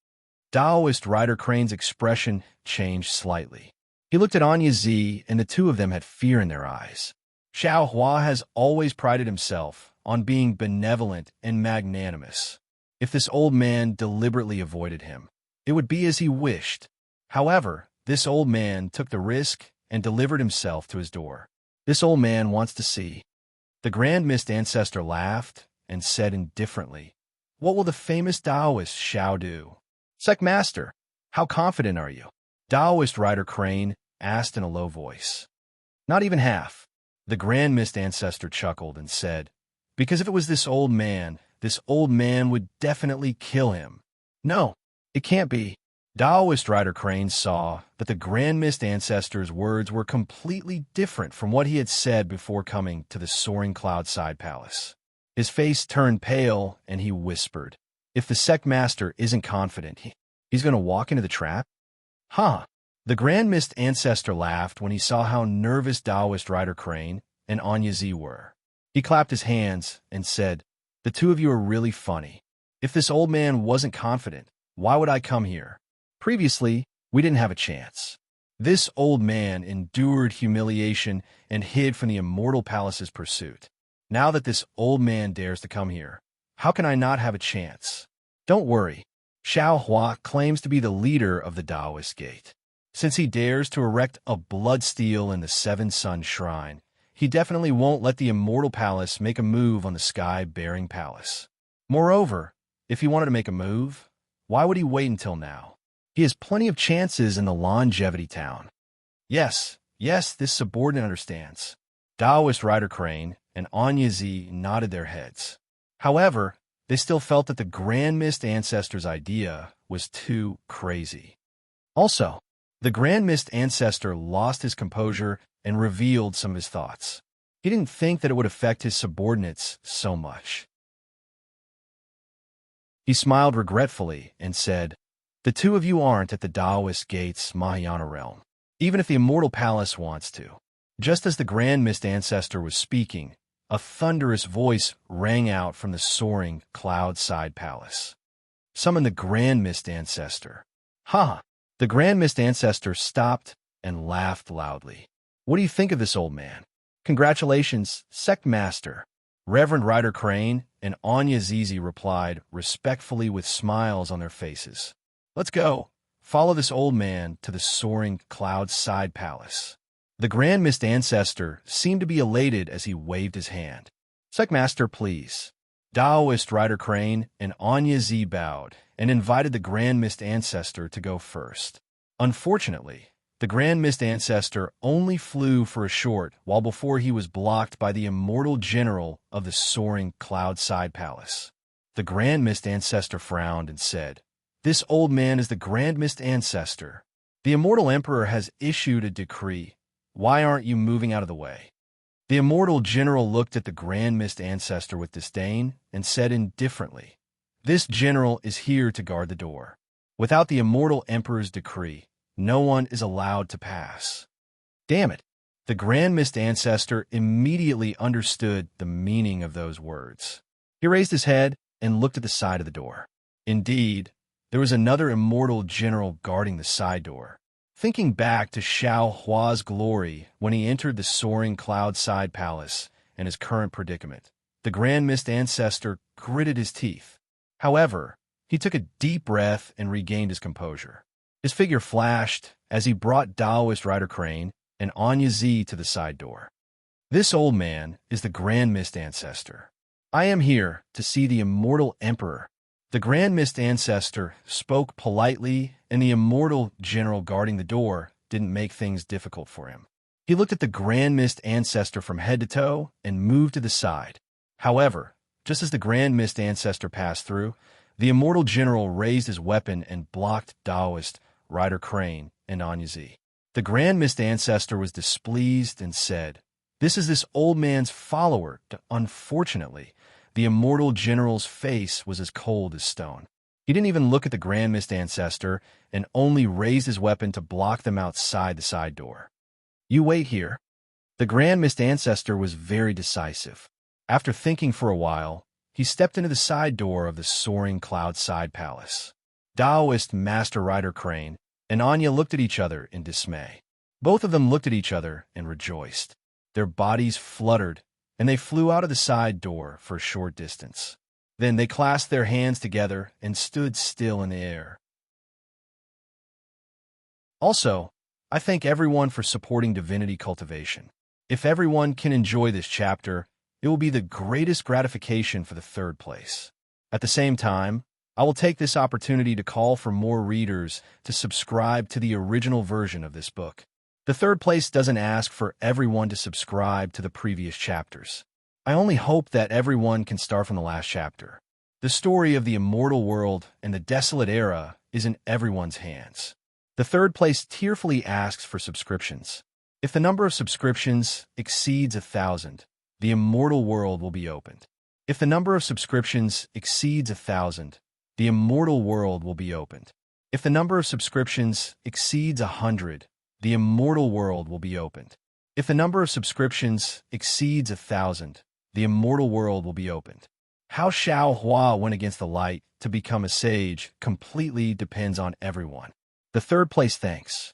[SPEAKER 1] Taoist Rider Crane's expression changed slightly. He looked at Anya Z, and the two of them had fear in their eyes. Xiao Hua has always prided himself on being benevolent and magnanimous. If this old man deliberately avoided him, it would be as he wished. However, this old man took the risk and delivered himself to his door. This old man wants to see. The Grand Mist Ancestor laughed and said indifferently, "What will the famous Taoist Xiao do?" "Sec Master, how confident are you?" Taoist Rider Crane asked in a low voice. "Not even half." The Grand Mist Ancestor chuckled and said, "Because if it was this old man would definitely kill him." "No, it can't be." Taoist Rider Crane saw that the Grand Mist Ancestor's words were completely different from what he had said before coming to the soaring cloud-side palace. His face turned pale, and he whispered, "If the Sect Master isn't confident, he's going to walk into the trap?" "Huh." The Grand Mist Ancestor laughed when he saw how nervous Taoist Rider Crane and Anya Z were. He clapped his hands and said, "The two of you are really funny. If this old man wasn't confident, why would I come here? Previously, we didn't have a chance." This old man endured humiliation and hid from the Immortal Palace's pursuit. Now that this old man dares to come here, how can I not have a chance? Don't worry. Xiao Hua claims to be the leader of the Taoist Gate. Since he dares to erect a bloodsteel in the Seven Sun Shrine, he definitely won't let the Immortal Palace make a move on the Sky-Bearing Palace. Moreover, if he wanted to make a move, why would he wait until now? He has plenty of chances in the Longevity Town. Yes, this subordinate understands. Taoist Rider Crane and Anya Z nodded their heads. However, they still felt that the Grand Mist Ancestor's idea was too crazy. Also, the Grand Mist Ancestor lost his composure and revealed some of his thoughts. He didn't think that it would affect his subordinates so much. He smiled regretfully and said, "The two of you aren't at the Taoist Gate's Mahayana realm, even if the Immortal Palace wants to." Just as the Grand Mist Ancestor was speaking, a thunderous voice rang out from the soaring cloud-side palace. "Summon the Grand Mist Ancestor." "Ha!" The Grand Mist Ancestor stopped and laughed loudly. "What do you think of this old man?" "Congratulations, Sect Master." Reverend Rider Crane and Anya Zizi replied respectfully with smiles on their faces. "Let's go. Follow this old man to the soaring cloud-side palace." The Grand Mist Ancestor seemed to be elated as he waved his hand. "Sect Master, please." Taoist Rider Crane and Anya Z bowed and invited the Grand Mist Ancestor to go first. Unfortunately, the Grand Mist Ancestor only flew for a short while before he was blocked by the immortal general of the soaring cloud-side palace. The Grand Mist Ancestor frowned and said, "This old man is the Grand Mist Ancestor. The Immortal Emperor has issued a decree. Why aren't you moving out of the way?" The Immortal General looked at the Grand Mist Ancestor with disdain and said indifferently, "This general is here to guard the door. Without the Immortal Emperor's decree, no one is allowed to pass." Damn it! The Grand Mist Ancestor immediately understood the meaning of those words. He raised his head and looked at the side of the door. Indeed, there was another Immortal General guarding the side door. Thinking back to Xiao Hua's glory when he entered the soaring cloud-side palace and his current predicament, the Grand Mist Ancestor gritted his teeth. However, he took a deep breath and regained his composure. His figure flashed as he brought Taoist Rider Crane and Anya Z to the side door. "This old man is the Grand Mist Ancestor. I am here to see the Immortal Emperor." The Grand Mist Ancestor spoke politely, and the Immortal General guarding the door didn't make things difficult for him. He looked at the Grand Mist Ancestor from head to toe and moved to the side. However, just as the Grand Mist Ancestor passed through, the Immortal General raised his weapon and blocked Taoist Rider Crane and Anya Z. The Grand Mist Ancestor was displeased and said, "This is this old man's follower." Unfortunately, the Immortal General's face was as cold as stone. He didn't even look at the Grand Mist Ancestor and only raised his weapon to block them outside the side door. "You wait here." The Grand Mist Ancestor was very decisive. After thinking for a while, he stepped into the side door of the soaring cloud-side palace. Taoist Master Rider Crane and Anya looked at each other in dismay. Both of them looked at each other and rejoiced. Their bodies fluttered, and they flew out of the side door for a short distance. Then they clasped their hands together and stood still in the air. Also, I thank everyone for supporting divinity cultivation. If everyone can enjoy this chapter, it will be the greatest gratification for the third place. At the same time, I will take this opportunity to call for more readers to subscribe to the original version of this book. The third place doesn't ask for everyone to subscribe to the previous chapters. I only hope that everyone can start from the last chapter. The story of the immortal world and the desolate era is in everyone's hands. The third place tearfully asks for subscriptions. If the number of subscriptions exceeds 1,000, the immortal world will be opened. If the number of subscriptions exceeds 1,000, the immortal world will be opened. If the number of subscriptions exceeds 100, the immortal world will be opened. If the number of subscriptions exceeds 1,000, the immortal world will be opened. How Xiao Hua went against the light to become a sage completely depends on everyone. The third place thanks.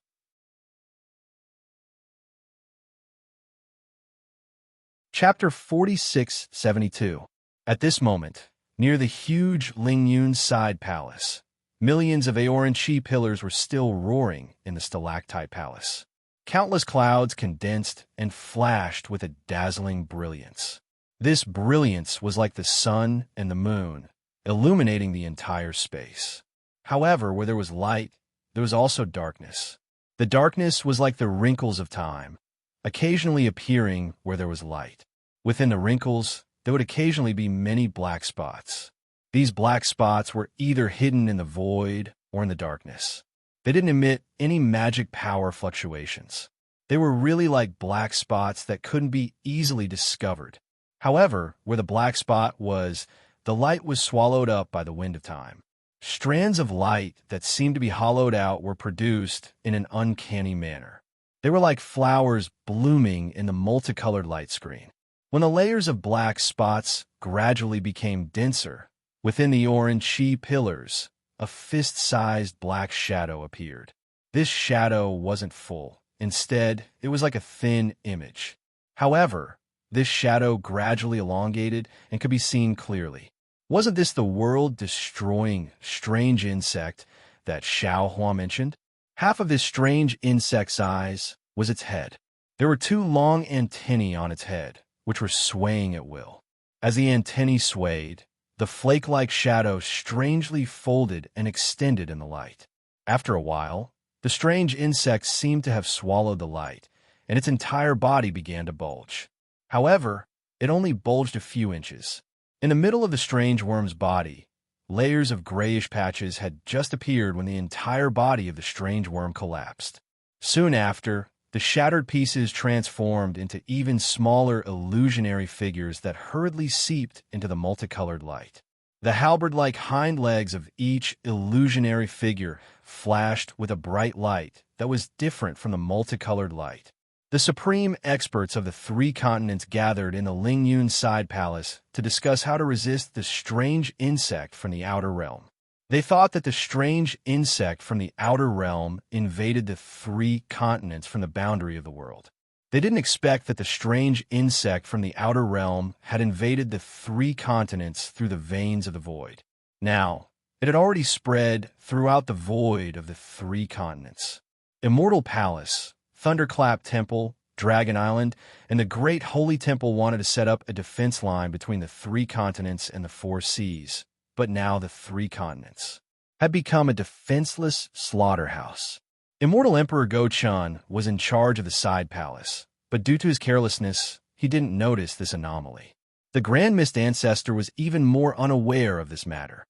[SPEAKER 1] Chapter 4672. At this moment, near the huge Lingyun side palace, millions of Aoran Chi pillars were still roaring in the stalactite palace. Countless clouds condensed and flashed with a dazzling brilliance. This brilliance was like the sun and the moon, illuminating the entire space. However, where there was light, there was also darkness. The darkness was like the wrinkles of time, occasionally appearing where there was light. Within the wrinkles, there would occasionally be many black spots. These black spots were either hidden in the void or in the darkness. They didn't emit any magic power fluctuations. They were really like black spots that couldn't be easily discovered. However, where the black spot was, the light was swallowed up by the wind of time. Strands of light that seemed to be hollowed out were produced in an uncanny manner. They were like flowers blooming in the multicolored light screen. When the layers of black spots gradually became denser, within the orange chi pillars, a fist-sized black shadow appeared. This shadow wasn't full. Instead, it was like a thin image. However, this shadow gradually elongated and could be seen clearly. Wasn't this the world-destroying strange insect that Xiao Hua mentioned? Half of this strange insect's eyes was its head. There were two long antennae on its head, which were swaying at will. As the antennae swayed, the flake-like shadow strangely folded and extended in the light. After a while, the strange insect seemed to have swallowed the light, and its entire body began to bulge. However, it only bulged a few inches. In the middle of the strange worm's body, layers of grayish patches had just appeared when the entire body of the strange worm collapsed. Soon after, the shattered pieces transformed into even smaller illusionary figures that hurriedly seeped into the multicolored light. The halberd-like hind legs of each illusionary figure flashed with a bright light that was different from the multicolored light. The supreme experts of the three continents gathered in the Lingyun side palace to discuss how to resist the strange insect from the outer realm. They thought that the strange insect from the outer realm invaded the three continents from the boundary of the world. They didn't expect that the strange insect from the outer realm had invaded the three continents through the veins of the void. Now, it had already spread throughout the void of the three continents. Immortal Palace, Thunderclap Temple, Dragon Island, and the Great Holy Temple wanted to set up a defense line between the three continents and the four seas, but now the three continents had become a defenseless slaughterhouse. Immortal Emperor Go-Chun was in charge of the side palace, but due to his carelessness, he didn't notice this anomaly. The Grand Mist Ancestor was even more unaware of this matter.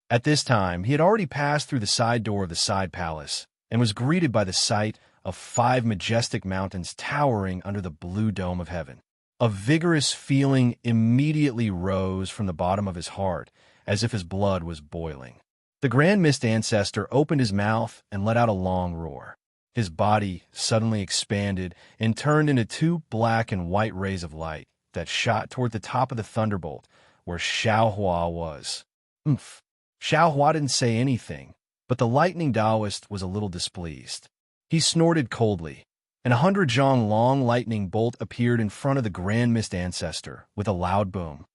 [SPEAKER 1] At this time, he had already passed through the side door of the side palace and was greeted by the sight of 5 majestic mountains towering under the blue dome of heaven. A vigorous feeling immediately rose from the bottom of his heart, as if his blood was boiling. The Grand Mist Ancestor opened his mouth and let out a long roar. His body suddenly expanded and turned into 2 black and white rays of light that shot toward the top of the thunderbolt, where Xiao Hua was. Oomph! Xiao Hua didn't say anything, but the lightning Taoist was a little displeased. He snorted coldly, and 100 zhong long lightning bolt appeared in front of the Grand Mist Ancestor with a loud boom.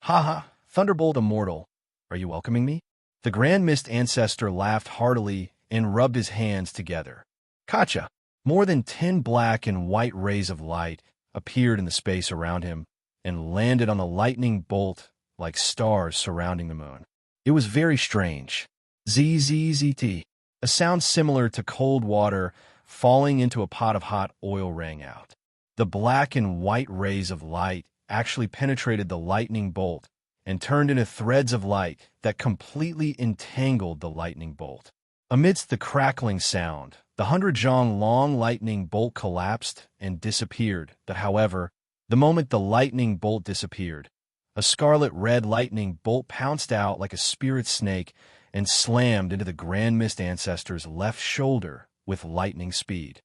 [SPEAKER 1] Ha ha, Thunderbolt Immortal, are you welcoming me? The Grand Mist Ancestor laughed heartily and rubbed his hands together. Kacha! More than 10 black and white rays of light appeared in the space around him and landed on the lightning bolt like stars surrounding the moon. It was very strange. ZZZT. A sound similar to cold water falling into a pot of hot oil rang out. The black and white rays of light actually penetrated the lightning bolt and turned into threads of light that completely entangled the lightning bolt. Amidst the crackling sound, the 100-jong long lightning bolt collapsed and disappeared, but however, the moment the lightning bolt disappeared, a scarlet-red lightning bolt pounced out like a spirit snake and slammed into the Grand Mist Ancestor's left shoulder with lightning speed.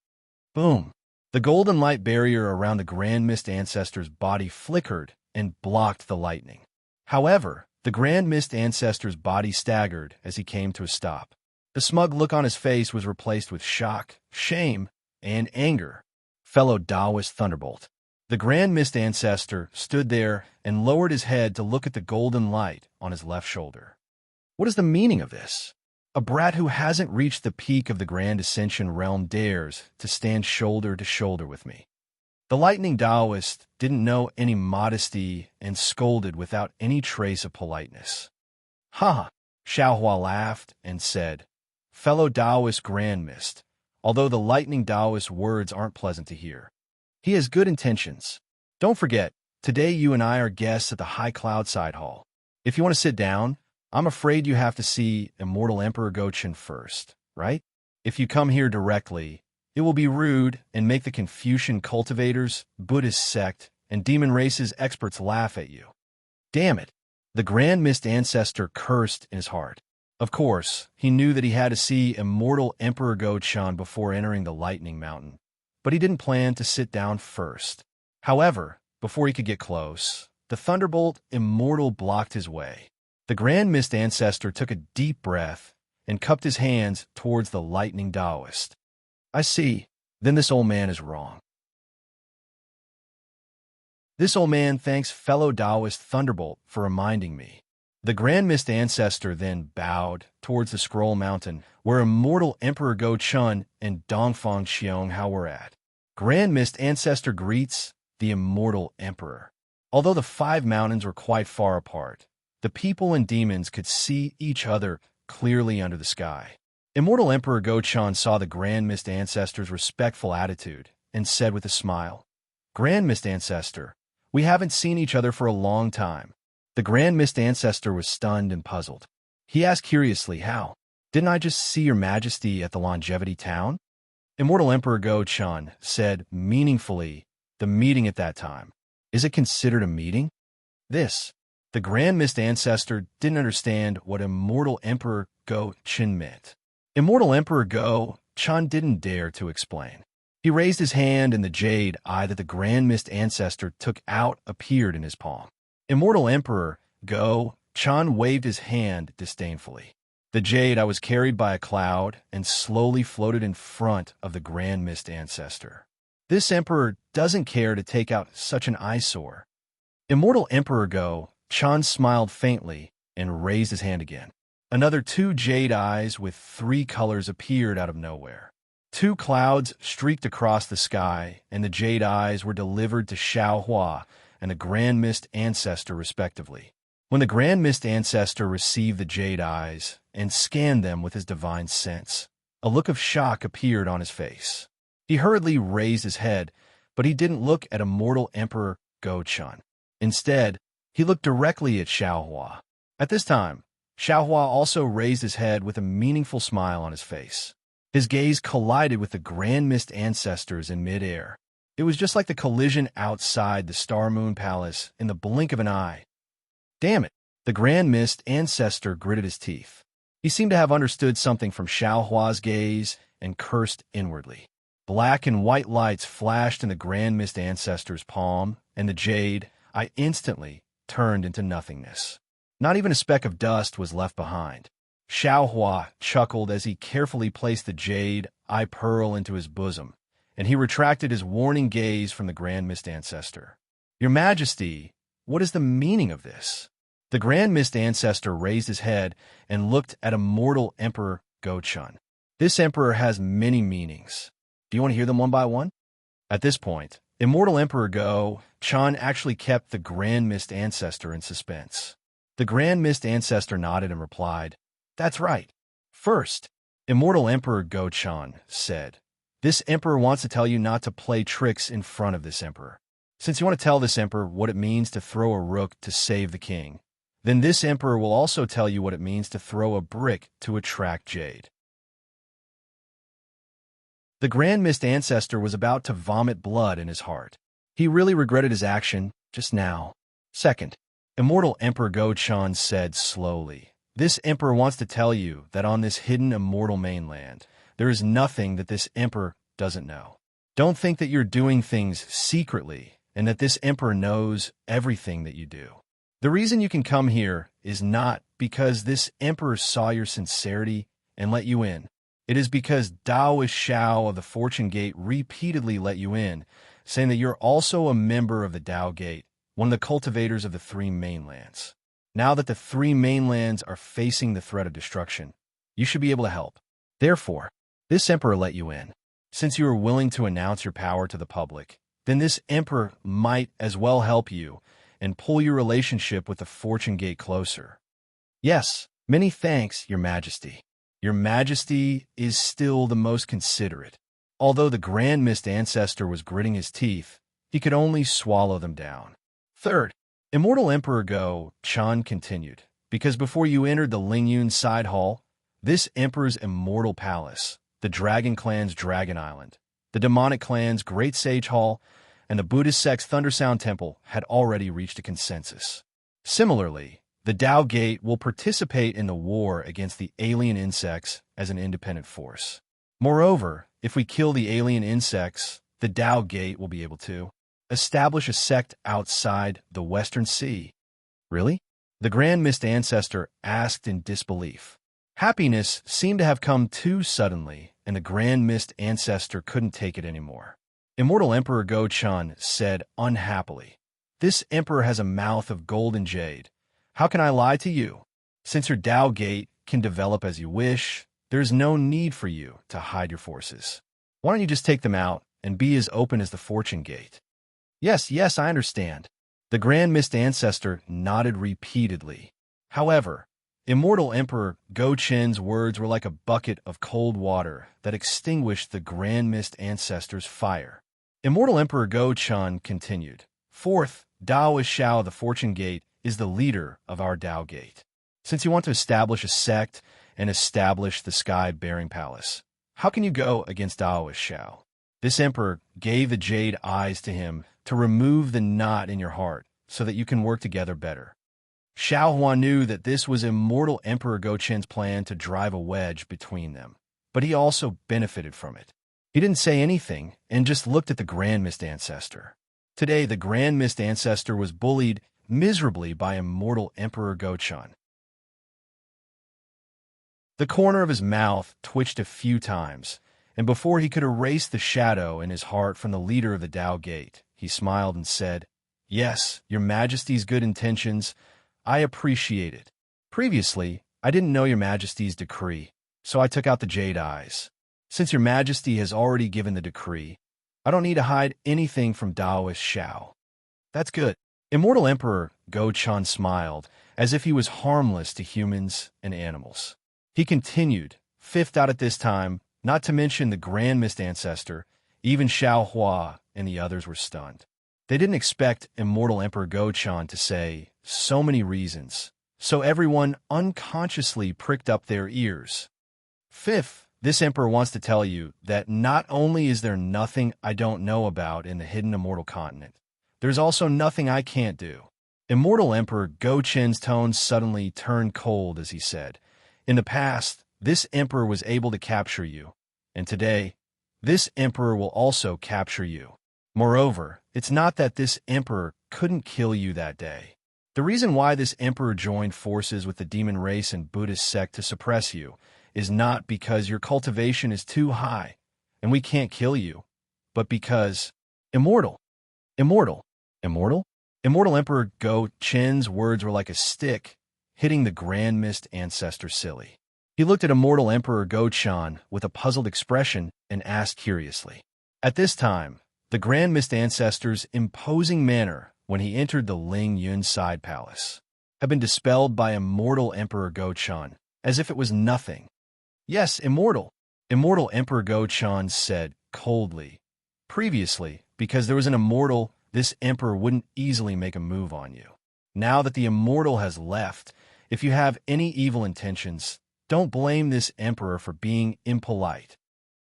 [SPEAKER 1] Boom! The golden light barrier around the Grand Mist Ancestor's body flickered and blocked the lightning. However, the Grand Mist Ancestor's body staggered as he came to a stop. The smug look on his face was replaced with shock, shame, and anger. Fellow Taoist Thunderbolt. The Grand Mist Ancestor stood there and lowered his head to look at the golden light on his left shoulder. What is the meaning of this? A brat who hasn't reached the peak of the Grand Ascension realm dares to stand shoulder to shoulder with me. The Lightning Taoist didn't know any modesty and scolded without any trace of politeness. Ha ha! Xiaohua laughed and said, Fellow Taoist Grand Mist, although the Lightning Taoist's words aren't pleasant to hear. He has good intentions. Don't forget, today you and I are guests at the High Cloud Side Hall. If you want to sit down, I'm afraid you have to see Immortal Emperor Gochin first, right? If you come here directly, it will be rude and make the Confucian cultivators, Buddhist sect, and demon races experts laugh at you. Damn it! The Grand Mist Ancestor cursed in his heart. Of course, he knew that he had to see Immortal Emperor Gochin before entering the Lightning Mountain, but he didn't plan to sit down first. However, before he could get close, the Thunderbolt Immortal blocked his way. The Grand Mist Ancestor took a deep breath and cupped his hands towards the Lightning Taoist. I see. Then this old man is wrong. This old man thanks fellow Taoist Thunderbolt for reminding me. The Grand Mist Ancestor then bowed towards the Scroll Mountain, where Immortal Emperor Gochin and Dongfang Xianghao were at. Grand Mist Ancestor greets the Immortal Emperor. Although the 5 mountains were quite far apart, the people and demons could see each other clearly under the sky. Immortal Emperor Gochin saw the Grand Mist Ancestor's respectful attitude and said with a smile, Grand Mist Ancestor, we haven't seen each other for a long time. The Grand Mist Ancestor was stunned and puzzled. He asked curiously, how? Didn't I just see your majesty at the Longevity Town? Immortal Emperor Gochin said meaningfully, the meeting at that time. Is it considered a meeting? The Grand Mist Ancestor didn't understand what Immortal Emperor Gochin meant. Immortal Emperor Gochin didn't dare to explain. He raised his hand and the jade eye that the Grand Mist Ancestor took out appeared in his palm. Immortal Emperor Gochin waved his hand disdainfully. The jade eye was carried by a cloud and slowly floated in front of the Grand Mist Ancestor. This emperor doesn't care to take out such an eyesore. Immortal Emperor Gochin smiled faintly and raised his hand again. Another 2 jade eyes with 3 colors appeared out of nowhere. 2 clouds streaked across the sky, and the jade eyes were delivered to Xiaohua and the Grand Mist Ancestor respectively. When the Grand Mist Ancestor received the jade eyes and scanned them with his divine sense, a look of shock appeared on his face. He hurriedly raised his head, but he didn't look at Immortal Emperor Gochin. Instead, he looked directly at Xiaohua. At this time, Xiaohua also raised his head with a meaningful smile on his face. His gaze collided with the Grand Mist Ancestors in midair. It was just like the collision outside the Star Moon Palace in the blink of an eye. Damn it! The Grand Mist Ancestor gritted his teeth. He seemed to have understood something from Xiaohua's gaze and cursed inwardly. Black and white lights flashed in the Grand Mist Ancestor's palm, and the jade eye instantly turned into nothingness. Not even a speck of dust was left behind. Xiaohua chuckled as he carefully placed the jade eye pearl into his bosom, and he retracted his warning gaze from the Grand Mist Ancestor. Your Majesty, what is the meaning of this? The Grand Mist Ancestor raised his head and looked at immortal Emperor Go-Chun. This emperor has many meanings. Do you want to hear them one by one? At this point, immortal Emperor Go-Chun actually kept the Grand Mist Ancestor in suspense. The Grand Mist Ancestor nodded and replied, "That's right. First, immortal Emperor Go-Chun said, this emperor wants to tell you not to play tricks in front of this emperor. Since you want to tell this emperor what it means to throw a rook to save the king, then this emperor will also tell you what it means to throw a brick to attract jade." The Grand Mist Ancestor was about to vomit blood in his heart. He really regretted his action just now. Second, immortal Emperor Go-Chun said slowly, "This emperor wants to tell you that on this hidden immortal mainland, there is nothing that this emperor doesn't know. Don't think that you're doing things secretly and that this emperor knows everything that you do. The reason you can come here is not because this emperor saw your sincerity and let you in. It is because Daoist Shao of the Fortune Gate repeatedly let you in, saying that you're also a member of the Dao Gate, one of the cultivators of the three mainlands. Now that the three mainlands are facing the threat of destruction, you should be able to help. Therefore, this emperor let you in. Since you are willing to announce your power to the public, then this emperor might as well help you and pull your relationship with the Fortune Gate closer." "Yes, many thanks, Your Majesty. Your Majesty is still the most considerate." Although the Grand Mist Ancestor was gritting his teeth, he could only swallow them down. Third, immortal Emperor Go-Chun continued, "Because before you entered the Lingyun Side Hall, this emperor's immortal palace, the Dragon Clan's Dragon Island, the Demonic Clan's Great Sage Hall, and the Buddhist sect's Thundersound Temple had already reached a consensus. Similarly, the Dao Gate will participate in the war against the alien insects as an independent force. Moreover, if we kill the alien insects, the Dao Gate will be able to establish a sect outside the Western Sea." "Really?" the Grand Mist Ancestor asked in disbelief. Happiness seemed to have come too suddenly, and the Grand Mist Ancestor couldn't take it anymore. Immortal Emperor Go-Chun said unhappily, "This emperor has a mouth of gold and jade. How can I lie to you? Since your Dao Gate can develop as you wish, there is no need for you to hide your forces. Why don't you just take them out and be as open as the Fortune Gate?" Yes, I understand." The Grand Mist Ancestor nodded repeatedly. However, immortal Emperor Go-Chun's words were like a bucket of cold water that extinguished the Grand Mist Ancestor's fire. Immortal Emperor Go-Chun continued, "Fourth, Daoist Shao of the Fortune Gate is the leader of our Dao Gate. Since you want to establish a sect and establish the Sky-Bearing Palace, how can you go against Daoist Shao?" This emperor gave the jade eyes to him to remove the knot in your heart so that you can work together better. Shao Huan knew that this was immortal Emperor Go-Chun's plan to drive a wedge between them, but he also benefited from it. He didn't say anything and just looked at the Grand Mist Ancestor. Today, the Grand Mist Ancestor was bullied miserably by immortal Emperor Go-Chun. The corner of his mouth twitched a few times, and before he could erase the shadow in his heart from the leader of the Dao Gate, he smiled and said, "Yes, Your Majesty's good intentions. I appreciate it. Previously, I didn't know Your Majesty's decree, so I took out the jade eyes. Since Your Majesty has already given the decree, I don't need to hide anything from Daoist Shao." "That's good." Immortal Emperor Go-Chun smiled, as if he was harmless to humans and animals. He continued, "Fifth out at this time, not to mention the Grand Mist Ancestor, even Shao Hua and the others were stunned. They didn't expect immortal Emperor Go-Chun to say so many reasons, so everyone unconsciously pricked up their ears. "Fifth, this emperor wants to tell you that not only is there nothing I don't know about in the hidden immortal continent, there's also nothing I can't do." Immortal Emperor Go-Chun's tone suddenly turned cold as he said, "In the past, this emperor was able to capture you, and today, this emperor will also capture you. Moreover, it's not that this emperor couldn't kill you that day. The reason why this emperor joined forces with the demon race and Buddhist sect to suppress you is not because your cultivation is too high and we can't kill you, but because immortal. Immortal Emperor Go Chen's words were like a stick, hitting the Grand Mist Ancestor silly. He looked at Immortal Emperor Go Chen with a puzzled expression and asked curiously. At this time, the Grand Mist Ancestor's imposing manner when he entered the Ling Yun side palace had been dispelled by Immortal Emperor Go Chen, as if it was nothing. Yes, immortal, Immortal Emperor Go Chen said coldly. Previously, because there was an immortal, this emperor wouldn't easily make a move on you. Now that the immortal has left, if you have any evil intentions, don't blame this emperor for being impolite.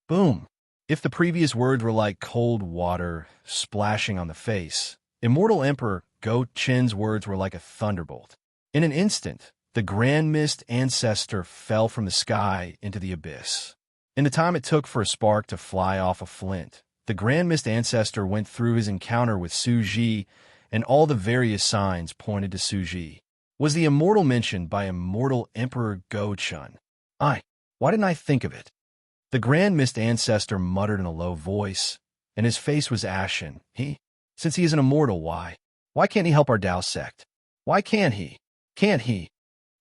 [SPEAKER 1] Boom. If the previous words were like cold water splashing on the face, Immortal Emperor Go Chen's words were like a thunderbolt. In an instant, the Grand Mist Ancestor fell from the sky into the abyss. In the time it took for a spark to fly off a flint, the Grand Mist Ancestor went through his encounter with Su Ji, and all the various signs pointed to Su Ji. Was the immortal mentioned by Immortal Emperor Go Chen? Why didn't I think of it? The Grand Mist Ancestor muttered in a low voice, and his face was ashen. Since he is an immortal, why can't he help our Tao sect? Why can't he? Can't he?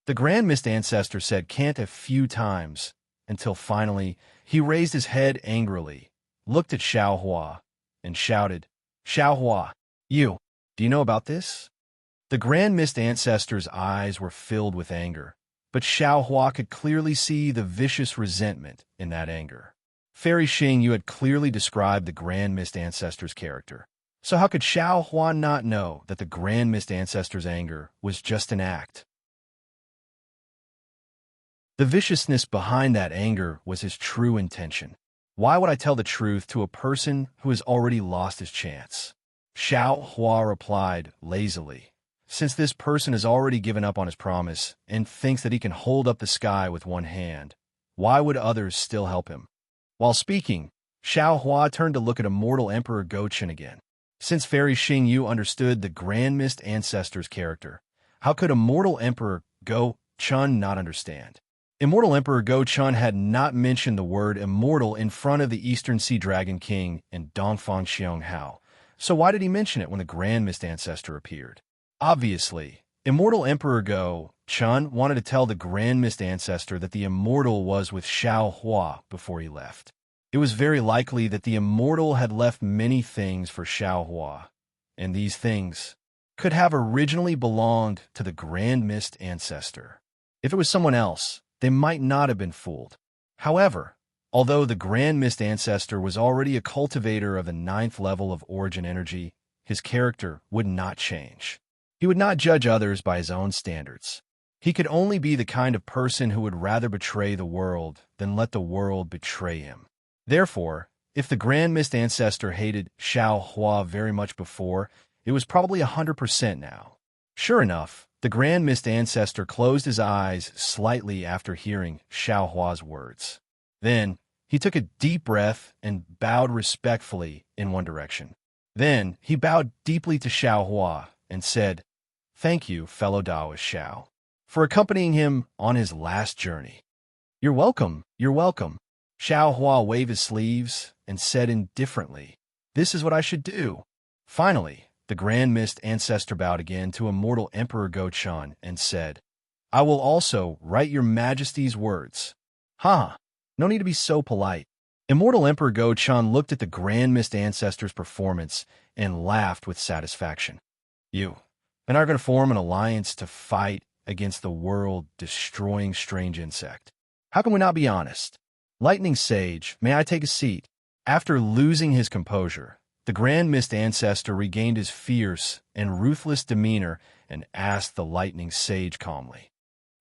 [SPEAKER 1] The Grand Mist Ancestor said can't a few times, until finally he raised his head angrily, looked at Xiao Hua, and shouted, Xiao Hua, do you know about this? The Grand Mist Ancestor's eyes were filled with anger, but Xiao Hua could clearly see the vicious resentment in that anger. Fairy Xing, you had clearly described the Grand Mist Ancestor's character. So how could Xiao Hua not know that the Grand Mist Ancestor's anger was just an act? The viciousness behind that anger was his true intention. Why would I tell the truth to a person who has already lost his chance? Xiao Hua replied lazily, since this person has already given up on his promise and thinks that he can hold up the sky with one hand, why would others still help him? While speaking, Xiao Hua turned to look at Immortal Emperor Go Chen again. Since Fairy Xing Yu understood the Grand Mist Ancestor's character, how could Immortal Emperor Go Chen not understand? Immortal Emperor Go Chen had not mentioned the word immortal in front of the Eastern Sea Dragon King and Dongfang Xiong Hao, so why did he mention it when the Grand Mist Ancestor appeared? Obviously, Immortal Emperor Go Chen wanted to tell the Grand Mist Ancestor that the immortal was with Xiao Hua before he left. It was very likely that the immortal had left many things for Xiao Hua, and these things could have originally belonged to the Grand Mist Ancestor. If it was someone else, they might not have been fooled. However, although the Grand Mist Ancestor was already a cultivator of the 9th level of origin energy, his character would not change. He would not judge others by his own standards. He could only be the kind of person who would rather betray the world than let the world betray him. Therefore, if the Grand Mist Ancestor hated Xiao Hua very much before, it was probably 100% now. Sure enough, the Grand Mist Ancestor closed his eyes slightly after hearing Xiao Hua's words. Then, he took a deep breath and bowed respectfully in one direction. Then, he bowed deeply to Xiao Hua and said, "Thank you, fellow Taoist Xiao, for accompanying him on his last journey." You're welcome. Xiao Hua waved his sleeves and said indifferently, "This is what I should do." Finally, the Grand Mist Ancestor bowed again to Immortal Emperor Go Chen and said, "I will also write your Majesty's words." No need to be so polite. Immortal Emperor Go Chen looked at the Grand Mist Ancestor's performance and laughed with satisfaction. You and I are going to form an alliance to fight against the world-destroying strange insect. How can we not be honest? Lightning Sage, may I take a seat? After losing his composure, the Grand Mist Ancestor regained his fierce and ruthless demeanor and asked the Lightning Sage calmly,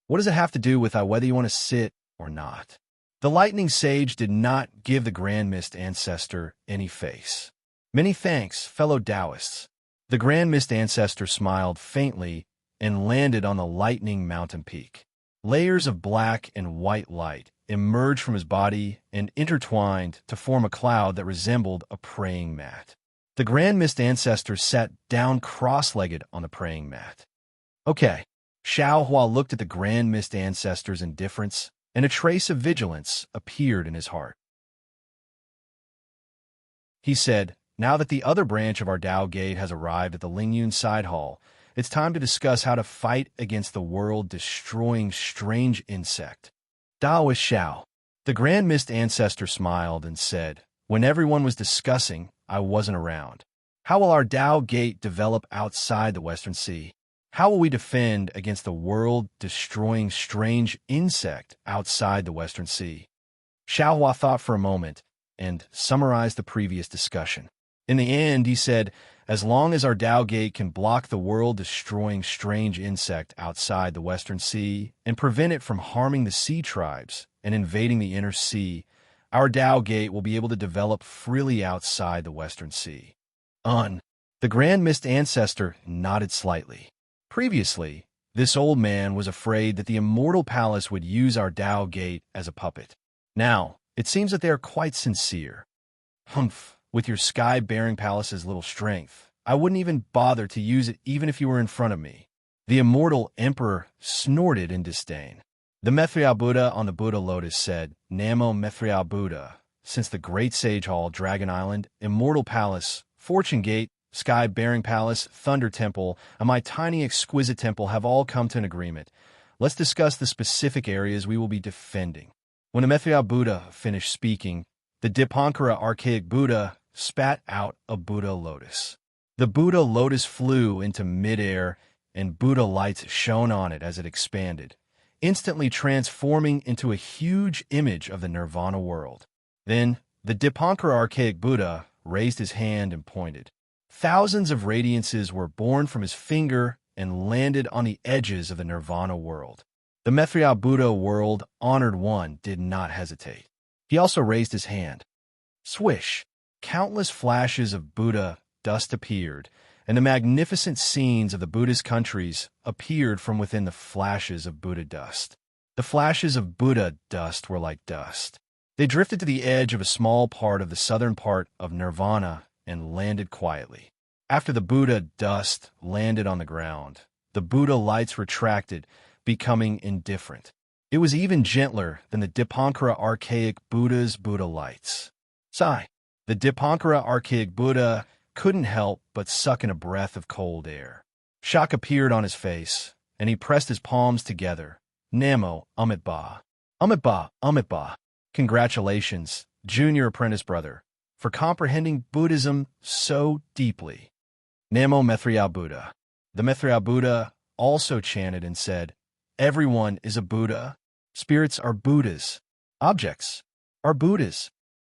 [SPEAKER 1] "What does it have to do with whether you want to sit or not?" The Lightning Sage did not give the Grand Mist Ancestor any face. "Many thanks, fellow Taoists." The Grand Mist Ancestor smiled faintly and landed on the Lightning Mountain Peak. Layers of black and white light emerged from his body and intertwined to form a cloud that resembled a praying mat. The Grand Mist Ancestor sat down cross-legged on the praying mat. Okay. Xiao Hua looked at the Grand Mist Ancestor's indifference, and a trace of vigilance appeared in his heart. He said, Now that the other branch of our Dao Gate has arrived at the Lingyun Side Hall, it's time to discuss how to fight against the world-destroying strange insect. Daoist Xiao. The Grand Mist Ancestor smiled and said, "When everyone was discussing, I wasn't around. How will our Dao Gate develop outside the Western Sea? How will we defend against the world-destroying strange insect outside the Western Sea?" Xiaohua thought for a moment and summarized the previous discussion. In the end, he said, "As long as our Dao Gate can block the world-destroying strange insect outside the Western Sea and prevent it from harming the sea tribes and invading the inner sea, our Dao Gate will be able to develop freely outside the Western Sea." The Grand Mist Ancestor nodded slightly. Previously, this old man was afraid that the Immortal Palace would use our Dao Gate as a puppet. Now, it seems that they are quite sincere. "Humph. With your sky-bearing palace's little strength, I wouldn't even bother to use it even if you were in front of me." The immortal emperor snorted in disdain. The Methriel Buddha on the Buddha lotus said, "Namo Methriel Buddha. Since the Great Sage Hall, Dragon Island, Immortal Palace, Fortune Gate, Sky-bearing Palace, Thunder Temple, and my tiny exquisite temple have all come to an agreement. Let's discuss the specific areas we will be defending." When the Methriel Buddha finished speaking, the Dipankara archaic Buddha spat out a Buddha lotus. The Buddha lotus flew into midair, and Buddha lights shone on it as it expanded, instantly transforming into a huge image of the Nirvana world. Then, the Dipankara archaic Buddha raised his hand and pointed. Thousands of radiances were born from his finger and landed on the edges of the Nirvana world. The Methriel Buddha world honored one did not hesitate. He also raised his hand. Swish! Countless flashes of Buddha dust appeared, and the magnificent scenes of the Buddhist countries appeared from within the flashes of Buddha dust. The flashes of Buddha dust were like dust. They drifted to the edge of a small part of the southern part of Nirvana and landed quietly. After the Buddha dust landed on the ground, the Buddha lights retracted, becoming indifferent. It was even gentler than the Dipankara archaic Buddha's Buddha lights. Sigh. The Dipankara archaic Buddha couldn't help but suck in a breath of cold air. Shock appeared on his face, and he pressed his palms together. Namo Amitba. Amitba, Amitba. Congratulations, junior apprentice brother, for comprehending Buddhism so deeply. Namo Methriel Buddha. The Methriel Buddha also chanted and said, "Everyone is a Buddha. Spirits are Buddhas. Objects are Buddhas.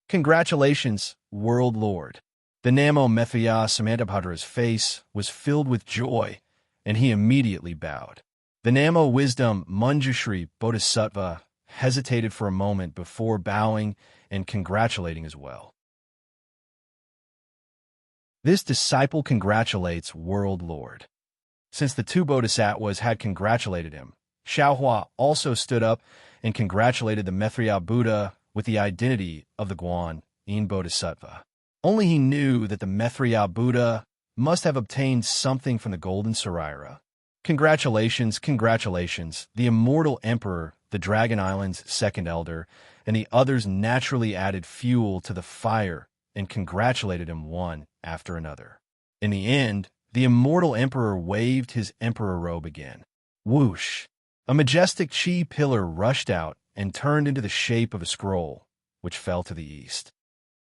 [SPEAKER 1] Congratulations, World Lord." The Namo Methriel Samantabhadra's face was filled with joy, and he immediately bowed. The Namo Wisdom Manjushri Bodhisattva hesitated for a moment before bowing and congratulating as well. This disciple congratulates World Lord. Since the two bodhisattvas had congratulated him, Xiaohua also stood up and congratulated the Methriel Buddha with the identity of the Guan Yin Bodhisattva. Only he knew that the Methriel Buddha must have obtained something from the Golden Saraira. Congratulations, congratulations. The immortal emperor, the Dragon Island's second elder, and the others naturally added fuel to the fire and congratulated him one after another. In the end, the immortal emperor waved his emperor robe again. Whoosh! A majestic chi pillar rushed out and turned into the shape of a scroll, which fell to the east.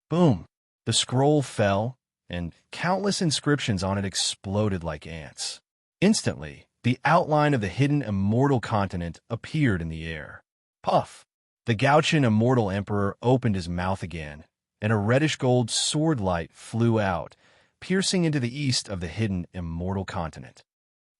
[SPEAKER 1] Boom! The scroll fell, and countless inscriptions on it exploded like ants. Instantly, the outline of the hidden immortal continent appeared in the air. Puff! The Gauchian immortal emperor opened his mouth again, and a reddish-gold sword light flew out, piercing into the east of the hidden immortal continent.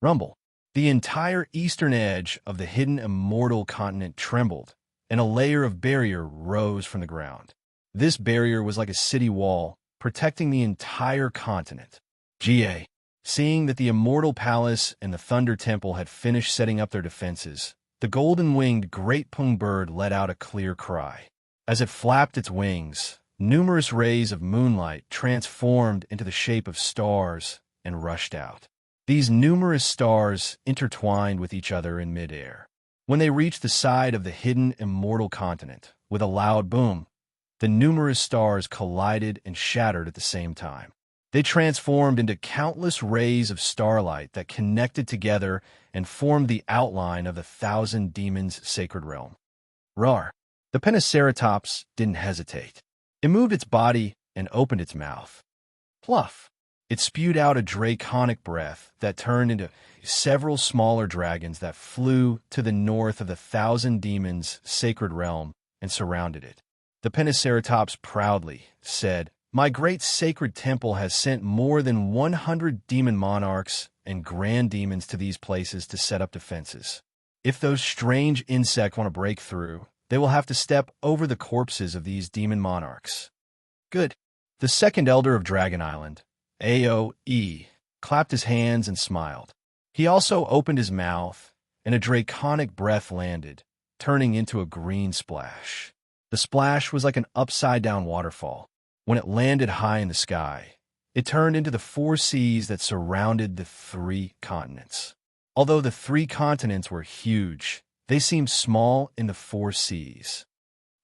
[SPEAKER 1] Rumble! The entire eastern edge of the hidden immortal continent trembled, and a layer of barrier rose from the ground. This barrier was like a city wall, protecting the entire continent. Ga. Seeing that the Immortal Palace and the Thunder Temple had finished setting up their defenses, the golden-winged Great Pung Bird let out a clear cry. As it flapped its wings, numerous rays of moonlight transformed into the shape of stars and rushed out. These numerous stars intertwined with each other in midair. When they reached the side of the hidden immortal continent, with a loud boom, The numerous stars collided and shattered at the same time. They transformed into countless rays of starlight that connected together and formed the outline of the thousand demons' sacred realm. Roar! The Pentaceratops didn't hesitate. It moved its body and opened its mouth. Pluff! It spewed out a draconic breath that turned into several smaller dragons that flew to the north of the thousand demons' sacred realm and surrounded it. The Pentaceratops proudly said, "My great sacred temple has sent more than 100 demon monarchs and grand demons to these places to set up defenses. If those strange insects want to break through, they will have to step over the corpses of these demon monarchs." Good. The second elder of Dragon Island, AOE, clapped his hands and smiled. He also opened his mouth, and a draconic breath landed, turning into a green splash. The splash was like an upside-down waterfall. When it landed high in the sky, it turned into the 4 seas that surrounded the 3 continents. Although the 3 continents were huge, they seemed small in the 4 seas.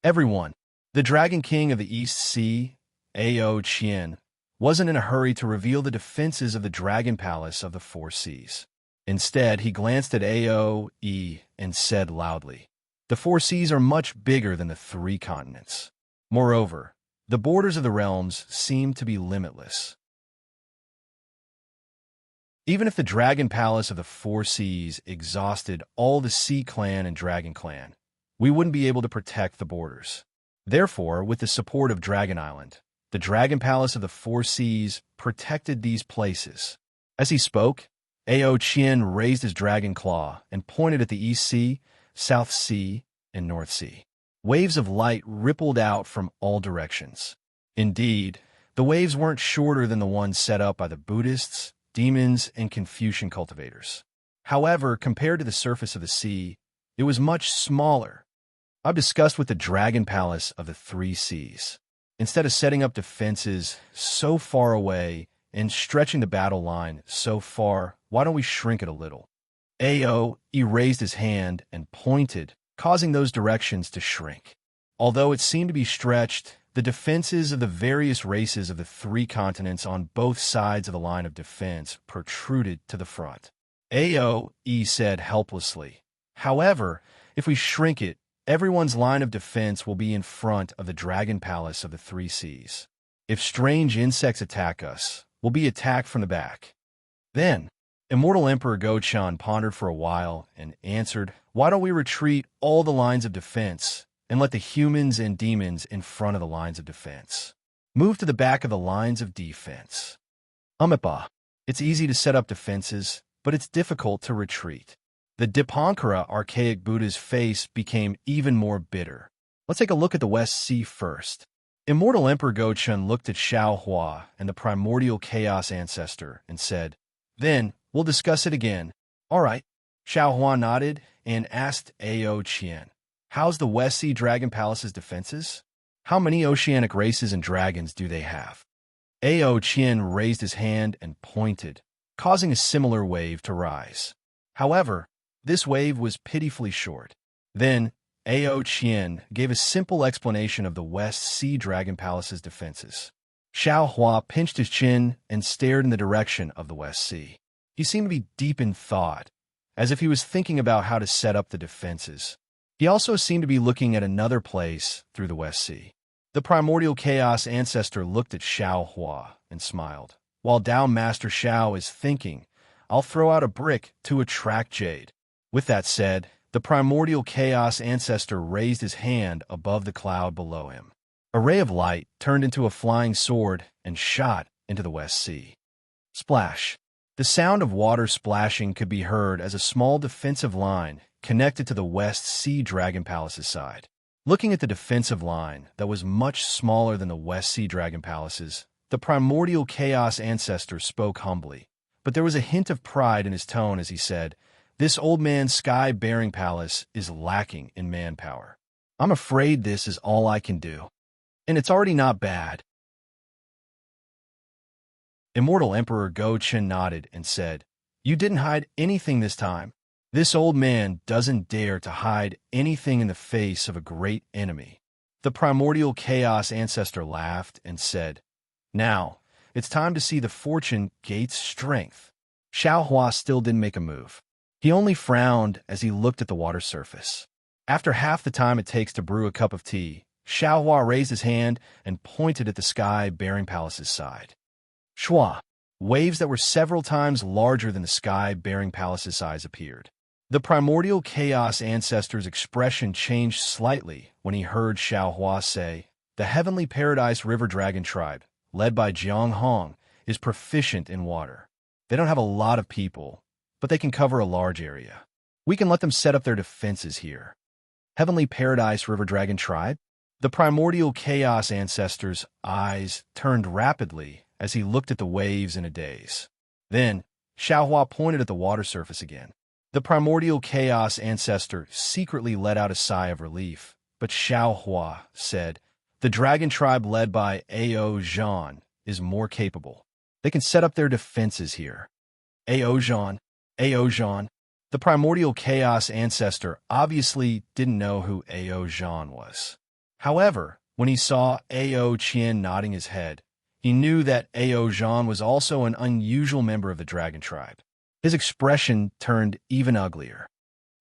[SPEAKER 1] Everyone, the Dragon King of the East Sea, Ao Qian, wasn't in a hurry to reveal the defenses of the Dragon Palace of the 4 seas. Instead, he glanced at AOE and said loudly, "The 4 seas are much bigger than the 3 continents. Moreover, the borders of the realms seem to be limitless. Even if the Dragon Palace of the 4 seas exhausted all the Sea Clan and Dragon Clan, we wouldn't be able to protect the borders. Therefore, with the support of Dragon Island, the Dragon Palace of the 4 seas protected these places." As he spoke, Ao Qian raised his dragon claw and pointed at the East Sea, South Sea, and North Sea. Waves of light rippled out from all directions. Indeed, the waves weren't shorter than the ones set up by the Buddhists, demons, and Confucian cultivators. However, compared to the surface of the sea, it was much smaller. I've discussed with the Dragon Palace of the 3 seas. Instead of setting up defenses so far away and stretching the battle line so far, why don't we shrink it a little? He raised his hand and pointed, causing those directions to shrink. Although it seemed to be stretched, the defenses of the various races of the 3 continents on both sides of the line of defense protruded to the front. AOE said helplessly, "However, if we shrink it, everyone's line of defense will be in front of the Dragon Palace of the 3 seas. If strange insects attack us, we'll be attacked from the back." Then, Immortal Emperor Go-chan pondered for a while and answered, "Why don't we retreat all the lines of defense and let the humans and demons in front of the lines of defense move to the back of the lines of defense?" It's easy to set up defenses, but it's difficult to retreat. The Dipankara archaic Buddha's face became even more bitter. Let's take a look at the West Sea first. Immortal Emperor Go-chan looked at Xiao Hua and the primordial chaos ancestor and said, "Then, we'll discuss it again." "All right." Xiao Hua nodded and asked Ao Qian, "How's the West Sea Dragon Palace's defenses? How many oceanic races and dragons do they have?" Ao Qian raised his hand and pointed, causing a similar wave to rise. However, this wave was pitifully short. Then, Ao Qian gave a simple explanation of the West Sea Dragon Palace's defenses. Xiao Hua pinched his chin and stared in the direction of the West Sea. He seemed to be deep in thought, as if he was thinking about how to set up the defenses. He also seemed to be looking at another place through the West Sea. The primordial chaos ancestor looked at Xiao Hua and smiled. "While Dao Master Xiao is thinking, I'll throw out a brick to attract Jade." With that said, the primordial chaos ancestor raised his hand above the cloud below him. A ray of light turned into a flying sword and shot into the West Sea. Splash! The sound of water splashing could be heard as a small defensive line connected to the West Sea Dragon Palace's side. Looking at the defensive line that was much smaller than the West Sea Dragon Palace's, the primordial chaos ancestor spoke humbly, but there was a hint of pride in his tone as he said, "This old man's sky-bearing palace is lacking in manpower. I'm afraid this is all I can do. And it's already not bad." Immortal Emperor Go-chan nodded and said, "You didn't hide anything this time. This old man doesn't dare to hide anything in the face of a great enemy. The primordial chaos ancestor laughed and said, "Now, it's time to see the fortune gate's strength." Xiaohua still didn't make a move. He only frowned as he looked at the water surface. After half the time it takes to brew a cup of tea, Xiaohua raised his hand and pointed at the sky bearing palace's side. Shua! Waves that were several times larger than the sky bearing palace's size appeared. The primordial chaos ancestor's expression changed slightly when he heard Xiaohua say, "The heavenly paradise river dragon tribe, led by Jiang Hong, is proficient in water. They don't have a lot of people, but they can cover a large area. We can let them set up their defenses here." Heavenly paradise river dragon tribe? The primordial chaos ancestor's eyes turned rapidly as he looked at the waves in a daze. Then, Xiaohua pointed at the water surface again. The primordial chaos ancestor secretly let out a sigh of relief, but Xiaohua said, "The dragon tribe led by Ao Zhan is more capable. They can set up their defenses here." Ao Zhan, Ao Zhan. The primordial chaos ancestor obviously didn't know who Ao Zhan was. However, when he saw Ao Qian nodding his head, he knew that Ao Zhan was also an unusual member of the dragon tribe. His expression turned even uglier.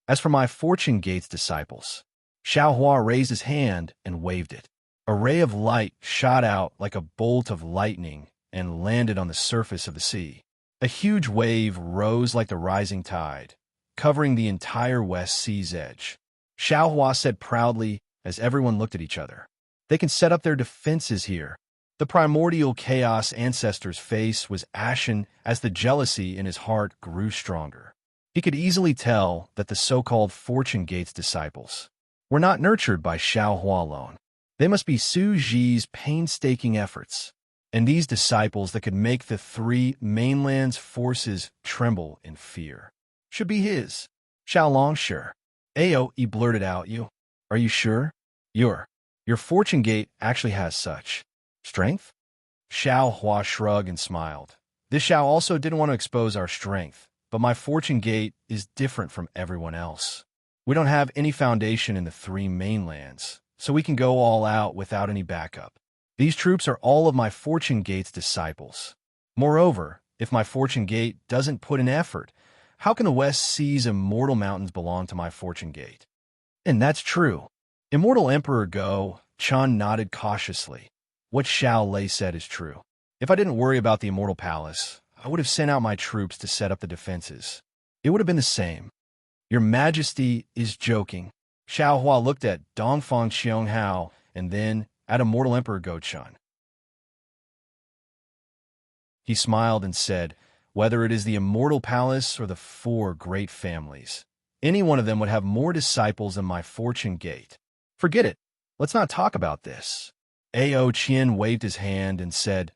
[SPEAKER 1] "As for my fortune gate's disciples," Xiaohua raised his hand and waved it. A ray of light shot out like a bolt of lightning and landed on the surface of the sea. A huge wave rose like the rising tide, covering the entire West Sea's edge. Xiaohua said proudly as everyone looked at each other, "They can set up their defenses here." The primordial chaos ancestor's face was ashen as the jealousy in his heart grew stronger. He could easily tell that the so-called Fortune Gate's disciples were not nurtured by Xiaohua alone. They must be Su Ji's painstaking efforts, and these disciples that could make the three mainlands' forces tremble in fear should be his. "Xiaolong, sure." Ao, he blurted out, Are you sure? Your Fortune Gate actually has such strength?" Xiaohua shrugged and smiled. "This Xiao also didn't want to expose our strength, but my Fortune Gate is different from everyone else. We don't have any foundation in the three mainlands, so we can go all out without any backup. These troops are all of my Fortune Gate's disciples. Moreover, if my Fortune Gate doesn't put in effort, how can the West Sea's immortal mountains belong to my Fortune Gate?" "And that's true." Immortal Emperor Go Chun nodded cautiously. "What Xiao Lei said is true. If I didn't worry about the Immortal Palace, I would have sent out my troops to set up the defenses. It would have been the same." "Your Majesty is joking." Xiaohua looked at Dongfang Qianghao and then at Immortal Emperor Go Chun. He smiled and said, "Whether it is the Immortal Palace or the four great families, any one of them would have more disciples than my Fortune Gate. Forget it. Let's not talk about this." Ao Qian waved his hand and said,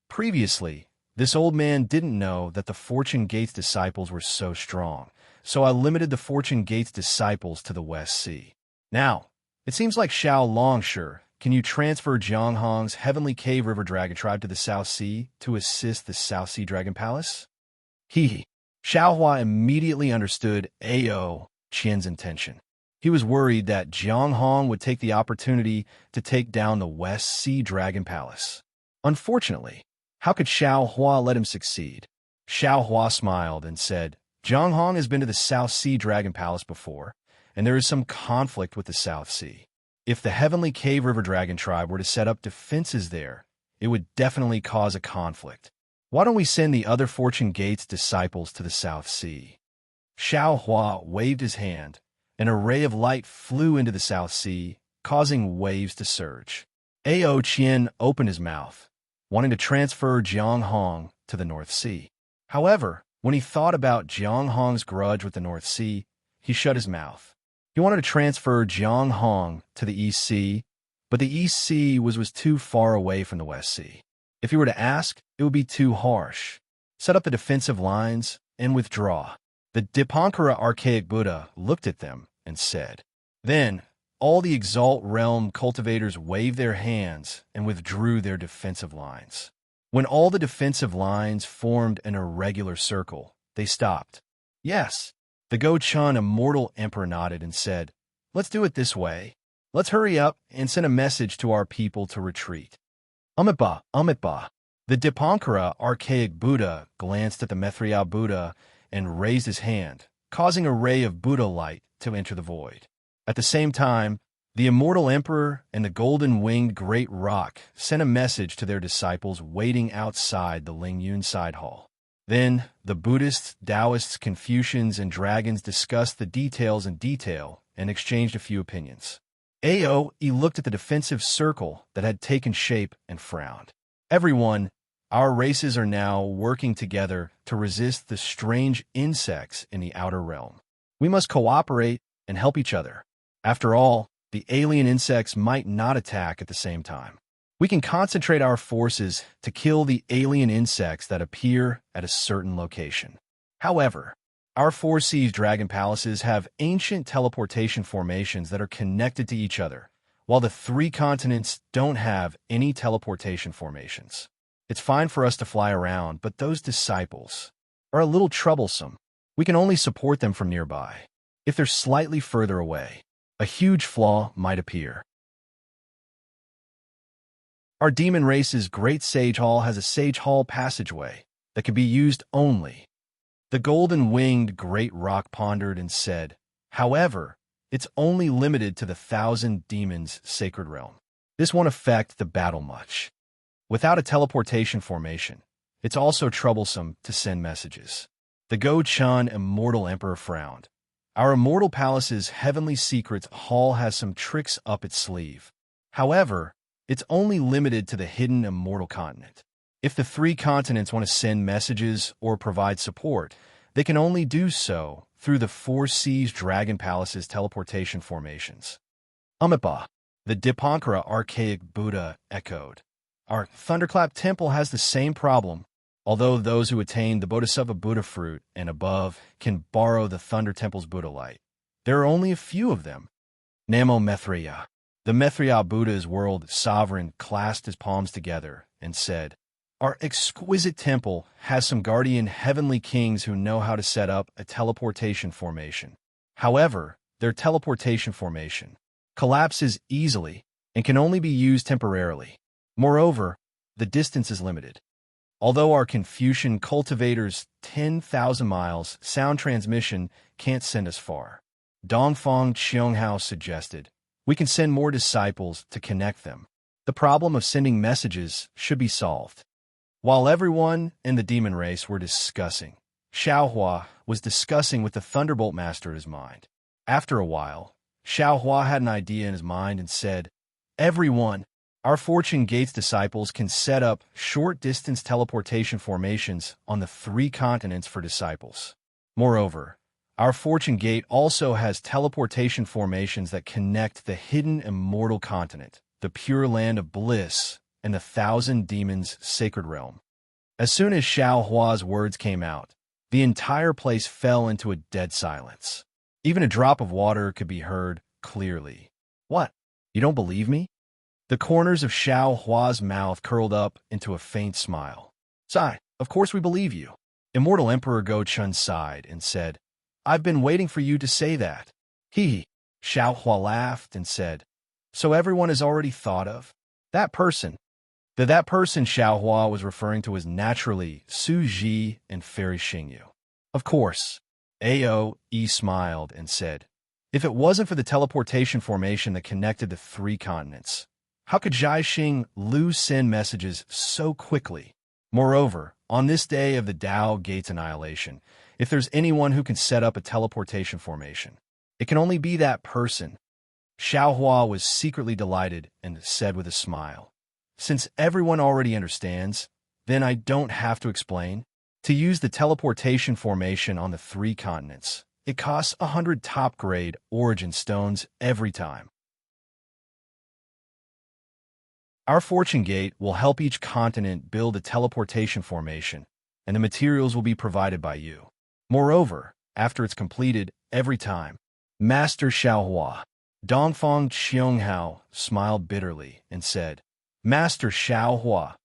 [SPEAKER 1] "Previously, this old man didn't know that the Fortune Gate's disciples were so strong, so I limited the Fortune Gate's disciples to the West Sea. Now, it seems like Xiao Longsure, can you transfer Jiang Hong's Heavenly Cave River Dragon Tribe to the South Sea to assist the South Sea Dragon Palace?" Xiaohua immediately understood Ao Qian's intention. He was worried that Jiang Hong would take the opportunity to take down the West Sea Dragon Palace. Unfortunately, how could Xiaohua let him succeed? Xiaohua smiled and said, "Jiang Hong has been to the South Sea Dragon Palace before, and there is some conflict with the South Sea. If the Heavenly Cave River Dragon Tribe were to set up defenses there, it would definitely cause a conflict. Why don't we send the other Fortune Gate's disciples to the South Sea?" Xiaohua waved his hand. An ray of light flew into the South Sea, causing waves to surge. Ao Qian opened his mouth, wanting to transfer Jiang Hong to the North Sea. However, when he thought about Jiang Hong's grudge with the North Sea, he shut his mouth. He wanted to transfer Jiang Hong to the East Sea, but the East Sea was too far away from the West Sea. If he were to ask, it would be too harsh. Set up the defensive lines and withdraw. The Dipankara Archaic Buddha looked at them and said. Then, all the Exalt Realm cultivators waved their hands and withdrew their defensive lines. When all the defensive lines formed an irregular circle, they stopped. "Yes." The Go Chun Immortal Emperor nodded and said, "Let's do it this way." Let's hurry up and send a message to our people to retreat. Amitba, Amitba. The Dipankara archaic Buddha glanced at the Maitreya Buddha and raised his hand, causing a ray of Buddha light to enter the void. At the same time, the immortal emperor and the golden-winged great rock sent a message to their disciples waiting outside the Lingyun side hall. Then, the Buddhists, Taoists, Confucians, and dragons discussed the details in detail and exchanged a few opinions. He looked at the defensive circle that had taken shape and frowned. Everyone, our races are now working together to resist the strange insects in the outer realm. We must cooperate and help each other. After all, the alien insects might not attack at the same time. We can concentrate our forces to kill the alien insects that appear at a certain location. However, our 4 seas dragon palaces have ancient teleportation formations that are connected to each other, while the 3 continents don't have any teleportation formations. It's fine for us to fly around, but those disciples are a little troublesome. We can only support them from nearby. If they're slightly further away, a huge flaw might appear. Our demon race's Great Sage Hall has a Sage Hall passageway that can be used only. The golden-winged great rock pondered and said, however, it's only limited to the 1,000 demons' sacred realm. This won't affect the battle much. Without a teleportation formation, it's also troublesome to send messages. The Go-Chun Immortal Emperor frowned. Our Immortal Palace's Heavenly Secrets Hall has some tricks up its sleeve. However, it's only limited to the hidden Immortal Continent. If the 3 continents want to send messages or provide support, they can only do so through the 4 seas Dragon Palace's teleportation formations. Amitba, the Dipankara archaic Buddha echoed. Our Thunderclap Temple has the same problem. Although those who attain the Bodhisattva Buddha fruit and above can borrow the Thunder Temple's Buddha light, there are only a few of them. Namo Maitreya. The Maitreya Buddha's world sovereign clasped his palms together and said, our exquisite temple has some guardian heavenly kings who know how to set up a teleportation formation. However, their teleportation formation collapses easily and can only be used temporarily. Moreover, the distance is limited. Although our Confucian cultivators' 10,000 miles sound transmission can't send us far, Dongfang Qianghao suggested, we can send more disciples to connect them. The problem of sending messages should be solved. While everyone in the demon race were discussing, Xiaohua was discussing with the Thunderbolt Master in his mind. After a while, Xiaohua had an idea in his mind and said, everyone, our Fortune Gates disciples can set up short-distance teleportation formations on the 3 continents for disciples. Moreover, our Fortune Gate also has teleportation formations that connect the hidden immortal continent, the pure land of bliss, and the 1,000 demons' sacred realm. As soon as Xiaohua's words came out, the entire place fell into a dead silence. Even a drop of water could be heard clearly. What? You don't believe me? The corners of Xiaohua's mouth curled up into a faint smile. Sigh, of course we believe you. Immortal Emperor Go-Chun sighed and said, I've been waiting for you to say that. Hee. Xiaohua laughed and said, so everyone has already thought of that person. That person Xiaohua was referring to as naturally Su Ji and Fairy Xingyu. Of course. Aoe smiled and said, if it wasn't for the teleportation formation that connected the 3 continents, how could Jiaxing Lu send messages so quickly? Moreover, on this day of the Tao Gate's annihilation, if there's anyone who can set up a teleportation formation, it can only be that person. Xiaohua was secretly delighted and said with a smile, since everyone already understands, then I don't have to explain. To use the teleportation formation on the 3 continents, it costs 100 top-grade origin stones every time. Our Fortune Gate will help each continent build a teleportation formation, and the materials will be provided by you. Moreover, after it's completed, every time, Master Xiaohua, Dongfang Qianghao smiled bitterly and said, Master Xiaohua,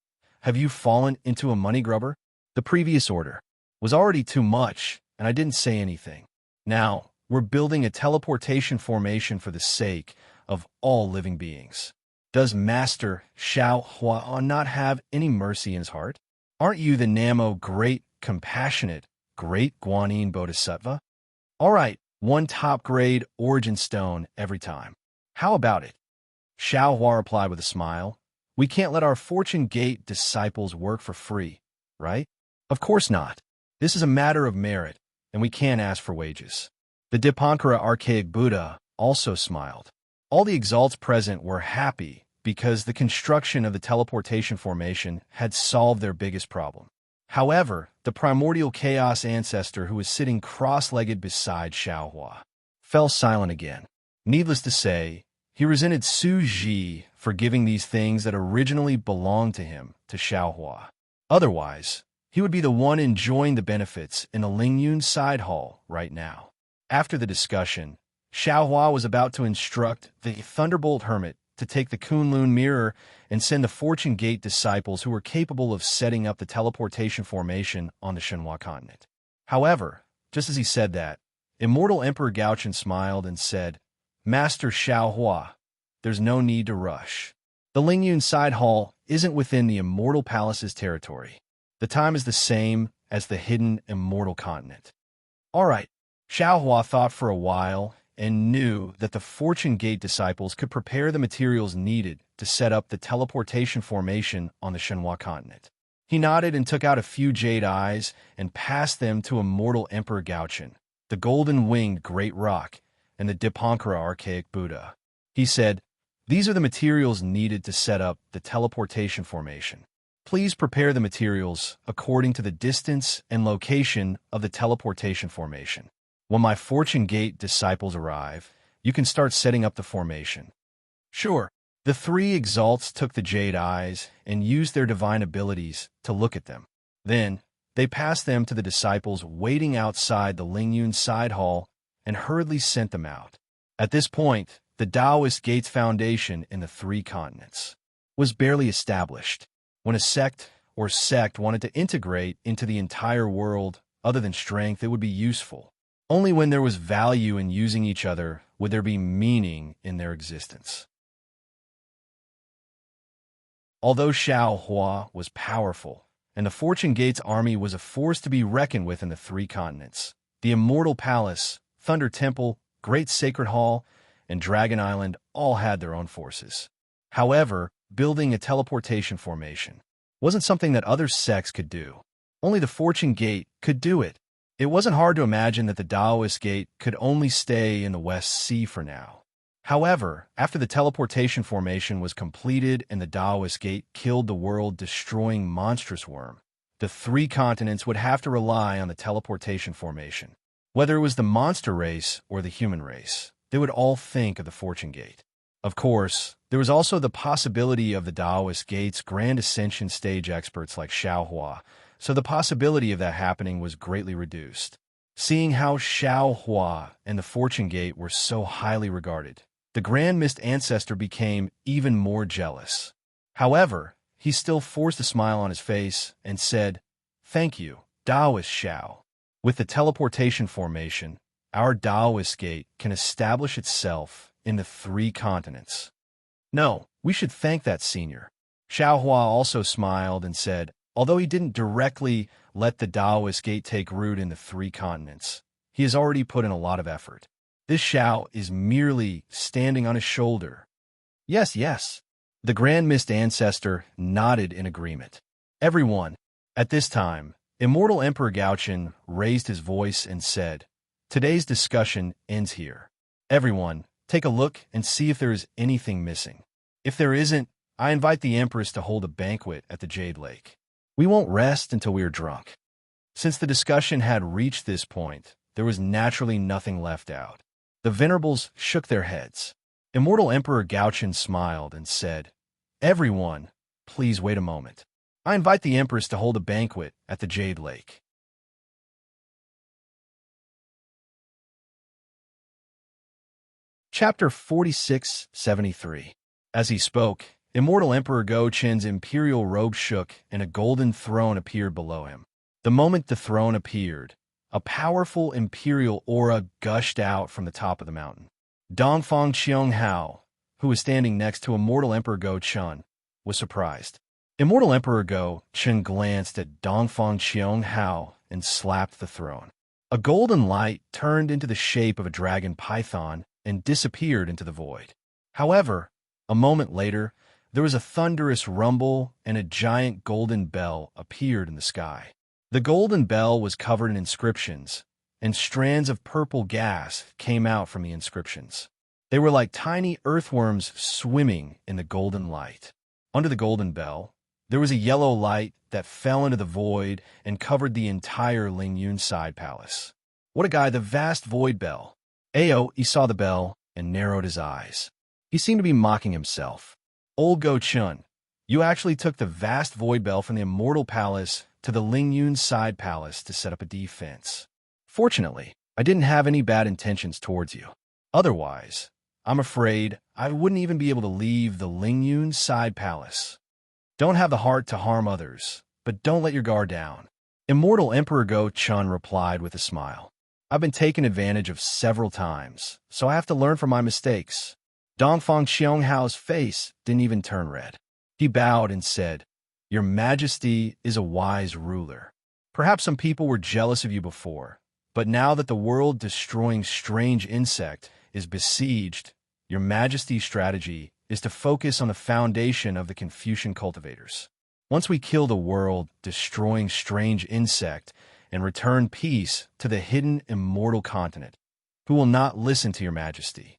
[SPEAKER 1] have you fallen into a money grubber? The previous order was already too much, and I didn't say anything. Now, we're building a teleportation formation for the sake of all living beings. Does Master Xiao Hua not have any mercy in his heart? Aren't you the Namo great, compassionate, great Guanyin Bodhisattva? All right, one top-grade origin stone every time. How about it? Xiao Hua replied with a smile. We can't let our Fortune Gate disciples work for free, right? Of course not. This is a matter of merit, and we can't ask for wages. The Dipankara archaic Buddha also smiled. All the exalts present were happy because the construction of the teleportation formation had solved their biggest problem. However, the primordial chaos ancestor who was sitting cross-legged beside Xiao Hua fell silent again. Needless to say, he resented Su Ji for giving these things that originally belonged to him to Xiao Hua. Otherwise, he would be the one enjoying the benefits in the Lingyun side hall right now. After the discussion, Xiao Hua was about to instruct the Thunderbolt Hermit to take the Kunlun mirror and send the Fortune Gate disciples who were capable of setting up the teleportation formation on the Shenhua continent. However, just as he said that, Immortal Emperor Gaochen smiled and said, Master Xiao Hua, there's no need to rush. The Lingyun side hall isn't within the Immortal Palace's territory. The time is the same as the hidden Immortal Continent. All right, Xiao Hua thought for a while and knew that the Fortune Gate disciples could prepare the materials needed to set up the teleportation formation on the Shenhua continent. He nodded and took out a few jade eyes and passed them to Immortal Emperor Gaochen, the golden-winged Great Rock, and the Dipankara archaic Buddha. He said, These are the materials needed to set up the teleportation formation. Please prepare the materials according to the distance and location of the teleportation formation. When my Fortune Gate disciples arrive, you can start setting up the formation. Sure, the three exalts took the jade eyes and used their divine abilities to look at them. Then, they passed them to the disciples waiting outside the Lingyun side hall and hurriedly sent them out. At this point, the Taoist Gates Foundation in the three continents was barely established. When a sect or sect wanted to integrate into the entire world other than strength, it would be useful. Only when there was value in using each other would there be meaning in their existence. Although Xiao Hua was powerful, and the Fortune Gate's army was a force to be reckoned with in the three continents, the Immortal Palace, Thunder Temple, Great Sacred Hall, and Dragon Island all had their own forces. However, building a teleportation formation wasn't something that other sects could do. Only the Fortune Gate could do it. It wasn't hard to imagine that the Taoist Gate could only stay in the West Sea for now. However, after the teleportation formation was completed and the Taoist Gate killed the world-destroying monstrous worm, the three continents would have to rely on the teleportation formation. Whether it was the monster race or the human race, they would all think of the Fortune Gate. Of course, there was also the possibility of the Taoist Gate's Grand Ascension stage experts like Xiao Hua, so the possibility of that happening was greatly reduced. Seeing how Xiao Hua and the Fortune Gate were so highly regarded, the Grand Mist Ancestor became even more jealous. However, he still forced a smile on his face and said, Thank you, Taoist Xiao. With the teleportation formation, our Taoist Gate can establish itself in the three continents. No, we should thank that senior. Xiao Hua also smiled and said, although he didn't directly let the Taoist Gate take root in the three continents, he has already put in a lot of effort. This Xiao is merely standing on his shoulder. Yes, yes. The Grand Mist Ancestor nodded in agreement. Everyone, at this time, Immortal Emperor Gaochen raised his voice and said, Today's discussion ends here. Everyone, take a look and see if there is anything missing. If there isn't, I invite the Empress to hold a banquet at the Jade Lake. We won't rest until we are drunk. Since the discussion had reached this point, there was naturally nothing left out. The Venerables shook their heads. Immortal Emperor Gaochen smiled and said, Everyone, please wait a moment. I invite the Empress to hold a banquet at the Jade Lake. Chapter 4673. As he spoke, Immortal Emperor Go Chen's imperial robe shook and a golden throne appeared below him. The moment the throne appeared, a powerful imperial aura gushed out from the top of the mountain. Dongfang Qiong Hao, who was standing next to Immortal Emperor Go Chun, was surprised. Immortal Emperor Go Chun glanced at Dongfang Qiong Hao and slapped the throne. A golden light turned into the shape of a dragon python and disappeared into the void. However, a moment later, there was a thunderous rumble and a giant golden bell appeared in the sky. The golden bell was covered in inscriptions, and strands of purple gas came out from the inscriptions. They were like tiny earthworms swimming in the golden light. Under the golden bell, there was a yellow light that fell into the void and covered the entire Lingyun side palace. What a guy, the vast void bell. Ao, he saw the bell and narrowed his eyes. He seemed to be mocking himself. Old Go Chun, you actually took the vast void bell from the immortal palace to the Lingyun side palace to set up a defense. Fortunately, I didn't have any bad intentions towards you. Otherwise, I'm afraid I wouldn't even be able to leave the Lingyun side palace. Don't have the heart to harm others, but don't let your guard down. Immortal Emperor Go Chun replied with a smile. I've been taken advantage of several times, so I have to learn from my mistakes. Dongfang Qiong Hao's face didn't even turn red. He bowed and said, Your Majesty is a wise ruler. Perhaps some people were jealous of you before, but now that the world-destroying strange insect is besieged, Your Majesty's strategy is to focus on the foundation of the Confucian cultivators. Once we kill the world-destroying strange insect and return peace to the hidden immortal continent, who will not listen to Your Majesty.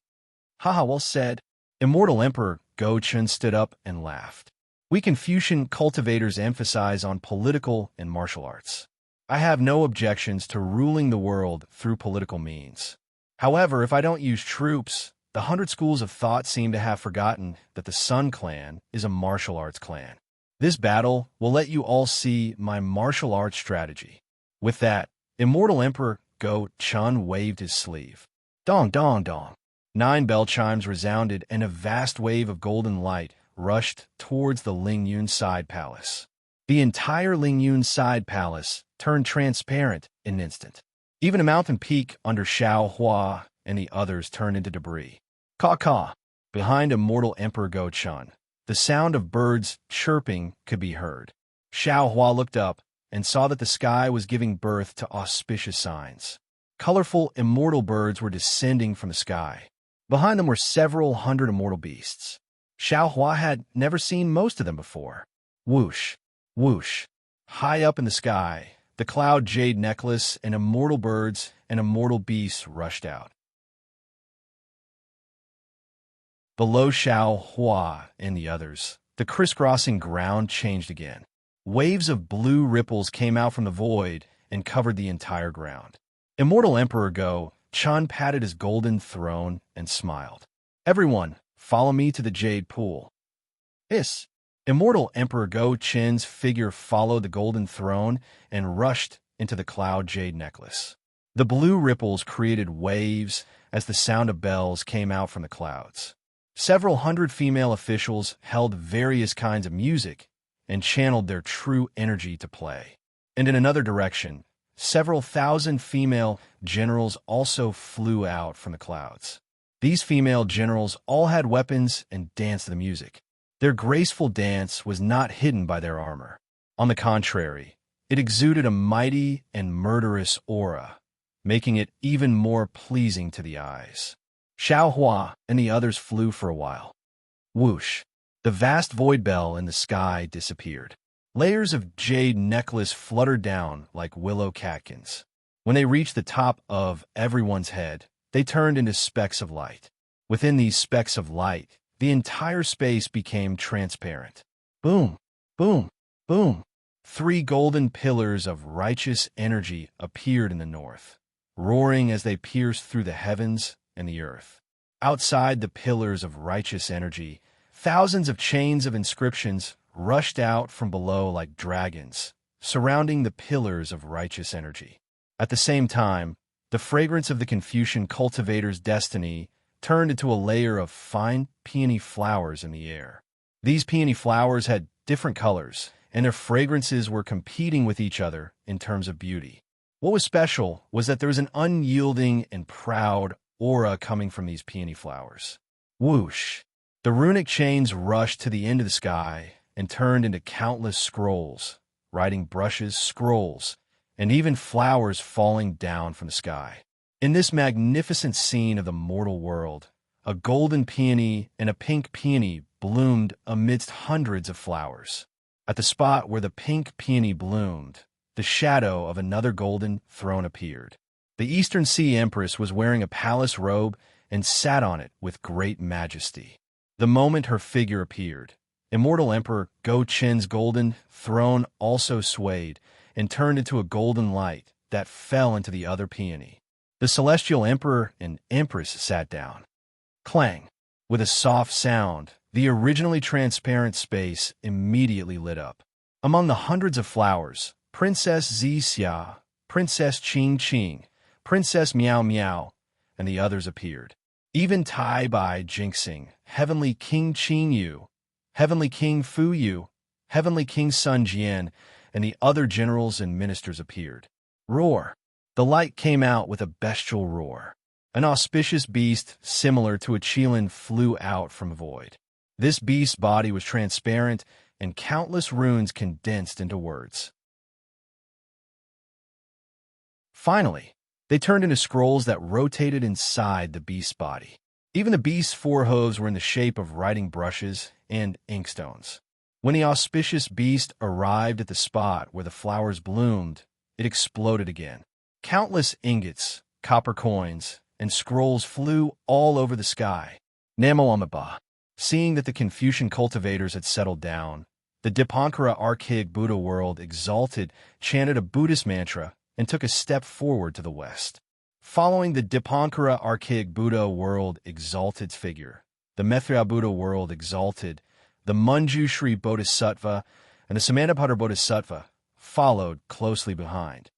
[SPEAKER 1] Haha, well said. Immortal Emperor Go Chun stood up and laughed. We Confucian cultivators emphasize on political and martial arts. I have no objections to ruling the world through political means. However, if I don't use troops, the 100 schools of thought seem to have forgotten that the Sun Clan is a martial arts clan. This battle will let you all see my martial arts strategy. With that, Immortal Emperor Go Chun waved his sleeve. Dong, dong, dong. 9 bell chimes resounded and a vast wave of golden light rushed towards the Lingyun side palace. The entire Lingyun side palace turned transparent in an instant. Even a mountain peak under Xiao Hua and the others turned into debris. Caw-caw. Behind Immortal Emperor Go Chun, the sound of birds chirping could be heard. Xiao Hua looked up and saw that the sky was giving birth to auspicious signs. Colorful immortal birds were descending from the sky. Behind them were several hundred immortal beasts. Xiao Hua had never seen most of them before. Whoosh, whoosh. High up in the sky, the cloud jade necklace and immortal birds and immortal beasts rushed out. Below Xiao Hua and the others, the crisscrossing ground changed again. Waves of blue ripples came out from the void and covered the entire ground. Immortal Emperor Go Chun patted his golden throne and smiled. Everyone, follow me to the jade pool. Hiss. Immortal Emperor Go Chun's figure followed the golden throne and rushed into the cloud jade necklace. The blue ripples created waves as the sound of bells came out from the clouds. Several hundred female officials held various kinds of music and channeled their true energy to play. And in another direction, several thousand female generals also flew out from the clouds. These female generals all had weapons and danced to the music. Their graceful dance was not hidden by their armor. On the contrary, it exuded a mighty and murderous aura, making it even more pleasing to the eyes. Xiao Hua and the others flew for a while. Whoosh! The vast void bell in the sky disappeared. Layers of jade necklace fluttered down like willow catkins. When they reached the top of everyone's head, they turned into specks of light. Within these specks of light, the entire space became transparent. Boom, boom, boom. 3 golden pillars of righteous energy appeared in the north, roaring as they pierced through the heavens and the earth. Outside the pillars of righteous energy, thousands of chains of inscriptions rushed out from below like dragons, surrounding the pillars of righteous energy. At the same time, the fragrance of the Confucian cultivator's destiny turned into a layer of fine peony flowers in the air. These peony flowers had different colors, and their fragrances were competing with each other in terms of beauty. What was special was that there was an unyielding and proud aura coming from these peony flowers. Whoosh! The runic chains rushed to the end of the sky and turned into countless scrolls, writing brushes, scrolls, and even flowers falling down from the sky. In this magnificent scene of the mortal world, a golden peony and a pink peony bloomed amidst hundreds of flowers. At the spot where the pink peony bloomed, the shadow of another golden throne appeared. The Eastern Sea Empress was wearing a palace robe and sat on it with great majesty. The moment her figure appeared, Immortal Emperor Go Chen's golden throne also swayed and turned into a golden light that fell into the other peony. The Celestial Emperor and Empress sat down. Clang! With a soft sound, the originally transparent space immediately lit up. Among the hundreds of flowers, Princess Xixia, Princess Qing Qing, Princess Miao Miao, and the others appeared. Even Tai Bai Jinxing, Heavenly King Qing Yu, Heavenly King Fu Yu, Heavenly King Sun Jian, and the other generals and ministers appeared. Roar! The light came out with a bestial roar. An auspicious beast similar to a Qilin flew out from void. This beast's body was transparent, and countless runes condensed into words. Finally, they turned into scrolls that rotated inside the beast's body. Even the beast's four hooves were in the shape of writing brushes and inkstones. When the auspicious beast arrived at the spot where the flowers bloomed, it exploded again. Countless ingots, copper coins, and scrolls flew all over the sky. Namo Amaba. Seeing that the Confucian cultivators had settled down, the Dipankara archaic Buddha world exalted, chanted a Buddhist mantra, and took a step forward to the west. Following the Dipankara archaic Buddha world exalted's figure, the Maitreya Buddha world exalted, the Manjushri Bodhisattva, and the Samantabhadra Bodhisattva followed closely behind.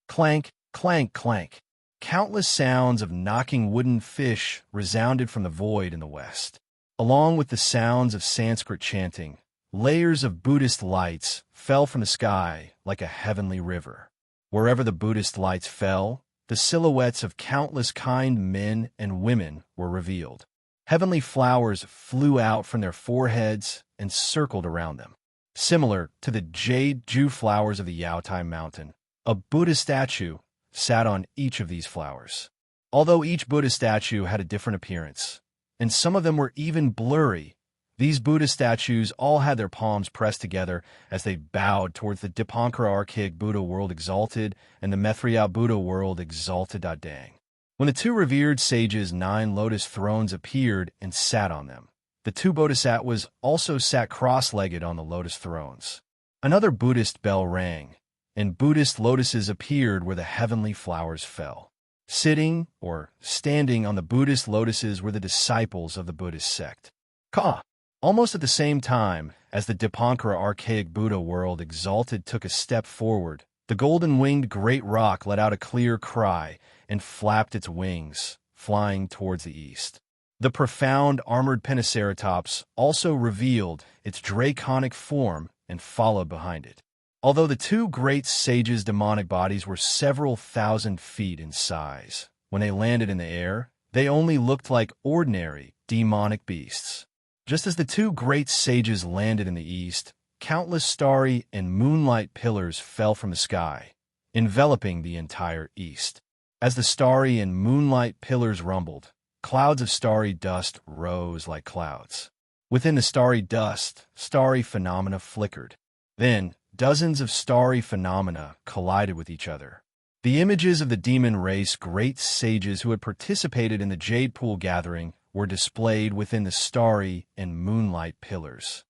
[SPEAKER 1] Clank, clank, clank. Countless sounds of knocking wooden fish resounded from the void in the west. Along with the sounds of Sanskrit chanting, layers of Buddhist lights fell from the sky like a heavenly river. Wherever the Buddhist lights fell, the silhouettes of countless kind men and women were revealed. Heavenly flowers flew out from their foreheads and circled around them. Similar to the jade dew flowers of the Yaotai Mountain, a Buddha statue sat on each of these flowers. Although each Buddha statue had a different appearance, and some of them were even blurry, these Buddha statues all had their palms pressed together as they bowed towards the Dipankara archaic Buddha world exalted and the Maitreya Buddha world exalted Dang. When the two revered sages' 9 lotus thrones appeared and sat on them, the two bodhisattvas also sat cross-legged on the lotus thrones. Another Buddhist bell rang, and Buddhist lotuses appeared where the heavenly flowers fell. Sitting or standing on the Buddhist lotuses were the disciples of the Buddhist sect. Ka! Almost at the same time as the Dipankara archaic Buddha world exalted took a step forward, the golden-winged great rock let out a clear cry and flapped its wings, flying towards the east. The profound armored Pentaceratops also revealed its draconic form and followed behind it. Although the two great sages' demonic bodies were several thousand feet in size, when they landed in the air, they only looked like ordinary demonic beasts. Just as the two great sages landed in the east, countless starry and moonlight pillars fell from the sky, enveloping the entire east. As the starry and moonlight pillars rumbled, clouds of starry dust rose like clouds. Within the starry dust, starry phenomena flickered. Then, dozens of starry phenomena collided with each other. The images of the demon race great sages who had participated in the Jade Pool gathering were displayed within the starry and moonlight pillars.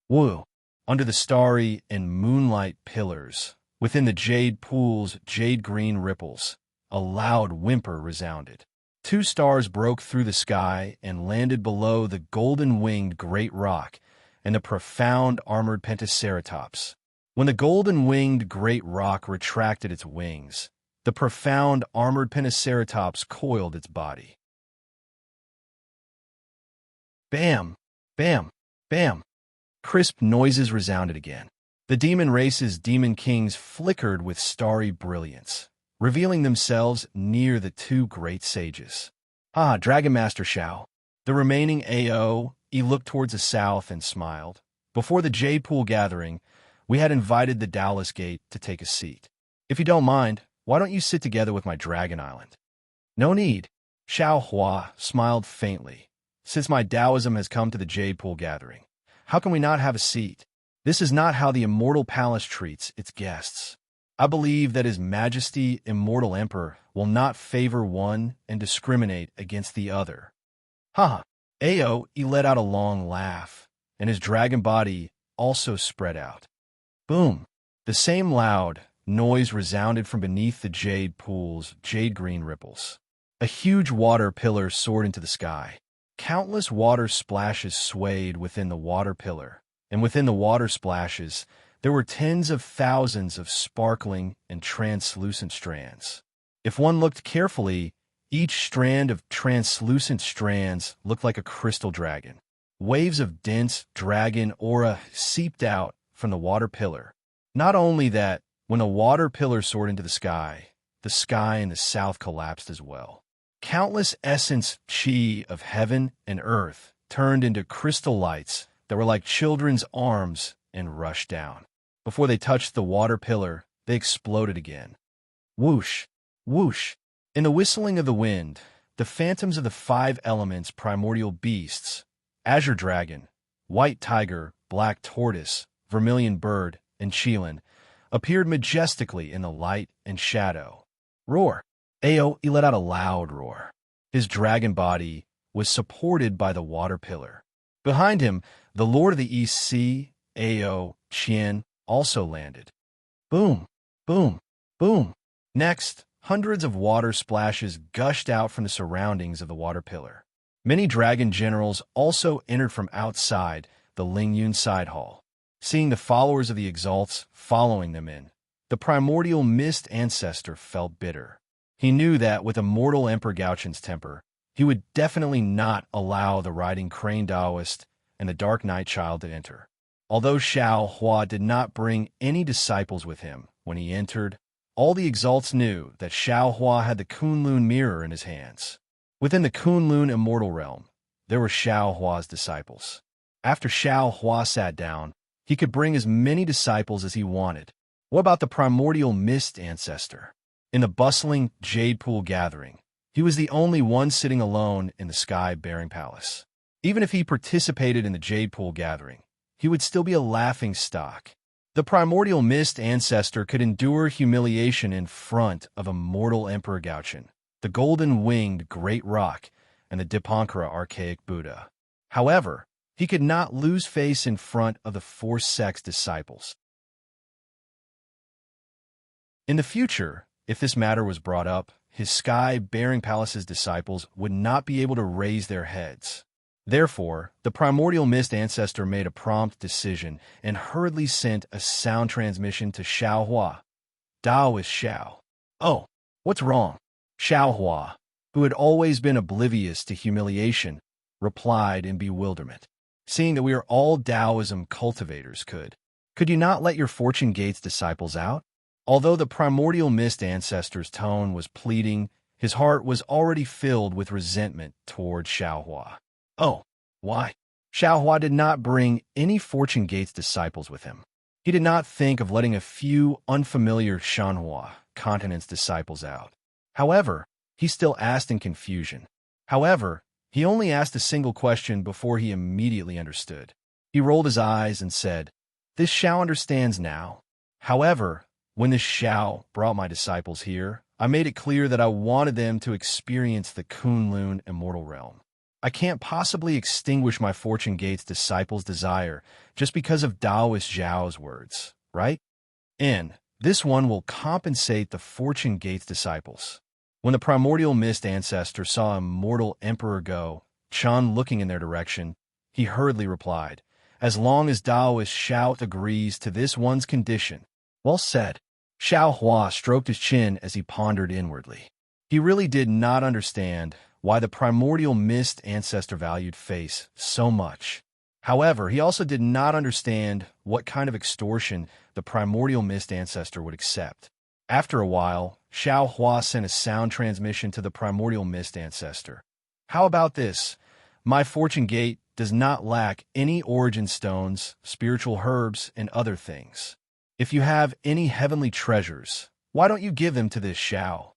[SPEAKER 1] Woo! Under the starry and moonlight pillars, within the Jade Pool's jade-green ripples, a loud whimper resounded. 2 stars broke through the sky and landed below the golden-winged great rock and the profound armored Pentaceratops. When the golden-winged great rock retracted its wings, the profound armored Pentaceratops coiled its body. Bam! Bam! Bam! Crisp noises resounded again. The demon race's demon kings flickered with starry brilliance, revealing themselves near the two great sages. Dragon Master Shao. The remaining AO he looked towards the south and smiled. Before the Jade Pool gathering, we had invited the Taoist Gate to take a seat. If you don't mind, why don't you sit together with my Dragon Island? No need. Xiao Hua smiled faintly. Since my Taoism has come to the Jade Pool gathering, how can we not have a seat? This is not how the Immortal Palace treats its guests. I believe that His Majesty Immortal Emperor will not favor one and discriminate against the other. Haha. Ao, he let out a long laugh, and his dragon body also spread out. Boom! The same loud noise resounded from beneath the jade pool's jade-green ripples. A huge water pillar soared into the sky. Countless water splashes swayed within the water pillar, and within the water splashes, there were tens of thousands of sparkling and translucent strands. If one looked carefully, each strand of translucent strands looked like a crystal dragon. Waves of dense dragon aura seeped out from the water pillar. Not only that, when the water pillar soared into the sky in the south collapsed as well. Countless essence chi of heaven and earth turned into crystal lights that were like children's arms and rushed down. Before they touched the water pillar, they exploded again. Whoosh! Whoosh! In the whistling of the wind, the phantoms of the five elements primordial beasts, azure dragon, white tiger, black tortoise, vermilion bird, and Qilin, appeared majestically in the light and shadow. Roar! Ao, he let out a loud roar. His dragon body was supported by the water pillar. Behind him, the Lord of the East Sea, Ao, Qian, also landed. Boom! Boom! Boom! Next, hundreds of water splashes gushed out from the surroundings of the water pillar. Many dragon generals also entered from outside the Lingyun side hall. Seeing the followers of the Exalts following them in, the primordial mist ancestor felt bitter. He knew that with Immortal Emperor Gaoqian's temper, he would definitely not allow the riding crane Taoist and the Dark Night Child to enter. Although Xiao Hua did not bring any disciples with him when he entered, all the Exalts knew that Xiao Hua had the Kunlun mirror in his hands. Within the Kunlun immortal realm, there were Xiao Hua's disciples. After Xiao Hua sat down, he could bring as many disciples as he wanted. What about the primordial mist ancestor? In the bustling Jade Pool gathering, he was the only one sitting alone in the sky-bearing palace. Even if he participated in the Jade Pool gathering, he would still be a laughing stock. The primordial mist ancestor could endure humiliation in front of Immortal Emperor Gaoqian, the golden-winged Great Rock, and the Dipankara archaic Buddha. However, he could not lose face in front of the four sect's disciples. In the future, if this matter was brought up, his sky-bearing palace's disciples would not be able to raise their heads. Therefore, the primordial mist ancestor made a prompt decision and hurriedly sent a sound transmission to Xiao Hua. Taoist Xiao. Oh, what's wrong? Xiao Hua, who had always been oblivious to humiliation, replied in bewilderment. Seeing that we are all Taoism cultivators, could you not let your Fortune Gates disciples out? Although the primordial mist ancestor's tone was pleading, his heart was already filled with resentment toward Xiao Hua. Oh, why? Xiao Hua did not bring any Fortune Gates disciples with him. He did not think of letting a few unfamiliar Shanhua continent's disciples out. However, he still asked in confusion. However, he only asked a single question before he immediately understood. He rolled his eyes and said, "This Xiao understands now. However, when this Xiao brought my disciples here, I made it clear that I wanted them to experience the Kunlun immortal realm. I can't possibly extinguish my Fortune Gates disciples' desire just because of Taoist Zhao's words, right? And this one will compensate the Fortune Gates disciples." When the primordial mist ancestor saw Immortal Emperor Go, Chan looking in their direction, he hurriedly replied, "As long as Taoist Xiao agrees to this one's condition." Well said. Xiao Hua stroked his chin as he pondered inwardly. He really did not understand why the primordial mist ancestor valued face so much. However, he also did not understand what kind of extortion the primordial mist ancestor would accept. After a while, Xiao Hua sent a sound transmission to the primordial mist ancestor. "How about this? My Fortune Gate does not lack any origin stones, spiritual herbs, and other things. If you have any heavenly treasures, why don't you give them to this Shao?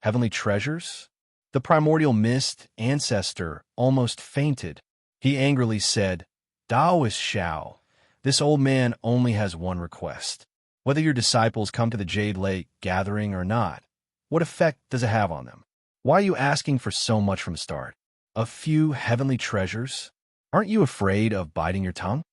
[SPEAKER 1] Heavenly treasures? The primordial mist ancestor almost fainted. He angrily said, Taoist Shao, this old man only has one request. Whether your disciples come to the Jade Lake gathering or not, what effect does it have on them? Why are you asking for so much from the start? A few heavenly treasures? Aren't you afraid of biting your tongue?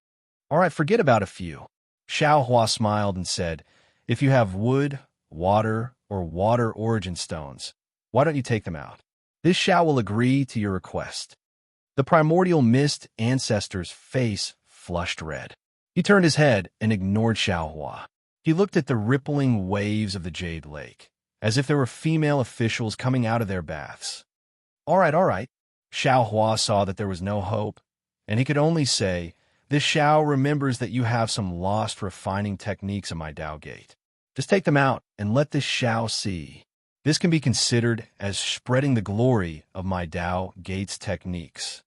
[SPEAKER 1] All right, forget about a few. Xiao Hua smiled and said, if you have wood, water, or water origin stones, why don't you take them out? This Xiao will agree to your request. The primordial mist ancestor's face flushed red. He turned his head and ignored Xiao Hua. He looked at the rippling waves of the Jade Lake, as if there were female officials coming out of their baths. All right. Xiao Hua saw that there was no hope, and he could only say, this Xiao remembers that you have some lost refining techniques in my Dao Gate. Just take them out and let this Xiao see. This can be considered as spreading the glory of my Dao Gate's techniques.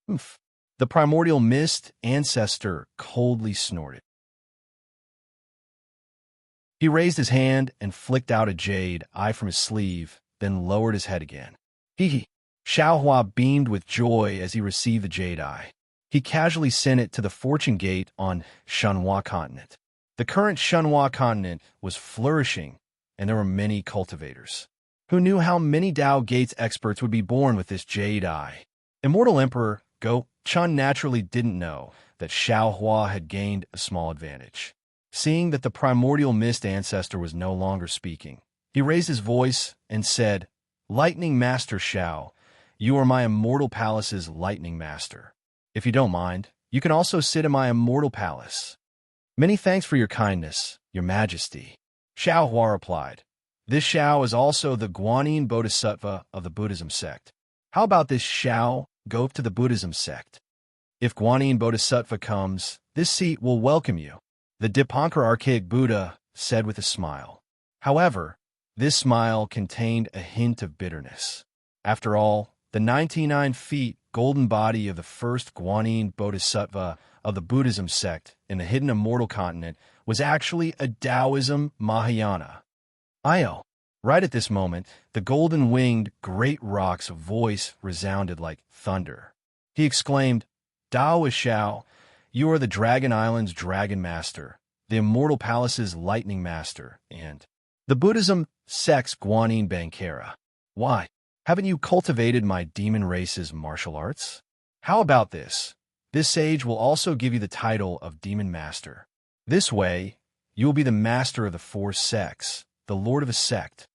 [SPEAKER 1] Oof. The primordial mist ancestor coldly snorted. He raised his hand and flicked out a jade eye from his sleeve, then lowered his head again. Hee. Xiao Hua beamed with joy as he received the jade eye. He casually sent it to the fortune gate on Shenhua continent. The current Shenhua continent was flourishing, and there were many cultivators. Who knew how many Dao Gates experts would be born with this jade eye? Immortal Emperor Go Chun naturally didn't know that Xiao Hua had gained a small advantage. Seeing that the primordial mist ancestor was no longer speaking, he raised his voice and said, Lightning Master Xiao, you are my immortal palace's lightning master. If you don't mind, you can also sit in my immortal palace. Many thanks for your kindness, your majesty. Xiao Hua replied. This Xiao is also the Guanyin Bodhisattva of the Buddhism sect. How about this Xiao go to the Buddhism sect? If Guanyin Bodhisattva comes, this seat will welcome you, the Dipankar archaic Buddha said with a smile. However, this smile contained a hint of bitterness. After all, the 99 feet golden body of the first Guanyin Bodhisattva of the Buddhism sect in the hidden immortal continent was actually a Taoism Mahayana. Io. Right at this moment, the golden-winged great rock's voice resounded like thunder. He exclaimed, Taoist Xiao, you are the Dragon Island's Dragon Master, the Immortal Palace's Lightning Master, and the Buddhism sect's Guanyin Bankara. Why? Haven't you cultivated my demon race's martial arts? How about this? This sage will also give you the title of Demon Master. This way, you will be the master of the four sects, the lord of a sect.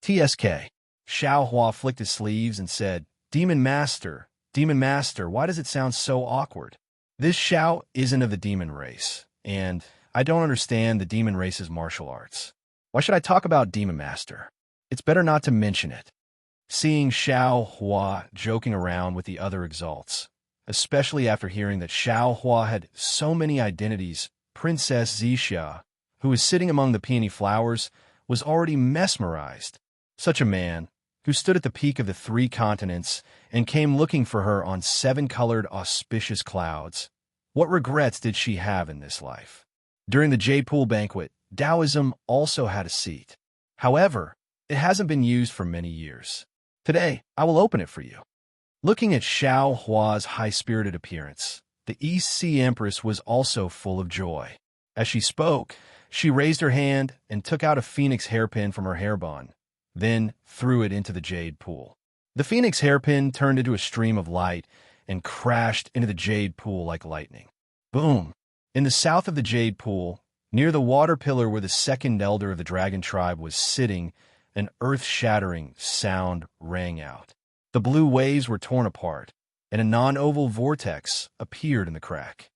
[SPEAKER 1] TSK. Xiao Hua flicked his sleeves and said, Demon Master, why does it sound so awkward? This Xiao isn't of the demon race, and I don't understand the demon race's martial arts. Why should I talk about Demon Master? It's better not to mention it. Seeing Xiao Hua joking around with the other exalts, especially after hearing that Xiao Hua had so many identities, Princess Zixia, who was sitting among the peony flowers, was already mesmerized. Such a man, who stood at the peak of the 3 continents and came looking for her on 7-colored auspicious clouds. What regrets did she have in this life? During the Jade Pool banquet, Taoism also had a seat. However, it hasn't been used for many years. Today, I will open it for you. Looking at Xiao Hua's high-spirited appearance, the East Sea Empress was also full of joy. As she spoke, she raised her hand and took out a phoenix hairpin from her hairband, then threw it into the jade pool. The phoenix hairpin turned into a stream of light and crashed into the jade pool like lightning. Boom! In the south of the jade pool, near the water pillar where the second elder of the dragon tribe was sitting, an earth-shattering sound rang out. The blue waves were torn apart, and a non-oval vortex appeared in the crack.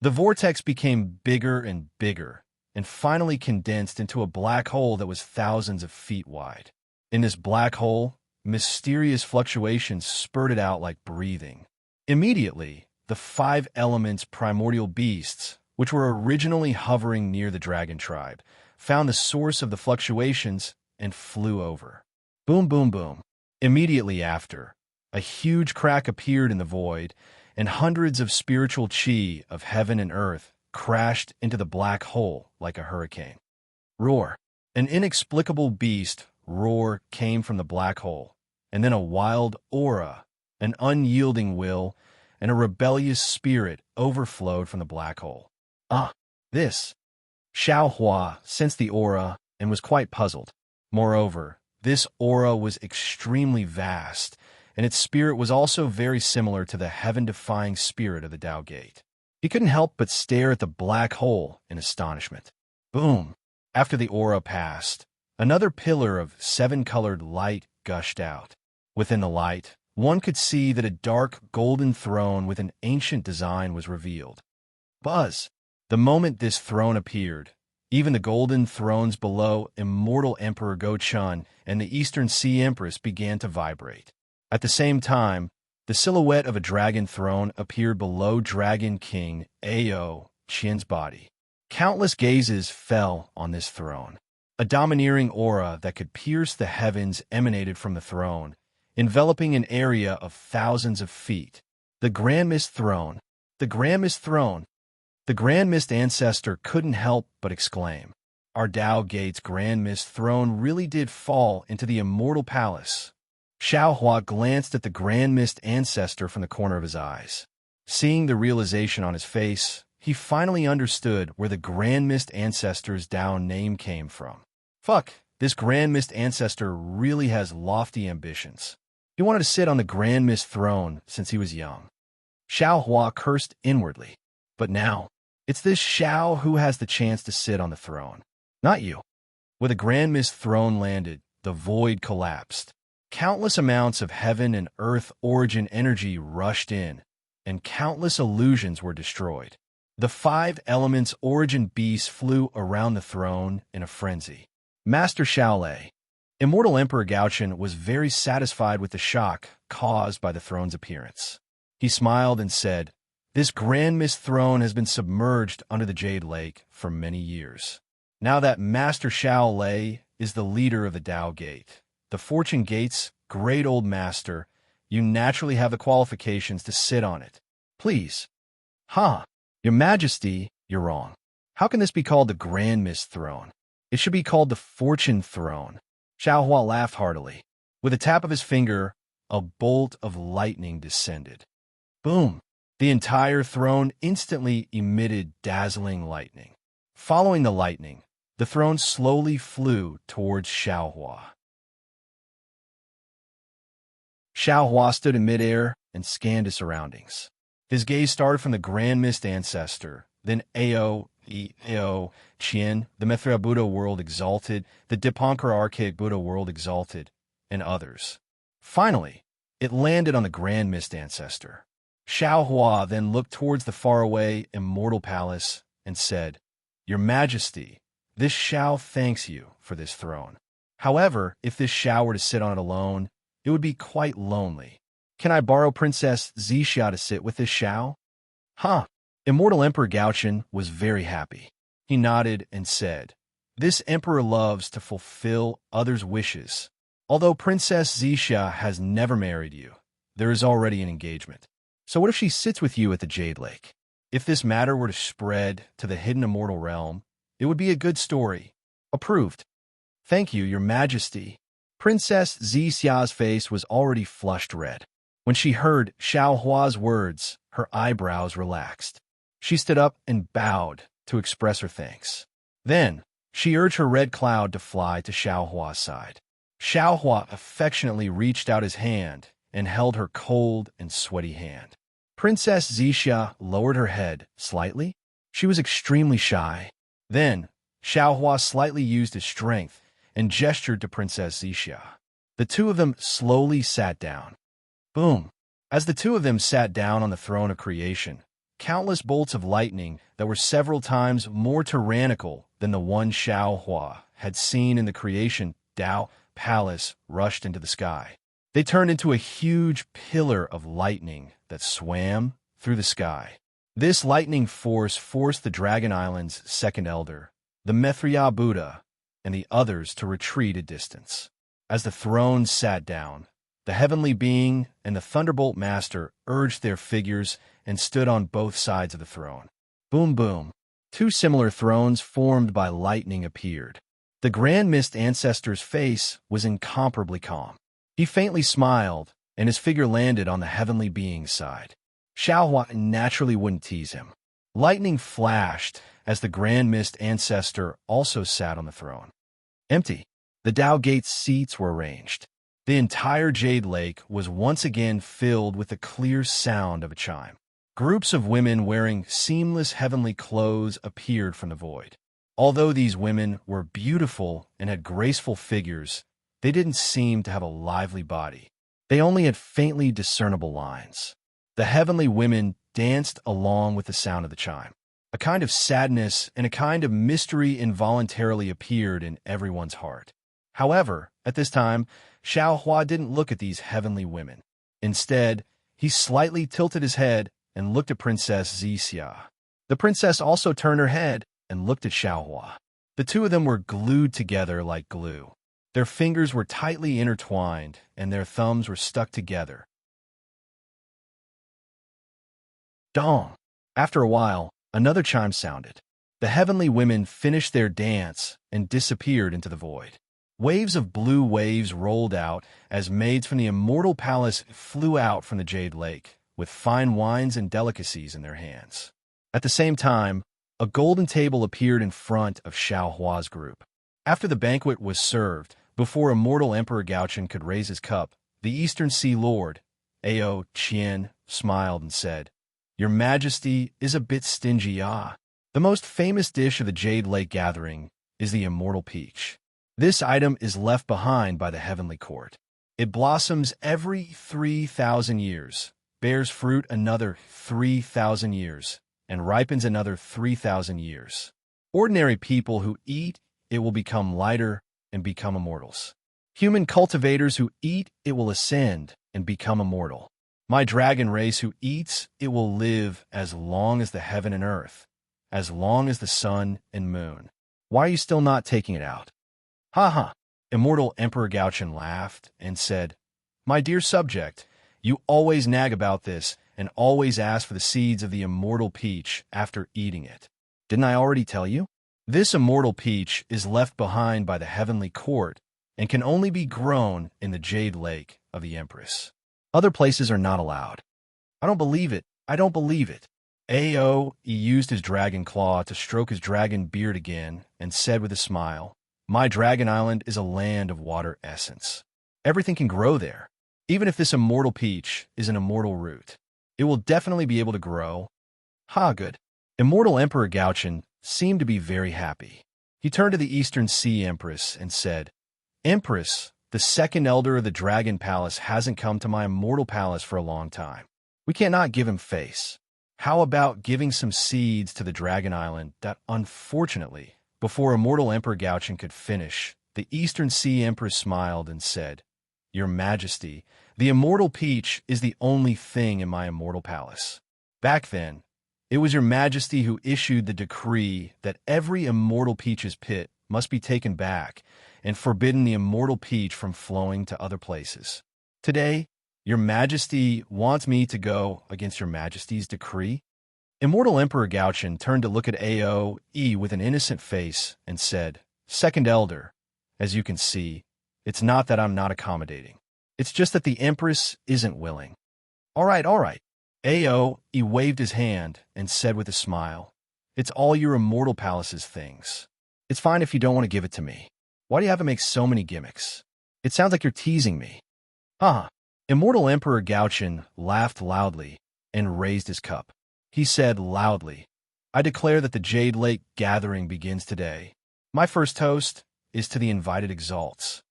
[SPEAKER 1] The vortex became bigger and bigger, and finally condensed into a black hole that was thousands of feet wide. In this black hole, mysterious fluctuations spurted out like breathing. Immediately, the 5 elements primordial beasts, which were originally hovering near the dragon tribe, found the source of the fluctuations and flew over. Boom, boom, boom. Immediately after, A huge crack appeared in the void, and hundreds of spiritual chi of heaven and earth crashed into the black hole like a hurricane. Roar. An inexplicable beast roar came from the black hole, and then a wild aura, an unyielding will, and a rebellious spirit overflowed from the black hole. This. Xiaohua sensed the aura and was quite puzzled. Moreover, this aura was extremely vast, and its spirit was also very similar to the heaven-defying spirit of the Tao Gate. He couldn't help but stare at the black hole in astonishment. Boom! After the aura passed, another pillar of seven-colored light gushed out. Within the light, one could see that a dark golden throne with an ancient design was revealed. Buzz! The moment this throne appeared, even the golden thrones below immortal Emperor Go-Chun and the Eastern Sea Empress began to vibrate. At the same time, the silhouette of a dragon throne appeared below Dragon King Ao Qian's body. Countless gazes fell on this throne. A domineering aura that could pierce the heavens emanated from the throne, enveloping an area of thousands of feet. The Grand Mist Throne! The Grand Mist Throne! The Grand Mist Ancestor couldn't help but exclaim. Our Tao Gate's Grand Mist Throne really did fall into the immortal palace. Xiaohua glanced at the Grand Mist Ancestor from the corner of his eyes. Seeing the realization on his face, he finally understood where the Grand Mist Ancestor's Tao name came from. Fuck, this Grand Mist Ancestor really has lofty ambitions. He wanted to sit on the Grand Mist Throne since he was young. Xiaohua cursed inwardly. But now, it's this Xiao who has the chance to sit on the throne, not you. When the Grand Mist Throne landed, the void collapsed. Countless amounts of heaven and earth origin energy rushed in, and countless illusions were destroyed. The five elements origin beasts flew around the throne in a frenzy. Master Shaolei. Immortal Emperor Gaochen was very satisfied with the shock caused by the throne's appearance. He smiled and said, "This Grand Mist Throne has been submerged under the Jade Lake for many years. Now that Master Shaolei is the leader of the Tao Gate, the Fortune Gate's great old master, you naturally have the qualifications to sit on it. Please." Your Majesty, you're wrong. How can this be called the Grand Mist Throne? It should be called the Fortune Throne. Xiaohua laughed heartily. With a tap of his finger, a bolt of lightning descended. Boom! The entire throne instantly emitted dazzling lightning. Following the lightning, the throne slowly flew towards Xiaohua. Xiaohua stood in midair and scanned his surroundings. His gaze started from the Grand Mist Ancestor, then Ao Qian, the Mithra Buddha World Exalted, the Dipankara Archaic Buddha World Exalted, and others. Finally, it landed on the Grand Mist Ancestor. Xiaohua then looked towards the faraway immortal palace and said, "Your Majesty, this Xiao thanks you for this throne. However, if this Xiao were to sit on it alone, it would be quite lonely. Can I borrow Princess Zixia to sit with this Xiao?" Immortal Emperor Gaochen was very happy. He nodded and said, "This emperor loves to fulfill others' wishes. Although Princess Zixia has never married you, there is already an engagement. So what if she sits with you at the Jade Lake? If this matter were to spread to the hidden immortal realm, it would be a good story. Approved. Thank you, Your Majesty." Princess Zixia's face was already flushed red. When she heard Xiaohua's words, her eyebrows relaxed. She stood up and bowed to express her thanks. Then, she urged her red cloud to fly to Xiaohua's side. Xiaohua affectionately reached out his hand and held her cold and sweaty hand. Princess Zixia lowered her head slightly. She was extremely shy. Then, Xiaohua slightly used his strength and gestured to Princess Zixia. The two of them slowly sat down. Boom! As the two of them sat down on the throne of creation, countless bolts of lightning that were several times more tyrannical than the one Xiaohua had seen in the creation Tao Palace rushed into the sky. They turned into a huge pillar of lightning that swam through the sky. This lightning force forced the Dragon Island's second elder, the Mithra Buddha, and the others to retreat a distance. As the throne sat down, The heavenly being and the Thunderbolt Master urged their figures and stood on both sides of the throne. Boom, boom. Two similar thrones formed by lightning appeared. The Grand Mist Ancestor's face was incomparably calm. He faintly smiled, and his figure landed on the heavenly being's side. Xiaohua naturally wouldn't tease him. Lightning flashed as the Grand Mist Ancestor also sat on the throne. Empty. The Tao Gate's seats were arranged. The entire Jade Lake was once again filled with the clear sound of a chime. Groups of women wearing seamless heavenly clothes appeared from the void. Although these women were beautiful and had graceful figures, they didn't seem to have a lively body. They only had faintly discernible lines. The heavenly women danced along with the sound of the chime. A kind of sadness and a kind of mystery involuntarily appeared in everyone's heart. However, at this time, Xiaohua didn't look at these heavenly women. Instead, he slightly tilted his head and looked at Princess Zixia. The princess also turned her head and looked at Xiaohua. The two of them were glued together like glue. Their fingers were tightly intertwined, and their thumbs were stuck together. Dong! After a while, another chime sounded. The heavenly women finished their dance and disappeared into the void. Waves of blue waves rolled out as maids from the immortal palace flew out from the Jade Lake, with fine wines and delicacies in their hands. At the same time, a golden table appeared in front of Xiaohua's group. After the banquet was served, before immortal Emperor Gaochen could raise his cup, the Eastern Sea Lord, Ao Qian, smiled and said, "Your Majesty is a bit stingy, ah." The most famous dish of the Jade Lake gathering is the immortal peach. This item is left behind by the heavenly court. It blossoms every 3,000 years, bears fruit another 3,000 years, and ripens another 3,000 years. Ordinary people who eat it will become lighter and become immortals. Human cultivators who eat it will ascend and become immortal. My dragon race who eats it will live as long as the heaven and earth, as long as the sun and moon. Why are you still not taking it out? Ha ha! Immortal Emperor Gaochen laughed and said, "My dear subject, you always nag about this and always ask for the seeds of the immortal peach after eating it. Didn't I already tell you? This immortal peach is left behind by the heavenly court and can only be grown in the Jade Lake of the Empress. Other places are not allowed." "I don't believe it. I don't believe it." Ao used his dragon claw to stroke his dragon beard again and said with a smile, "My dragon island is a land of water essence. Everything can grow there. Even if this immortal peach is an immortal root, it will definitely be able to grow." "Ha, good." Immortal Emperor Gaochen seemed to be very happy. He turned to the Eastern Sea Empress and said, "Empress, the second elder of the Dragon Palace hasn't come to my immortal palace for a long time. We cannot give him face. How about giving some seeds to the Dragon Island that, unfortunately..." Before immortal Emperor Gaochen could finish, the Eastern Sea Empress smiled and said, "Your Majesty, the immortal peach is the only thing in my immortal palace. Back then, it was your Majesty who issued the decree that every immortal peach's pit must be taken back and forbidden the immortal peach from flowing to other places. Today, your Majesty wants me to go against your Majesty's decree?" Immortal Emperor Gaochen turned to look at Ao with an innocent face and said, "Second Elder, as you can see, it's not that I'm not accommodating. It's just that the Empress isn't willing." All right. Ao waved his hand and said with a smile, "It's all your immortal palace's things. It's fine if you don't want to give it to me. Why do you have to make so many gimmicks? It sounds like you're teasing me." "Huh." Immortal Emperor Gaochen laughed loudly and raised his cup. He said loudly, "I declare that the Jade Lake gathering begins today. My first toast is to the invited exalts.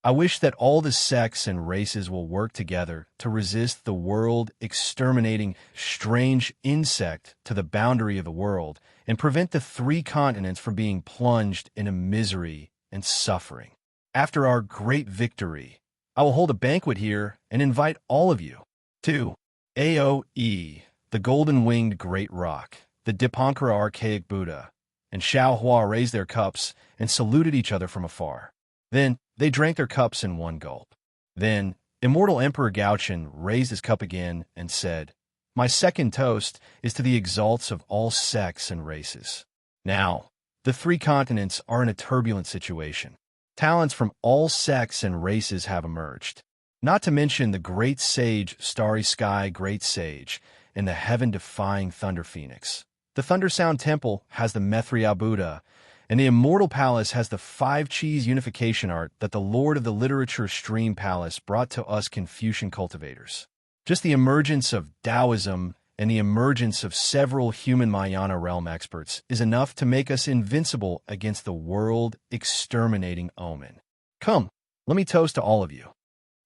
[SPEAKER 1] I wish that all the sects and races will work together to resist the world-exterminating strange insect to the boundary of the world and prevent the 3 continents from being plunged into misery and suffering. After our great victory, I will hold a banquet here and invite all of you to Aoe, the golden-winged great rock, the Dipankara archaic Buddha, and Xiaohua raised their cups and saluted each other from afar. Then they drank their cups in one gulp. Then immortal Emperor Gaochen raised his cup again and said, "My second toast is to the exalts of all sects and races." Now, the three continents are in a turbulent situation. Talents from all sects and races have emerged. Not to mention the great sage, starry sky great sage, and the heaven-defying Thunder Phoenix. The Thundersound Temple has the Methria Buddha, and the Immortal Palace has the five cheese unification art that the Lord of the Literature Stream Palace brought to us Confucian cultivators. Just the emergence of Taoism and the emergence of several human Mayana realm experts is enough to make us invincible against the world-exterminating omen. Come, let me toast to all of you.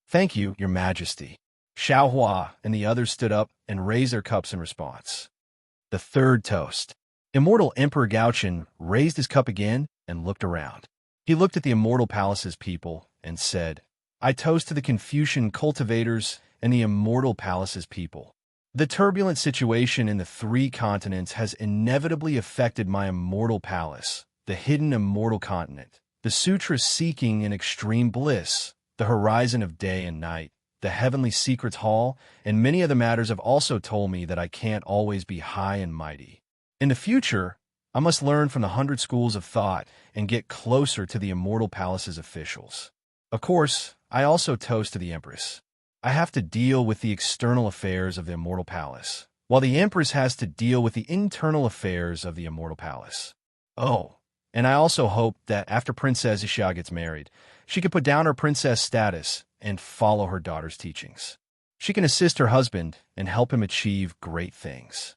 [SPEAKER 1] Thank you, Your Majesty. Xiao Hua and the others stood up and raised their cups in response. The third toast. Immortal Emperor Gaochen raised his cup again and looked around. He looked at the Immortal Palace's people and said, "I toast to the Confucian cultivators and the Immortal Palace's people. The turbulent situation in the three continents has inevitably affected my Immortal Palace, the hidden Immortal Continent, the Sutra seeking in extreme bliss, the horizon of day and night, the Heavenly Secrets Hall, and many other matters have also told me that I can't always be high and mighty. In the future, I must learn from the 100 schools of thought and get closer to the Immortal Palace's officials. Of course, I also toast to the Empress. I have to deal with the external affairs of the Immortal Palace, while the Empress has to deal with the internal affairs of the Immortal Palace. Oh, and I also hope that after Princess Xia gets married, she can put down her princess status and follow her daughter's teachings. She can assist her husband and help him achieve great things."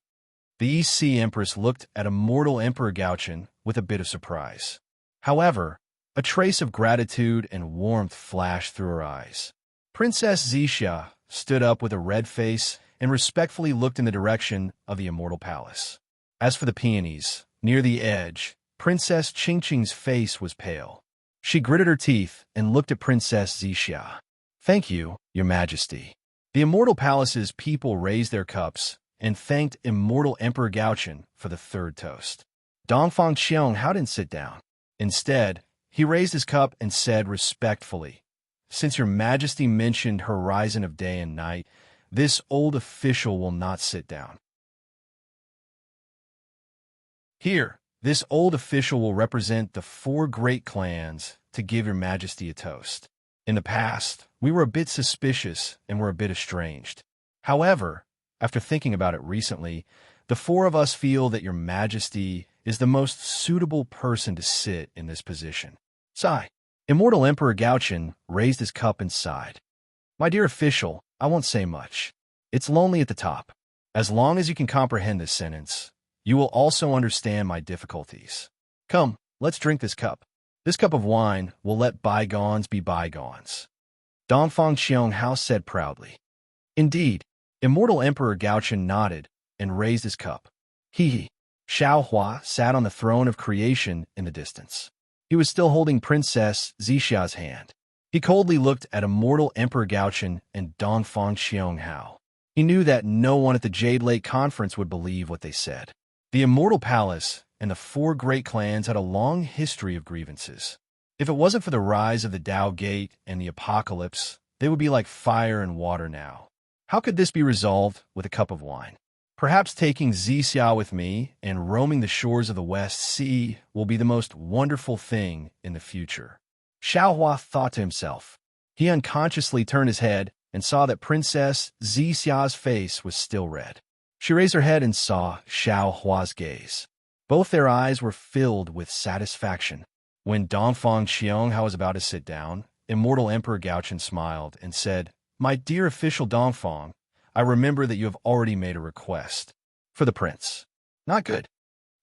[SPEAKER 1] The East Sea Empress looked at Immortal Emperor Gaochen with a bit of surprise. However, a trace of gratitude and warmth flashed through her eyes. Princess Xia stood up with a red face and respectfully looked in the direction of the Immortal Palace. As for the peonies, near the edge, Princess Qingqing's face was pale. She gritted her teeth and looked at Princess Xia. "Thank you, Your Majesty." The Immortal Palace's people raised their cups and thanked Immortal Emperor Gaochen for the third toast. Dongfang Qianghao didn't sit down. Instead, he raised his cup and said respectfully, "Since Your Majesty mentioned horizon of day and night, this old official will not sit down. Here, this old official will represent the four great clans to give Your Majesty a toast. In the past, we were a bit suspicious and were a bit estranged. However, after thinking about it recently, the four of us feel that Your Majesty is the most suitable person to sit in this position." Sigh. Immortal Emperor Gaochen raised his cup and sighed. "My dear official, I won't say much. It's lonely at the top. As long as you can comprehend this sentence, you will also understand my difficulties. Come, let's drink this cup. This cup of wine will let bygones be bygones." Dongfang Qianghao said proudly. Indeed, Immortal Emperor Gaochen nodded and raised his cup. He, Xiao Hua, sat on the throne of creation in the distance. He was still holding Princess Xia's hand. He coldly looked at Immortal Emperor Gaochen and Dongfang Qianghao. He knew that no one at the Jade Lake Conference would believe what they said. The Immortal Palace and the four great clans had a long history of grievances. If it wasn't for the rise of the Tao Gate and the apocalypse, they would be like fire and water now. How could this be resolved with a cup of wine? Perhaps taking Xia with me and roaming the shores of the West Sea will be the most wonderful thing in the future. Xiao Hua thought to himself. He unconsciously turned his head and saw that Princess Xia's face was still red. She raised her head and saw Xiao Hua's gaze. Both their eyes were filled with satisfaction. When Dongfang Qianghao was about to sit down, Immortal Emperor Gaochen smiled and said, "My dear official Dongfang, I remember that you have already made a request. For the prince." Not good.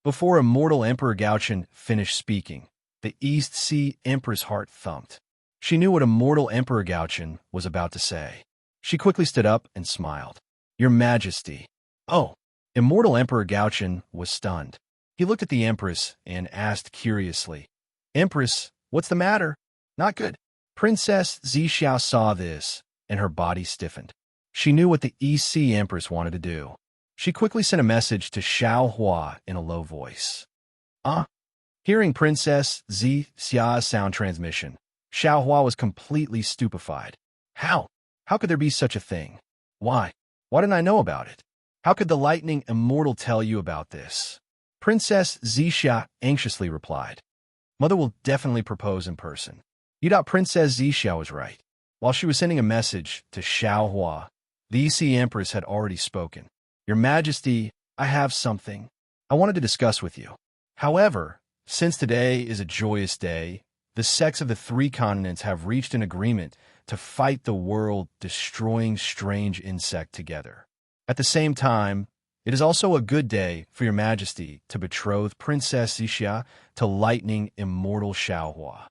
[SPEAKER 1] Before Immortal Emperor Gaochen finished speaking, the East Sea Empress' heart thumped. She knew what Immortal Emperor Gaochen was about to say. She quickly stood up and smiled. "Your Majesty." Oh, Immortal Emperor Gaochen was stunned. He looked at the Empress and asked curiously, "Empress, what's the matter?" Not good. Princess Xia saw this, and her body stiffened. She knew what the East Sea Empress wanted to do. She quickly sent a message to Xiao Hua in a low voice. Hearing Princess Xia's sound transmission, Xiaohua was completely stupefied. How? How could there be such a thing? Why? Why didn't I know about it? How could the lightning immortal tell you about this? Princess Zixia anxiously replied. Mother will definitely propose in person. Princess Zixia was right. While she was sending a message to Xiaohua, the EC Empress had already spoken. Your Majesty, I have something I wanted to discuss with you. However, since today is a joyous day, the sects of the 3 continents have reached an agreement to fight the world-destroying strange insect together. At the same time, it is also a good day for your Majesty to betroth Princess Zixia to lightning immortal Xiaohua.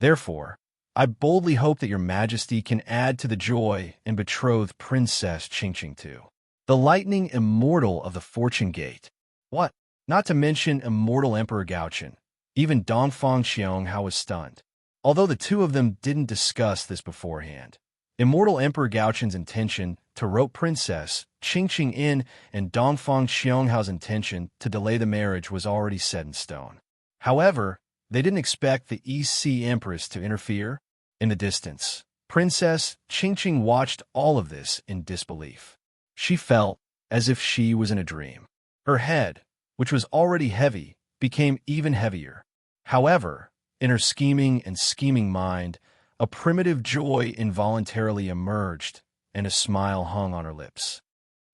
[SPEAKER 1] Therefore, I boldly hope that your Majesty can add to the joy and betroth Princess Qingqing to the lightning immortal of the Fortune Gate. What? Not to mention immortal Emperor Gaochen. Even Dongfang Xianghao was stunned. Although the two of them didn't discuss this beforehand, immortal Emperor Gaochen's intention to rope Princess Qingqing in and Dongfang Xianghao's intention to delay the marriage was already set in stone. However, they didn't expect the EC Empress to interfere. In the distance, Princess Qingqing watched all of this in disbelief. She felt as if she was in a dream. Her head, which was already heavy, became even heavier. However, in her scheming mind, a primitive joy involuntarily emerged, and a smile hung on her lips.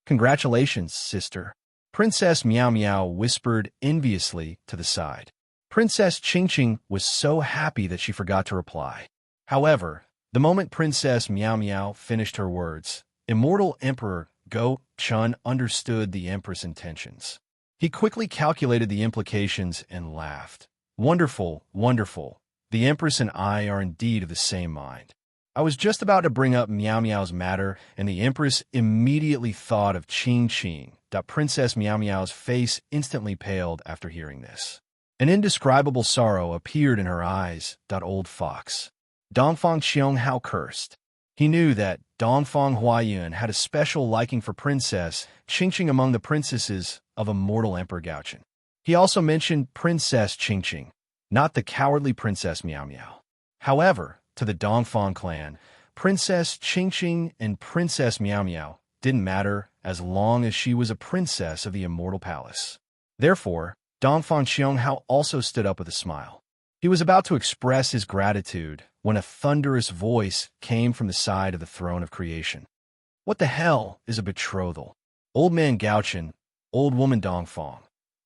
[SPEAKER 1] Congratulations, sister, Princess Miao Miao whispered enviously to the side. Princess Qingqing was so happy that she forgot to reply. However, the moment Princess Miao Miao finished her words, immortal Emperor Go Chun understood the Empress' intentions. He quickly calculated the implications and laughed. Wonderful, wonderful. The Empress and I are indeed of the same mind. I was just about to bring up Miao Miao's matter, and the Empress immediately thought of Qing. Princess Miao Miao's face instantly paled after hearing this. An indescribable sorrow appeared in her eyes. Old fox. Dongfang Xianghao cursed. He knew that Dongfang Huayun had a special liking for Princess Qingqing among the princesses of immortal Emperor Gaochen. He also mentioned Princess Qingqing, not the cowardly Princess Miao Miao. However, to the Dongfang clan, Princess Qingqing and Princess Miao Miao didn't matter as long as she was a princess of the immortal palace. Therefore, Dongfang Xianghao also stood up with a smile. He was about to express his gratitude when a thunderous voice came from the side of the throne of creation. What the hell is a betrothal? Old man Gaochen, old woman Dongfang,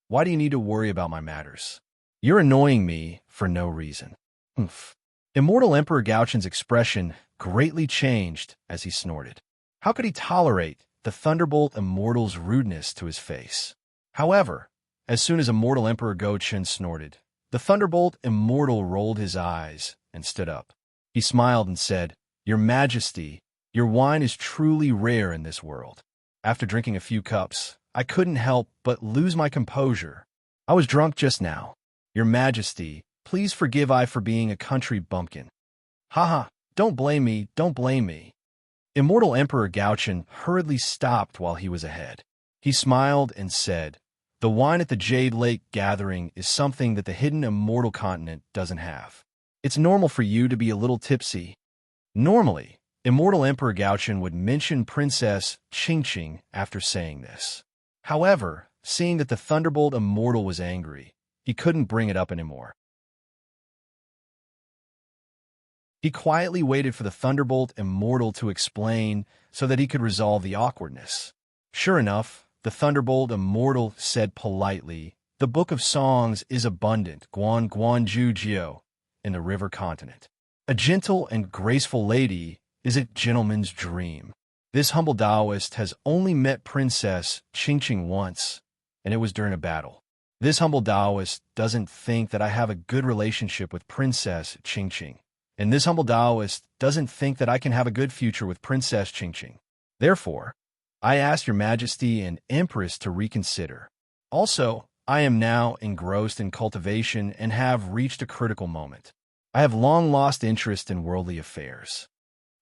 [SPEAKER 1] why do you need to worry about my matters? You're annoying me for no reason. Oof. Immortal Emperor Gaochen's expression greatly changed as he snorted. How could he tolerate the Thunderbolt Immortal's rudeness to his face? However, as soon as Immortal Emperor Gaochen snorted, the Thunderbolt Immortal rolled his eyes and stood up. He smiled and said, Your Majesty, your wine is truly rare in this world. After drinking a few cups, I couldn't help but lose my composure. I was drunk just now. Your Majesty, please forgive I for being a country bumpkin. Haha, don't blame me, don't blame me. Immortal Emperor Gaochen hurriedly stopped while he was ahead. He smiled and said, The wine at the Jade Lake gathering is something that the hidden immortal continent doesn't have. It's normal for you to be a little tipsy. Normally, Immortal Emperor Gaochen would mention Princess Qingqing after saying this. However, seeing that the Thunderbolt Immortal was angry, he couldn't bring it up anymore. He quietly waited for the Thunderbolt Immortal to explain so that he could resolve the awkwardness. Sure enough, the Thunderbolt Immortal said politely, The Book of Songs is abundant, Guan Guan Ju Jiu, in the river continent. A gentle and graceful lady is a gentleman's dream. This humble Taoist has only met Princess Qingqing once, and it was during a battle. This humble Taoist doesn't think that I have a good relationship with Princess Qingqing, and this humble Taoist doesn't think that I can have a good future with Princess Qingqing. Therefore, I ask your Majesty and Empress to reconsider. Also, I am now engrossed in cultivation and have reached a critical moment. I have long lost interest in worldly affairs.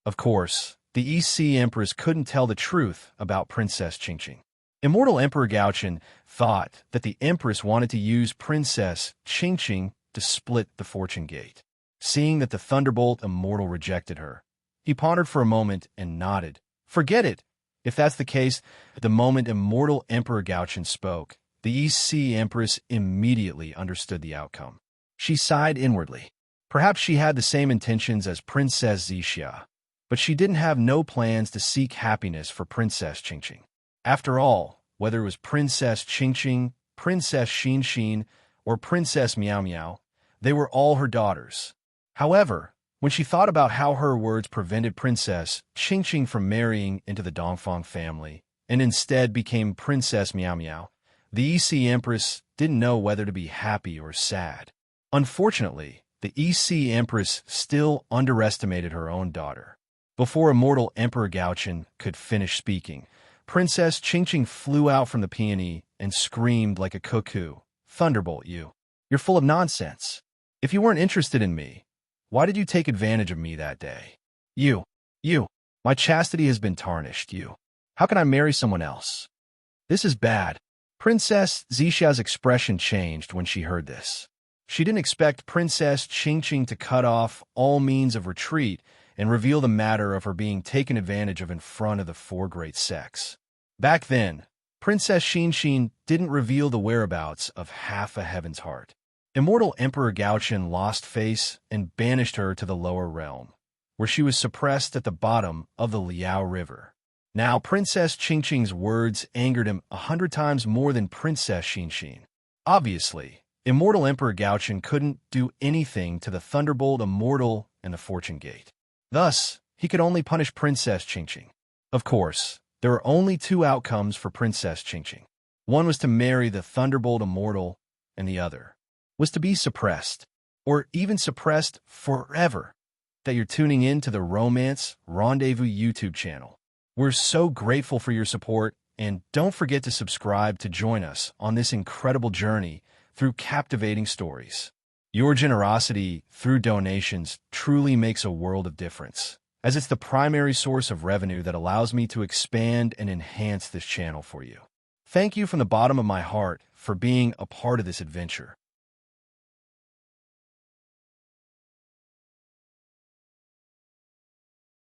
[SPEAKER 1] Of course, the EC Empress couldn't tell the truth about Princess Qingqing. Immortal Emperor Gaochen thought that the Empress wanted to use Princess Qingqing to split the fortune gate. Seeing that the Thunderbolt Immortal rejected her, he pondered for a moment and nodded. Forget it. If that's the case, the moment Immortal Emperor Gauchen spoke, the East Sea Empress immediately understood the outcome. She sighed inwardly. Perhaps she had the same intentions as Princess Xixia, but she didn't have no plans to seek happiness for Princess Qingqing. After all, whether it was Princess Qingqing, Princess Xin, or Princess Miao Miao, they were all her daughters. However, when she thought about how her words prevented Princess Qingqing from marrying into the Dongfang family, and instead became Princess Miao Miao, the EC Empress didn't know whether to be happy or sad. Unfortunately, the EC Empress still underestimated her own daughter. Before Immortal Emperor Gauchen could finish speaking, Princess Qingqing flew out from the peony and screamed like a cuckoo, "Thunderbolt, you! You're full of nonsense. If you weren't interested in me, why did you take advantage of me that day? You! My chastity has been tarnished, you! How can I marry someone else? This is bad." Princess Xixia's expression changed when she heard this. She didn't expect Princess Qingqing to cut off all means of retreat and reveal the matter of her being taken advantage of in front of the four great sects. Back then, Princess Xin didn't reveal the whereabouts of half a heaven's heart. Immortal Emperor Gauchen lost face and banished her to the lower realm, where she was suppressed at the bottom of the Liao River. Now, Princess Qingqing's words angered him 100 times more than Princess Xin. Obviously, Immortal Emperor Gauchen couldn't do anything to the Thunderbolt Immortal and the Fortune Gate. Thus, he could only punish Princess Qingqing. Of course, there were only two outcomes for Princess Qingqing. One was to marry the Thunderbolt Immortal, and the other was to be suppressed, or even suppressed forever. That you're tuning in to the Romance Rendezvous YouTube channel. We're so grateful for your support, and don't forget to subscribe to join us on this incredible journey through captivating stories. Your generosity through donations truly makes a world of difference, as it's the primary source of revenue that allows me to expand and enhance this channel for you. Thank you from the bottom of my heart for being a part of this adventure.